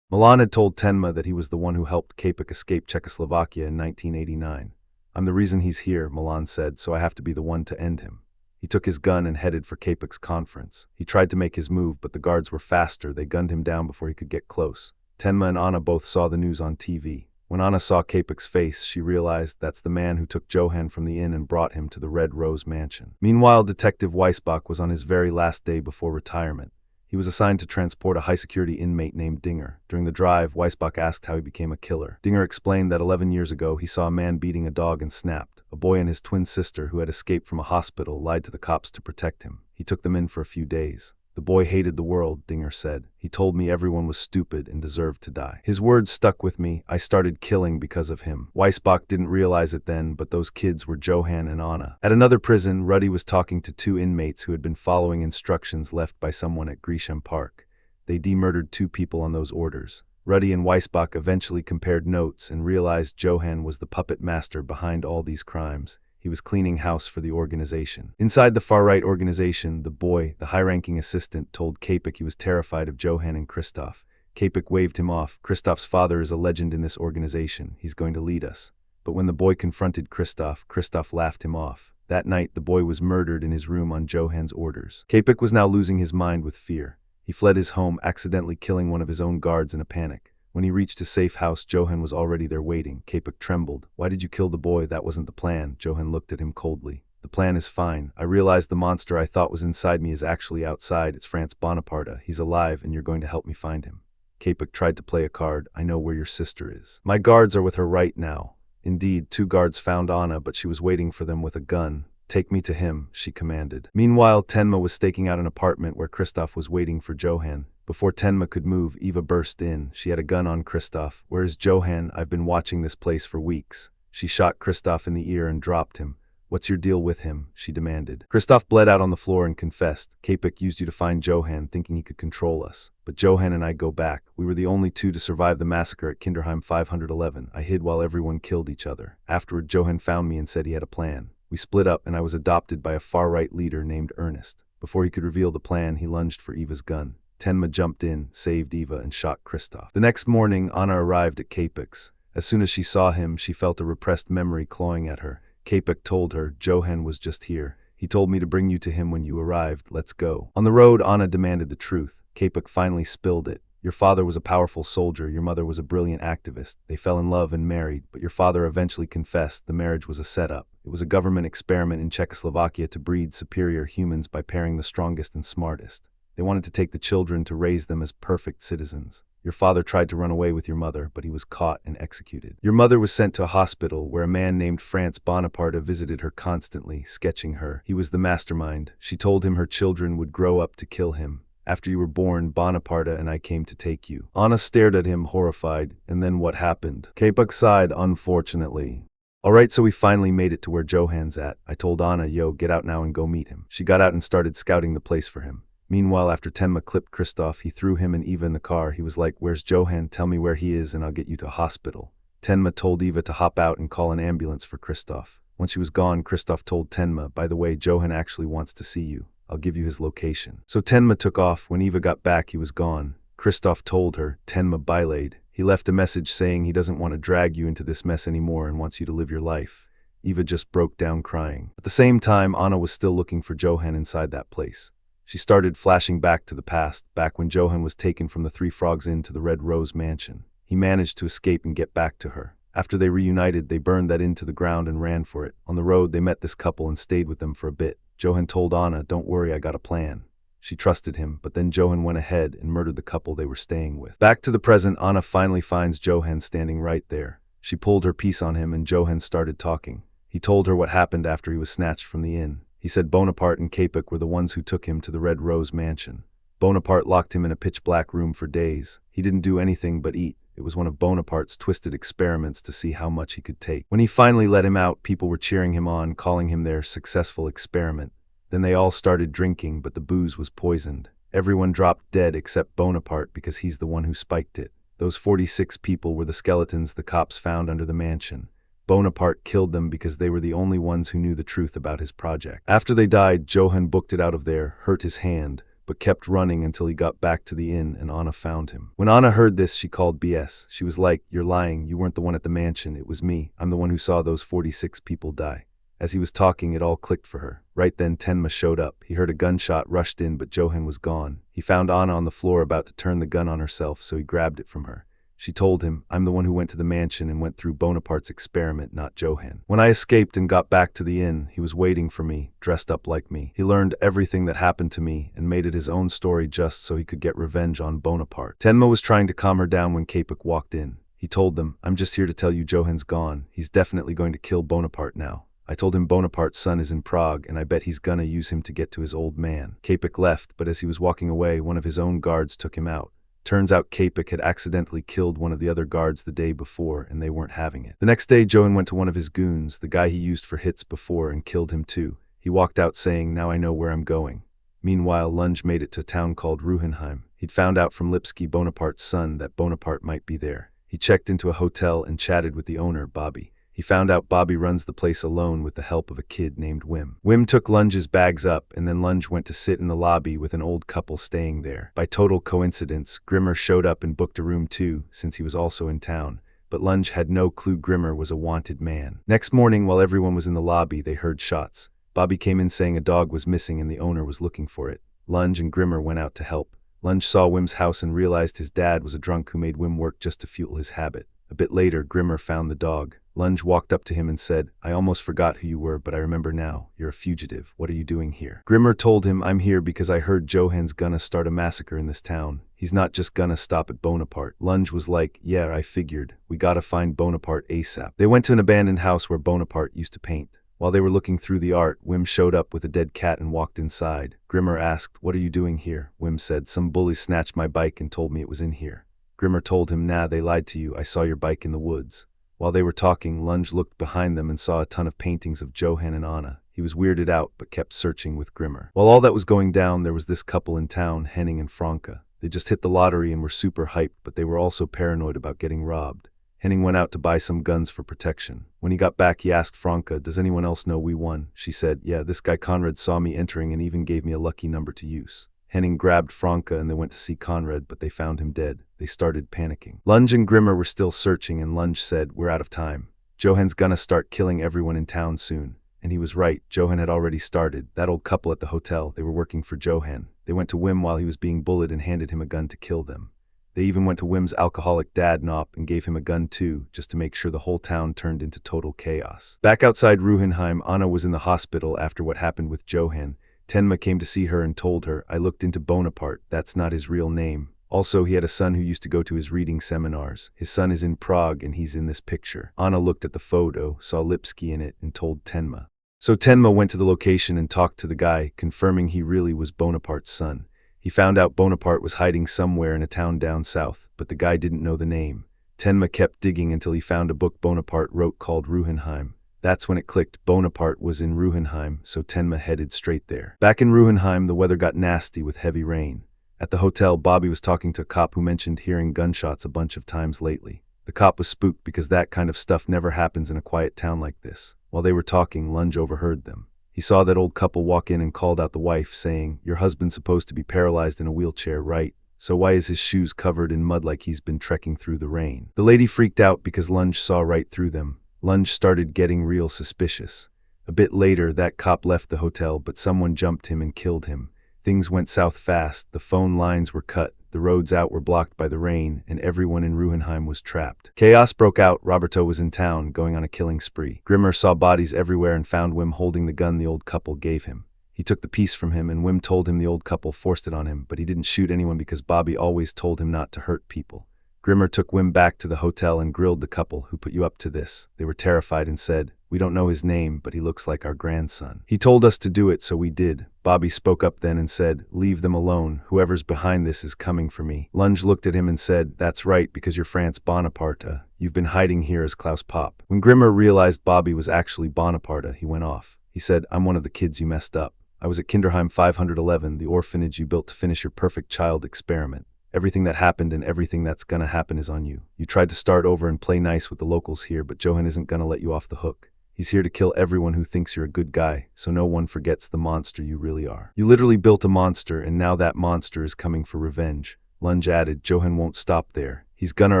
Speaker 1: Milan had told Tenma that he was the one who helped Kapik escape Czechoslovakia in 1989. I'm the reason he's here, Milan said, so I have to be the one to end him. He took his gun and headed for Kapik's conference. He tried to make his move, but the guards were faster. They gunned him down before he could get close. Tenma and Anna both saw the news on TV. When Anna saw Kapik's face, she realized that's the man who took Johan from the inn and brought him to the Red Rose Mansion. Meanwhile, Detective Weissbach was on his very last day before retirement. He was assigned to transport a high-security inmate named Dinger. During the drive, Weissbach asked how he became a killer. Dinger explained that 11 years ago he saw a man beating a dog and snapped. A boy and his twin sister, who had escaped from a hospital, lied to the cops to protect him. He took them in for a few days. The boy hated the world, Dinger said. He told me everyone was stupid and deserved to die. His words stuck with me. I started killing because of him. Weissbach didn't realize it then, but those kids were Johan and Anna. At another prison, Ruddy was talking to 2 inmates who had been following instructions left by someone at Grisham Park. They demurdered 2 people on those orders. Ruddy and Weissbach eventually compared notes and realized Johan was the puppet master behind all these crimes. He was cleaning house for the organization. Inside the far-right organization, the boy, the high-ranking assistant, told Kapik he was terrified of Johan and Christoph. Kapik waved him off. Christoph's father is a legend in this organization. He's going to lead us. But when the boy confronted Christoph, Christoph laughed him off. That night, the boy was murdered in his room on Johan's orders. Kapik was now losing his mind with fear. He fled his home, accidentally killing one of his own guards in a panic. When he reached his safe house, Johan was already there waiting. Kapik trembled. Why did you kill the boy? That wasn't the plan. Johan looked at him coldly. The plan is fine. I realized the monster I thought was inside me is actually outside. It's France Bonaparte. He's alive, and you're going to help me find him. Kapik tried to play a card. I know where your sister is. My guards are with her right now. Indeed, 2 guards found Anna, but she was waiting for them with a gun. Take me to him, she commanded. Meanwhile, Tenma was staking out an apartment where Christoph was waiting for Johan. Before Tenma could move, Eva burst in. She had a gun on Christoph. Where is Johan? I've been watching this place for weeks. She shot Christoph in the ear and dropped him. What's your deal with him? She demanded. Christoph bled out on the floor and confessed. Kapik used you to find Johan, thinking he could control us. But Johan and I go back. We were the only 2 to survive the massacre at Kinderheim 511. I hid while everyone killed each other. Afterward, Johan found me and said he had a plan. We split up and I was adopted by a far-right leader named Ernest. Before he could reveal the plan, he lunged for Eva's gun. Tenma jumped in, saved Eva, and shot Christoph. The next morning, Anna arrived at Kapik's. As soon as she saw him, she felt a repressed memory clawing at her. Kapik told her, Johan was just here. He told me to bring you to him when you arrived. Let's go. On the road, Anna demanded the truth. Kapik finally spilled it. Your father was a powerful soldier. Your mother was a brilliant activist. They fell in love and married, but your father eventually confessed the marriage was a setup. It was a government experiment in Czechoslovakia to breed superior humans by pairing the strongest and smartest. They wanted to take the children to raise them as perfect citizens. Your father tried to run away with your mother, but he was caught and executed. Your mother was sent to a hospital where a man named France Bonaparte visited her constantly, sketching her. He was the mastermind. She told him her children would grow up to kill him. After you were born, Bonaparte and I came to take you. Anna stared at him, horrified. And then what happened? Kapik sighed, unfortunately. Alright, so we finally made it to where Johan's at. I told Anna, yo, get out now and go meet him. She got out and started scouting the place for him. Meanwhile, after Tenma clipped Christoph, he threw him and Eva in the car. He was like, where's Johan? Tell me where he is and I'll get you to a hospital. Tenma told Eva to hop out and call an ambulance for Christoph. Once she was gone, Christoph told Tenma, by the way, Johan actually wants to see you. I'll give you his location. So Tenma took off. When Eva got back, he was gone. Christoph told her, Tenma bailaid. He left a message saying he doesn't want to drag you into this mess anymore and wants you to live your life. Eva just broke down crying. At the same time, Anna was still looking for Johan inside that place. She started flashing back to the past, back when Johan was taken from the Three Frogs Inn to the Red Rose Mansion. He managed to escape and get back to her. After they reunited, they burned that inn to the ground and ran for it. On the road, they met this couple and stayed with them for a bit. Johan told Anna, don't worry, I got a plan. She trusted him, but then Johan went ahead and murdered the couple they were staying with. Back to the present, Anna finally finds Johan standing right there. She pulled her piece on him and Johan started talking. He told her what happened after he was snatched from the inn. He said Bonaparte and Kapik were the ones who took him to the Red Rose Mansion. Bonaparte locked him in a pitch-black room for days. He didn't do anything but eat. It was one of Bonaparte's twisted experiments to see how much he could take. When he finally let him out, people were cheering him on, calling him their successful experiment. Then they all started drinking, but the booze was poisoned. Everyone dropped dead except Bonaparte because he's the one who spiked it. Those 46 people were the skeletons the cops found under the mansion. Bonaparte killed them because they were the only ones who knew the truth about his project. After they died, Johan booked it out of there, hurt his hand, but kept running until he got back to the inn and Anna found him. When Anna heard this, she called BS. She was like, "You're lying, you weren't the one at the mansion, it was me. I'm the one who saw those 46 people die." As he was talking, it all clicked for her. Right then, Tenma showed up. He heard a gunshot, rushed in, but Johan was gone. He found Anna on the floor about to turn the gun on herself, so he grabbed it from her. She told him, "I'm the one who went to the mansion and went through Bonaparte's experiment, not Johan. When I escaped and got back to the inn, he was waiting for me, dressed up like me. He learned everything that happened to me and made it his own story just so he could get revenge on Bonaparte." Tenma was trying to calm her down when Kapik walked in. He told them, "I'm just here to tell you Johan's gone. He's definitely going to kill Bonaparte now. I told him Bonaparte's son is in Prague, and I bet he's gonna use him to get to his old man." Kapik left, but as he was walking away, one of his own guards took him out. Turns out Kapik had accidentally killed one of the other guards the day before, and they weren't having it. The next day, Johan went to one of his goons, the guy he used for hits before, and killed him too. He walked out saying, "Now I know where I'm going." Meanwhile, Lunge made it to a town called Ruhenheim. He'd found out from Lipsky, Bonaparte's son, that Bonaparte might be there. He checked into a hotel and chatted with the owner, Bobby. He found out Bobby runs the place alone with the help of a kid named Wim. Wim took Lunge's bags up, and then Lunge went to sit in the lobby with an old couple staying there. By total coincidence, Grimmer showed up and booked a room too, since he was also in town. But Lunge had no clue Grimmer was a wanted man. Next morning, while everyone was in the lobby, they heard shots. Bobby came in saying a dog was missing and the owner was looking for it. Lunge and Grimmer went out to help. Lunge saw Wim's house and realized his dad was a drunk who made Wim work just to fuel his habit. A bit later, Grimmer found the dog. Lunge walked up to him and said, "I almost forgot who you were, but I remember now. You're a fugitive. What are you doing here?" Grimmer told him, "I'm here because I heard Johan's gonna start a massacre in this town. He's not just gonna stop at Bonaparte." Lunge was like, "Yeah, I figured. We gotta find Bonaparte ASAP." They went to an abandoned house where Bonaparte used to paint. While they were looking through the art, Wim showed up with a dead cat and walked inside. Grimmer asked, "What are you doing here?" Wim said, "Some bullies snatched my bike and told me it was in here." Grimmer told him, "Nah, they lied to you. I saw your bike in the woods." While they were talking, Lunge looked behind them and saw a ton of paintings of Johan and Anna. He was weirded out, but kept searching with Grimmer. While all that was going down, there was this couple in town, Henning and Franca. They just hit the lottery and were super hyped, but they were also paranoid about getting robbed. Henning went out to buy some guns for protection. When he got back, he asked Franca, "Does anyone else know we won?" She said, "Yeah, this guy Conrad saw me entering and even gave me a lucky number to use." Henning grabbed Franca and they went to see Conrad, but they found him dead. They started panicking. Lunge and Grimmer were still searching, and Lunge said, "We're out of time. Johan's gonna start killing everyone in town soon." And he was right. Johan had already started. That old couple at the hotel, they were working for Johan. They went to Wim while he was being bullied and handed him a gun to kill them. They even went to Wim's alcoholic dad, Nop, and gave him a gun too, just to make sure the whole town turned into total chaos. Back outside Ruhenheim, Anna was in the hospital after what happened with Johan. Tenma came to see her and told her, "I looked into Bonaparte. That's not his real name. Also, he had a son who used to go to his reading seminars. His son is in Prague and he's in this picture." Anna looked at the photo, saw Lipsky in it, and told Tenma. So Tenma went to the location and talked to the guy, confirming he really was Bonaparte's son. He found out Bonaparte was hiding somewhere in a town down south, but the guy didn't know the name. Tenma kept digging until he found a book Bonaparte wrote called Ruhenheim. That's when it clicked. Bonaparte was in Ruhenheim, so Tenma headed straight there. Back in Ruhenheim, the weather got nasty with heavy rain. At the hotel, Bobby was talking to a cop who mentioned hearing gunshots a bunch of times lately. The cop was spooked because that kind of stuff never happens in a quiet town like this. While they were talking, Lunge overheard them. He saw that old couple walk in and called out the wife, saying, "Your husband's supposed to be paralyzed in a wheelchair, right? So why is his shoes covered in mud like he's been trekking through the rain?" The lady freaked out because Lunge saw right through them. Lunge started getting real suspicious. A bit later, that cop left the hotel, but someone jumped him and killed him. Things went south fast. The phone lines were cut, the roads out were blocked by the rain, and everyone in Ruhenheim was trapped. Chaos broke out. Roberto was in town, going on a killing spree. Grimmer saw bodies everywhere and found Wim holding the gun the old couple gave him. He took the piece from him, and Wim told him the old couple forced it on him, but he didn't shoot anyone because Bobby always told him not to hurt people. Grimmer took Wim back to the hotel and grilled the couple who put you up to this. They were terrified and said, We don't know his name, but he looks like our grandson. He told us to do it, so we did. Bobby spoke up then and said, leave them alone. Whoever's behind this is coming for me. Lunge looked at him and said, that's right, because you're France Bonaparte. You've been hiding here as Klaus Pop. When Grimmer realized Bobby was actually Bonaparte, he went off. He said, I'm one of the kids you messed up. I was at Kinderheim 511, the orphanage you built to finish your perfect child experiment. Everything that happened and everything that's gonna happen is on you. You tried to start over and play nice with the locals here, but Johan isn't gonna let you off the hook. He's here to kill everyone who thinks you're a good guy, so no one forgets the monster you really are. You literally built a monster, and now that monster is coming for revenge. Lunge added, Johan won't stop there. He's gonna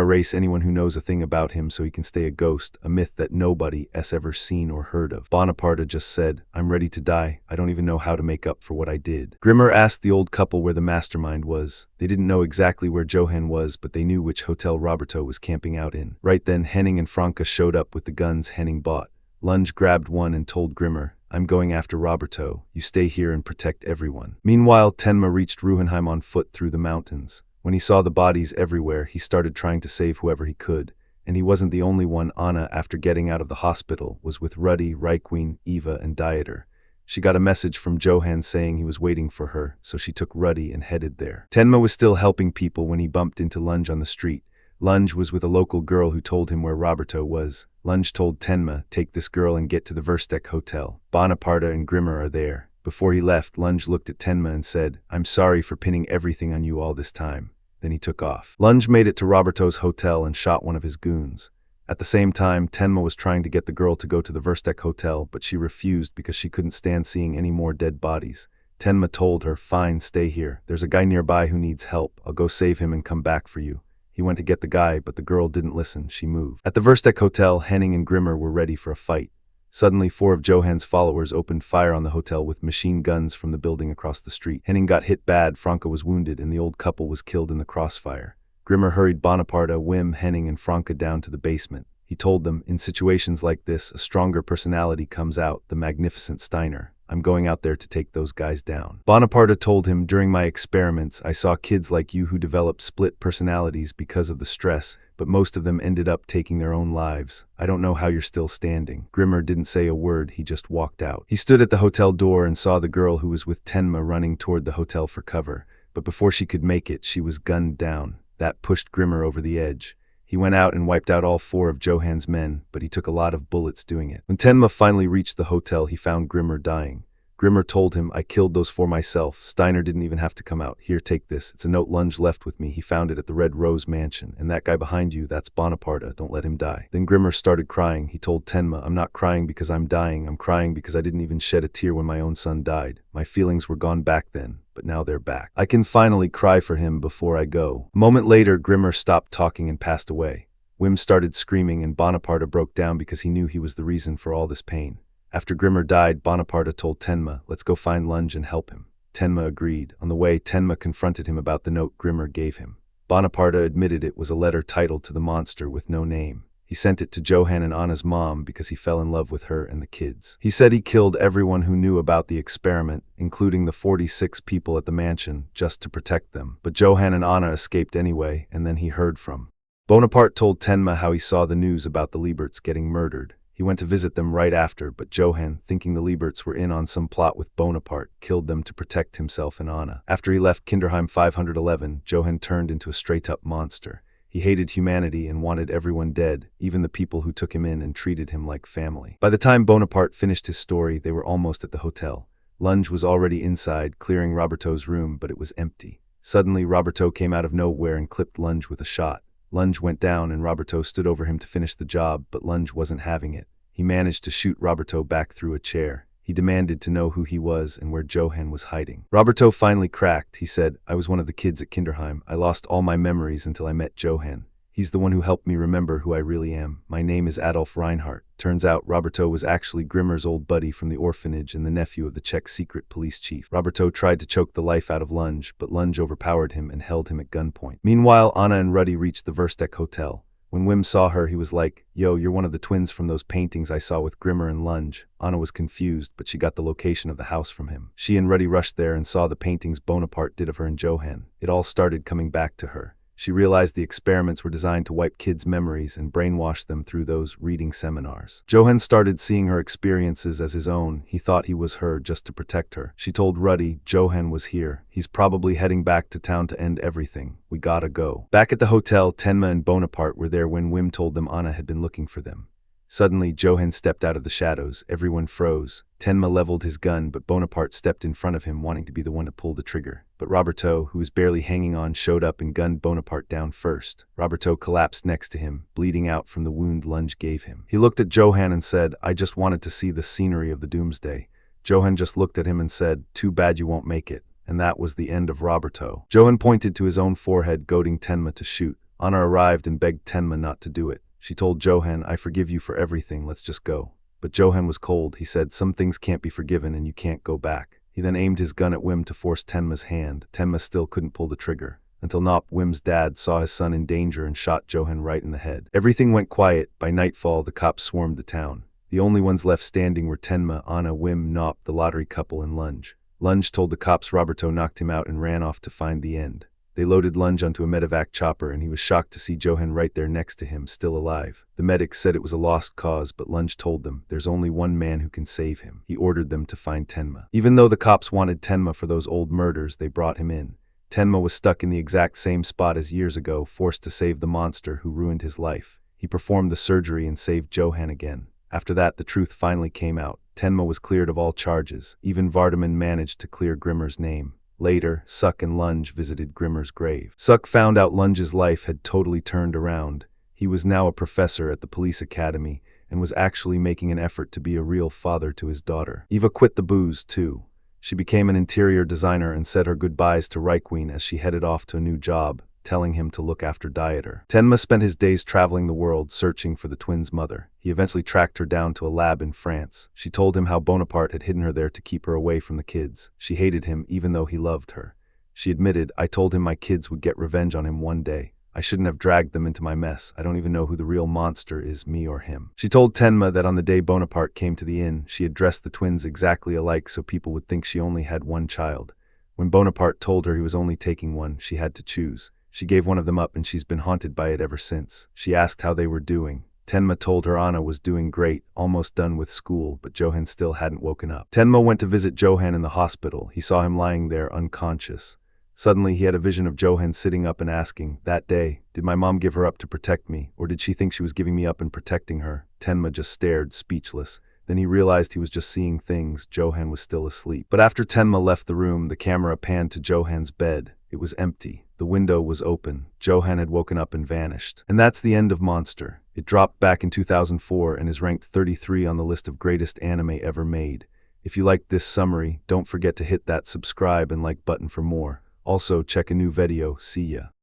Speaker 1: erase anyone who knows a thing about him so he can stay a ghost, a myth that nobody has ever seen or heard of. Bonaparte just said, I'm ready to die. I don't even know how to make up for what I did. Grimmer asked the old couple where the mastermind was. They didn't know exactly where Johan was, but they knew which hotel Roberto was camping out in. Right then, Henning and Franca showed up with the guns Henning bought. Lunge grabbed one and told Grimmer, I'm going after Roberto. You stay here and protect everyone. Meanwhile, Tenma reached Ruhenheim on foot through the mountains. When he saw the bodies everywhere, he started trying to save whoever he could. And he wasn't the only one. Anna, after getting out of the hospital, was with Ruddy, Reikween, Eva, and Dieter. She got a message from Johan saying he was waiting for her, so she took Ruddy and headed there. Tenma was still helping people when he bumped into Lunge on the street. Lunge was with a local girl who told him where Roberto was. Lunge told Tenma, take this girl and get to the Verstek Hotel. Bonaparte and Grimmer are there. Before he left, Lunge looked at Tenma and said, I'm sorry for pinning everything on you all this time. Then he took off. Lunge made it to Roberto's hotel and shot one of his goons. At the same time, Tenma was trying to get the girl to go to the Verstek Hotel, but she refused because she couldn't stand seeing any more dead bodies. Tenma told her, fine, stay here. There's a guy nearby who needs help. I'll go save him and come back for you. He went to get the guy, but the girl didn't listen. She moved. At the Verstek Hotel, Henning and Grimmer were ready for a fight. Suddenly, 4 of Johan's followers opened fire on the hotel with machine guns from the building across the street. Henning got hit bad, Franca was wounded, and the old couple was killed in the crossfire. Grimmer hurried Bonaparte, Wim, Henning, and Franca down to the basement. He told them, in situations like this, a stronger personality comes out, the magnificent Steiner. I'm going out there to take those guys down. Bonaparte told him, during my experiments, I saw kids like you who developed split personalities because of the stress, but most of them ended up taking their own lives. I don't know how you're still standing. Grimmer didn't say a word, he just walked out. He stood at the hotel door and saw the girl who was with Tenma running toward the hotel for cover, but before she could make it, she was gunned down. That pushed Grimmer over the edge. He went out and wiped out all 4 of Johan's men, but he took a lot of bullets doing it. When Tenma finally reached the hotel, he found Grimmer dying. Grimmer told him, I killed those 4 myself. Steiner didn't even have to come out. Here, take this. It's a note Lunge left with me. He found it at the Red Rose Mansion. And that guy behind you, that's Bonaparte. Don't let him die. Then Grimmer started crying. He told Tenma, I'm not crying because I'm dying. I'm crying because I didn't even shed a tear when my own son died. My feelings were gone back then, but now they're back. I can finally cry for him before I go. A moment later, Grimmer stopped talking and passed away. Wim started screaming and Bonaparte broke down because he knew he was the reason for all this pain. After Grimmer died, Bonaparte told Tenma, let's go find Lunge and help him. Tenma agreed. On the way, Tenma confronted him about the note Grimmer gave him. Bonaparte admitted it was a letter titled to the monster with no name. He sent it to Johan and Anna's mom because he fell in love with her and the kids. He said he killed everyone who knew about the experiment, including the 46 people at the mansion, just to protect them. But Johan and Anna escaped anyway, and then he heard from. Bonaparte told Tenma how he saw the news about the Lieberts getting murdered. He went to visit them right after, but Johan, thinking the Lieberts were in on some plot with Bonaparte, killed them to protect himself and Anna. After he left Kinderheim 511, Johan turned into a straight-up monster. He hated humanity and wanted everyone dead, even the people who took him in and treated him like family. By the time Bonaparte finished his story, they were almost at the hotel. Lunge was already inside, clearing Roberto's room, but it was empty. Suddenly, Roberto came out of nowhere and clipped Lunge with a shot. Lunge went down and Roberto stood over him to finish the job, but Lunge wasn't having it. He managed to shoot Roberto back through a chair. He demanded to know who he was and where Johan was hiding. Roberto finally cracked. He said, I was one of the kids at Kinderheim. I lost all my memories until I met Johan. He's the one who helped me remember who I really am. My name is Adolf Reinhardt. Turns out Roberto was actually Grimmer's old buddy from the orphanage and the nephew of the Czech secret police chief. Roberto tried to choke the life out of Lunge, but Lunge overpowered him and held him at gunpoint. Meanwhile, Anna and Ruddy reached the Verstek Hotel. When Wim saw her, he was like, yo, you're one of the twins from those paintings I saw with Grimmer and Lunge. Anna was confused, but she got the location of the house from him. She and Ruddy rushed there and saw the paintings Bonaparte did of her and Johan. It all started coming back to her. She realized the experiments were designed to wipe kids' memories and brainwash them through those reading seminars. Johan started seeing her experiences as his own. He thought he was her just to protect her. She told Ruddy Johan was here. He's probably heading back to town to end everything. We gotta go. Back at the hotel, Tenma and Bonaparte were there when Wim told them Anna had been looking for them. Suddenly, Johan stepped out of the shadows. Everyone froze. Tenma leveled his gun, but Bonaparte stepped in front of him, wanting to be the one to pull the trigger. But Roberto, who was barely hanging on, showed up and gunned Bonaparte down first. Roberto collapsed next to him, bleeding out from the wound Lunge gave him. He looked at Johan and said, I just wanted to see the scenery of the doomsday. Johan just looked at him and said, too bad you won't make it. And that was the end of Roberto. Johan pointed to his own forehead, goading Tenma to shoot. Anna arrived and begged Tenma not to do it. She told Johan, I forgive you for everything, let's just go. But Johan was cold. He said, some things can't be forgiven and you can't go back. He then aimed his gun at Wim to force Tenma's hand. Tenma still couldn't pull the trigger. Until Nop, Wim's dad, saw his son in danger and shot Johan right in the head. Everything went quiet. By nightfall, the cops swarmed the town. The only ones left standing were Tenma, Anna, Wim, Nop, the lottery couple, and Lunge. Lunge told the cops Roberto knocked him out and ran off to find the end. They loaded Lunge onto a medevac chopper, and he was shocked to see Johan right there next to him, still alive. The medics said it was a lost cause, but Lunge told them there's only one man who can save him. He ordered them to find Tenma. Even though the cops wanted Tenma for those old murders, they brought him in. Tenma was stuck in the exact same spot as years ago, forced to save the monster who ruined his life. He performed the surgery and saved Johan again. After that, the truth finally came out. Tenma was cleared of all charges. Even Vardaman managed to clear Grimmer's name. Later, Suck and Lunge visited Grimmer's grave. Suck found out Lunge's life had totally turned around. He was now a professor at the police academy and was actually making an effort to be a real father to his daughter. Eva quit the booze, too. She became an interior designer and said her goodbyes to Reikween as she headed off to a new job, telling him to look after Dieter. Tenma spent his days traveling the world searching for the twins' mother. He eventually tracked her down to a lab in France. She told him how Bonaparte had hidden her there to keep her away from the kids. She hated him even though he loved her. She admitted, I told him my kids would get revenge on him one day. I shouldn't have dragged them into my mess. I don't even know who the real monster is, me or him. She told Tenma that on the day Bonaparte came to the inn, she had dressed the twins exactly alike so people would think she only had one child. When Bonaparte told her he was only taking one, she had to choose. She gave one of them up and she's been haunted by it ever since. She asked how they were doing. Tenma told her Anna was doing great, almost done with school, but Johan still hadn't woken up. Tenma went to visit Johan in the hospital. He saw him lying there unconscious. Suddenly he had a vision of Johan sitting up and asking, that day, did my mom give her up to protect me, or did she think she was giving me up and protecting her? Tenma just stared, speechless. Then he realized he was just seeing things. Johan was still asleep. But after Tenma left the room, the camera panned to Johan's bed. It was empty. The window was open. Johan had woken up and vanished. And that's the end of Monster. It dropped back in 2004 and is ranked 33 on the list of greatest anime ever made. If you liked this summary, don't forget to hit that subscribe and like button for more. Also, check a new video. See ya.